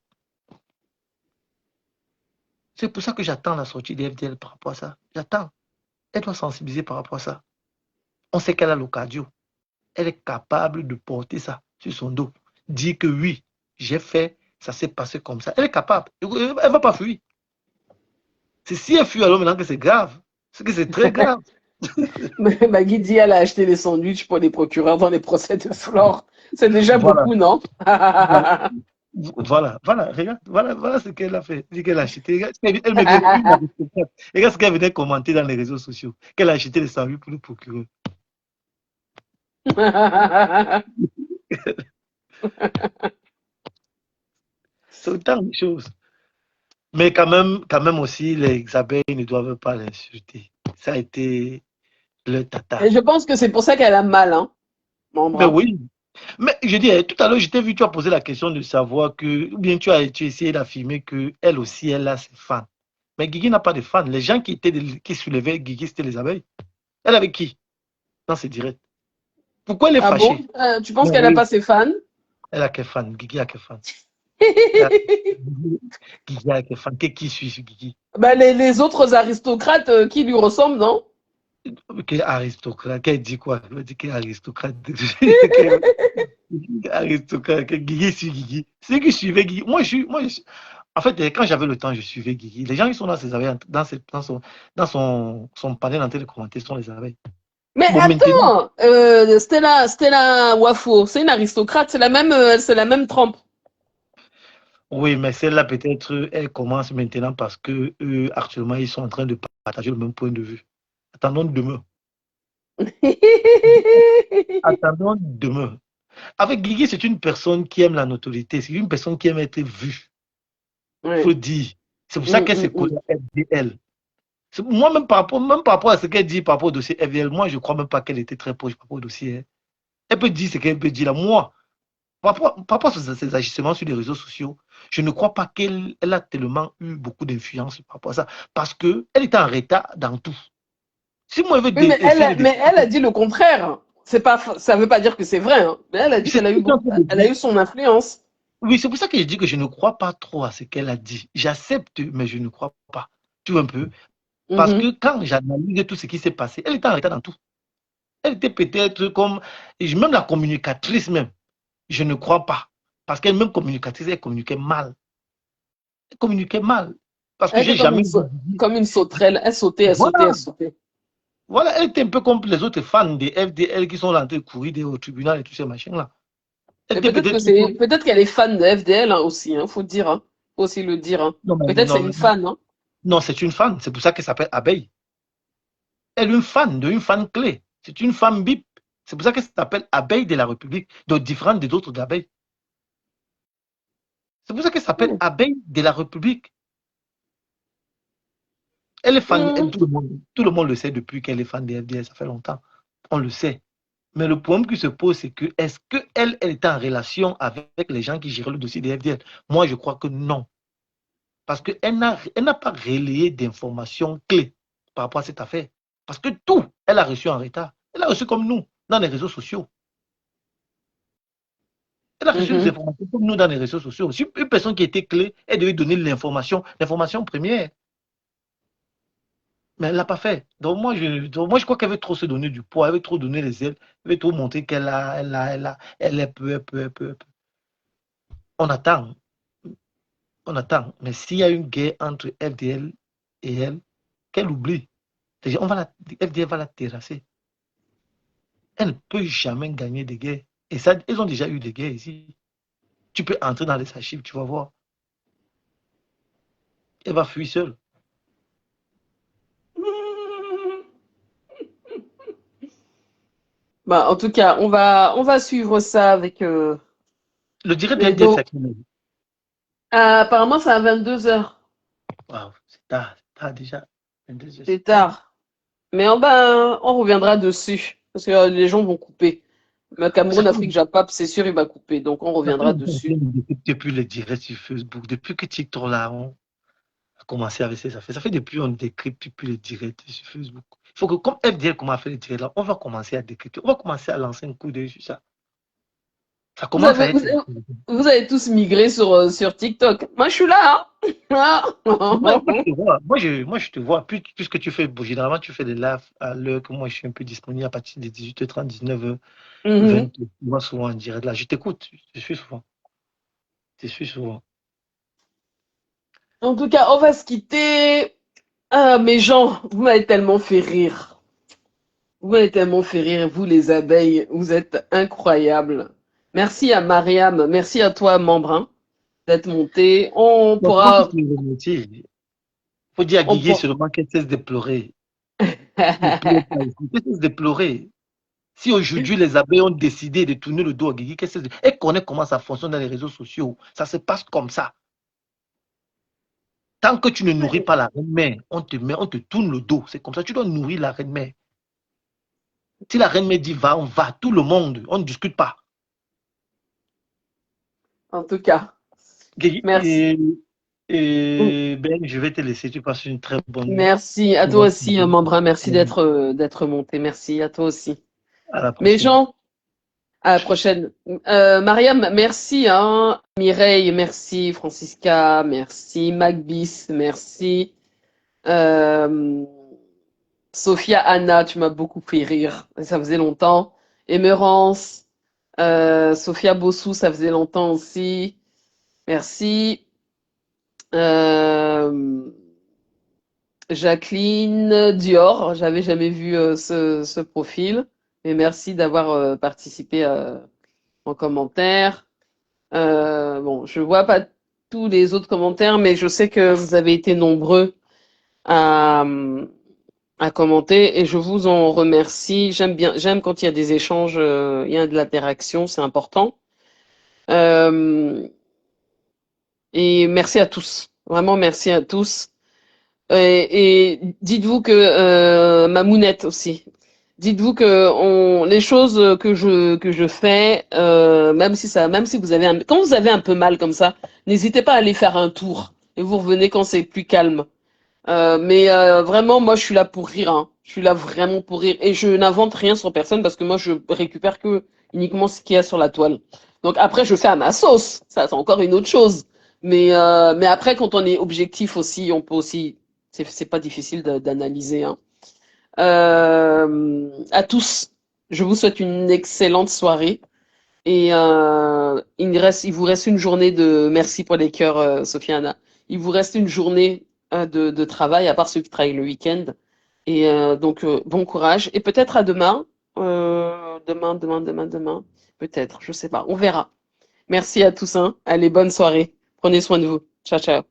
C'est pour ça que j'attends la sortie des FDL par rapport à ça. J'attends. Elle doit sensibiliser par rapport à ça. On sait qu'elle a le cardio. Elle est capable de porter ça sur son dos. Dire que oui, j'ai fait, ça s'est passé comme ça. Elle est capable. Elle ne va pas fuir. C'est si elle fuit alors maintenant que c'est grave. C'est que c'est très grave. Magui dit elle a acheté les sandwichs pour les procureurs dans les procès de Flore. C'est déjà Voilà. beaucoup, non? Voilà, regarde, voilà ce qu'elle a fait. Elle qu'elle a acheté. Regarde ce qu'elle venait commenter dans les réseaux sociaux. Qu'elle a acheté les sandwichs pour le procureur. C'est autant de choses. Mais quand même aussi, les abeilles ne doivent pas l'insulter. Ça a été le tata. Et je pense que c'est pour ça qu'elle a mal, hein, Mais oui, Mais je dis, tout à l'heure, je t'ai vu, tu as posé la question de savoir que, ou bien tu as essayé d'affirmer que elle aussi, elle a ses fans. Mais Guigui n'a pas de fans. Les gens qui soulevaient Guigui, c'était les abeilles. Elle avec qui? Non, c'est direct. Pourquoi elle est Ah bon? fâchée? Tu penses Non, qu'elle n'a oui. pas ses fans? Elle a quel fan? Guigui a quel fan? Elle a- Guigui a quel fan? Qui suit ce Guigui? Bah, les autres aristocrates qui lui ressemblent, non? Quel aristocrate? Qu'elle dit quoi? Elle dit quel aristocrate? Aristocrate, Guigui suit Guigui. C'est qui suivait Guigui. En fait, quand j'avais le temps, je suivais Guigui. Les gens qui sont dans ses abeilles, son panel en train de commenter sont les abeilles. Mais Bon, maintenant, attends, Stella Wafo, c'est une aristocrate, c'est la même trempe. oui, mais celle-là, peut-être, elle commence maintenant parce que actuellement, ils sont en train de partager le même point de vue. Attendons demain. Attendons demain. Avec Guigui, c'est une personne qui aime la notoriété. C'est une personne qui aime être vue. Il faut Ouais. dire. C'est pour ça Mm, qu'elle se mm, cause mm. à FDL. Moi, même par rapport à ce qu'elle dit par rapport au dossier FDL, moi, je ne crois même pas qu'elle était très proche par rapport au dossier, hein. Elle peut dire ce qu'elle peut dire là. Moi, par rapport à ses agissements sur les réseaux sociaux, je ne crois pas qu'elle a tellement eu beaucoup d'influence par rapport à ça. Parce qu'elle était en retard dans tout. Si moi, je veux Oui, essayer de mais elle a dit le contraire. C'est pas, ça veut pas dire que c'est vrai, hein. Mais elle a dit c'est qu'elle a eu tout beaucoup, elle a eu son influence. Oui, c'est pour ça que je dis que je ne crois pas trop à ce qu'elle a dit. J'accepte, mais je ne crois pas. Tu vois un peu? Parce que Mhm. quand j'analyse tout ce qui s'est passé, elle était en retard dans tout. Elle était peut-être comme, même la communicatrice même, je ne crois pas. Parce qu'elle-même communicatrice, elle communiquait mal. Elle communiquait mal. Parce que Elle j'ai était jamais vu. comme une sauterelle. Elle sautait, elle sautait, Voilà, elle sautait. voilà, elle était un peu comme les autres fans des FDL qui sont là en train de courir au tribunal et tous ces machins-là. Elle Et était peut-être plus comme. peut-être qu'elle est fan de FDL hein, aussi, hein, faut dire, hein. Faut aussi le dire, hein. Non, mais Peut-être c'est une fan, hein. non, c'est une fan. C'est pour ça qu'elle s'appelle Abeille. Elle est une fan une fan clé. C'est une femme bip. C'est pour ça qu'elle s'appelle Abeille de la République, donc différente des autres abeilles. C'est pour ça qu'elle s'appelle Mm. Abeille de la République. Elle est fan, Mm. tout le monde le sait depuis qu'elle est fan des FDL, ça fait longtemps. On le sait. Mais le problème qui se pose, c'est que est-ce qu'elle est en relation avec les gens qui gèrent le dossier des FDL? Moi, je crois que non. Parce qu'elle n'a pas relayé d'informations clés par rapport à cette affaire. Parce que tout, elle a reçu en retard. Elle a reçu comme nous, dans les réseaux sociaux. Elle a reçu des Mhm. informations comme nous dans les réseaux sociaux. Si une personne qui était clé, elle devait donner l'information première. Mais elle ne l'a pas fait. Donc moi, je crois qu'elle veut trop se donner du poids, elle veut trop donner les ailes, elle veut trop montrer elle est peu. On attend, on attend. Mais s'il y a une guerre entre FDL et elle, qu'elle oublie. C'est-à-dire, FDL va la terrasser. Elle ne peut jamais gagner des guerres. Et ça, ils ont déjà eu des guerres ici. Tu peux entrer dans les archives, tu vas voir. Elle va fuir seule. Bah, en tout cas, on va suivre ça avec Le direct de les FDL, dos. c'est à quelle heure? Apparemment, c'est à 22h. Wow, c'est tard déjà. 22 heures, C'est c'est tard. tard. Mais on reviendra dessus. Parce que les gens vont couper. Le Oui, ça Cameroun, fait, Afrique, Japap, c'est sûr, il va couper. Donc, on ça fait reviendra longtemps dessus. depuis le direct sur Facebook, depuis que TikTok là, on a commencé avec ces affaires. Ça fait depuis on décrypte depuis le direct sur Facebook. Il faut que, comme FDL comment fait le direct là, on va commencer à décrypter. On va commencer à lancer un coup d'œil sur ça. Ça Vous commence à avez, être. vous avez tous migré sur TikTok. Moi, je suis là, hein. Moi, je te vois. Moi, je te vois. Puisque tu fais, bon, généralement, tu fais des lives à l'heure que moi, je suis un peu disponible à partir de 18h30, 19h, Mhm. 20h. Moi, souvent en direct là. Je t'écoute. Je suis souvent. Je suis souvent. En tout cas, on va se quitter. Ah, mes gens, vous m'avez tellement fait rire. Vous m'avez tellement fait rire, vous les abeilles, vous êtes incroyables. Merci à Mariam, merci à toi, membre, hein, d'être monté. Donc, comment tu te remercies? Il faut dire à On Guigui pour... seulement qu'elle cesse de pleurer. Ne pleure pas ici. Qu'elle cesse de pleurer. Si aujourd'hui les abeilles ont décidé de tourner le dos à Guigui, elle connaît comment ça fonctionne dans les réseaux sociaux. Ça se passe comme ça. Tant que tu ne nourris pas la reine-mère, on te tourne le dos. C'est comme ça. Tu dois nourrir la reine-mère. Si la reine-mère dit va, on va. Tout le monde. On ne discute pas. en tout cas. Merci. Ben, je vais te laisser. Tu passes une Merci à très toi bonne aussi, soirée. Membrin. Merci d'être monté. Merci à toi aussi. À la Mais prochaine. Jean, à la prochaine. Mariam, merci, hein. Mireille, merci. Francisca, merci. Magbis, merci. Euh, Sophia, Anna, tu m'as beaucoup fait rire. Ça faisait longtemps. Émerance, Sophia Bossou, ça faisait longtemps aussi. Merci. Euh, Jacqueline Dior, j'avais jamais vu ce profil. Mais merci d'avoir participé en commentaire. Bon, je vois pas tous les autres commentaires, mais je sais que vous avez été nombreux à, à commenter et je vous en remercie. J'aime quand il y a des échanges, il y a de l'interaction, c'est important. Euh, et merci à tous. Vraiment merci à tous. Et dites-vous que Mamounette aussi. Dites-vous que les choses que je fais, même si vous avez quand vous avez un peu mal comme ça, n'hésitez pas à aller faire un tour et vous revenez quand c'est plus calme. Mais vraiment, moi, je suis là pour rire. Hein. Je suis là vraiment pour rire et je n'invente rien sur personne parce que moi, je récupère que uniquement ce qu'il y a sur la toile. Donc après, je fais à ma sauce. Ça, c'est encore une autre chose. Mais après, quand on est objectif aussi, on peut aussi. C'est pas difficile d'analyser. Hein. À tous, je vous souhaite une excellente soirée. Et il vous reste une journée de merci pour les cœurs, Sofiane. Il vous reste une journée de travail, à part ceux qui travaillent le week-end. Et donc, bon courage. Et peut-être à demain. Demain. Peut-être, je sais pas. On verra. Merci à tous. Hein. Allez, bonne soirée. Prenez soin de vous. Ciao, ciao.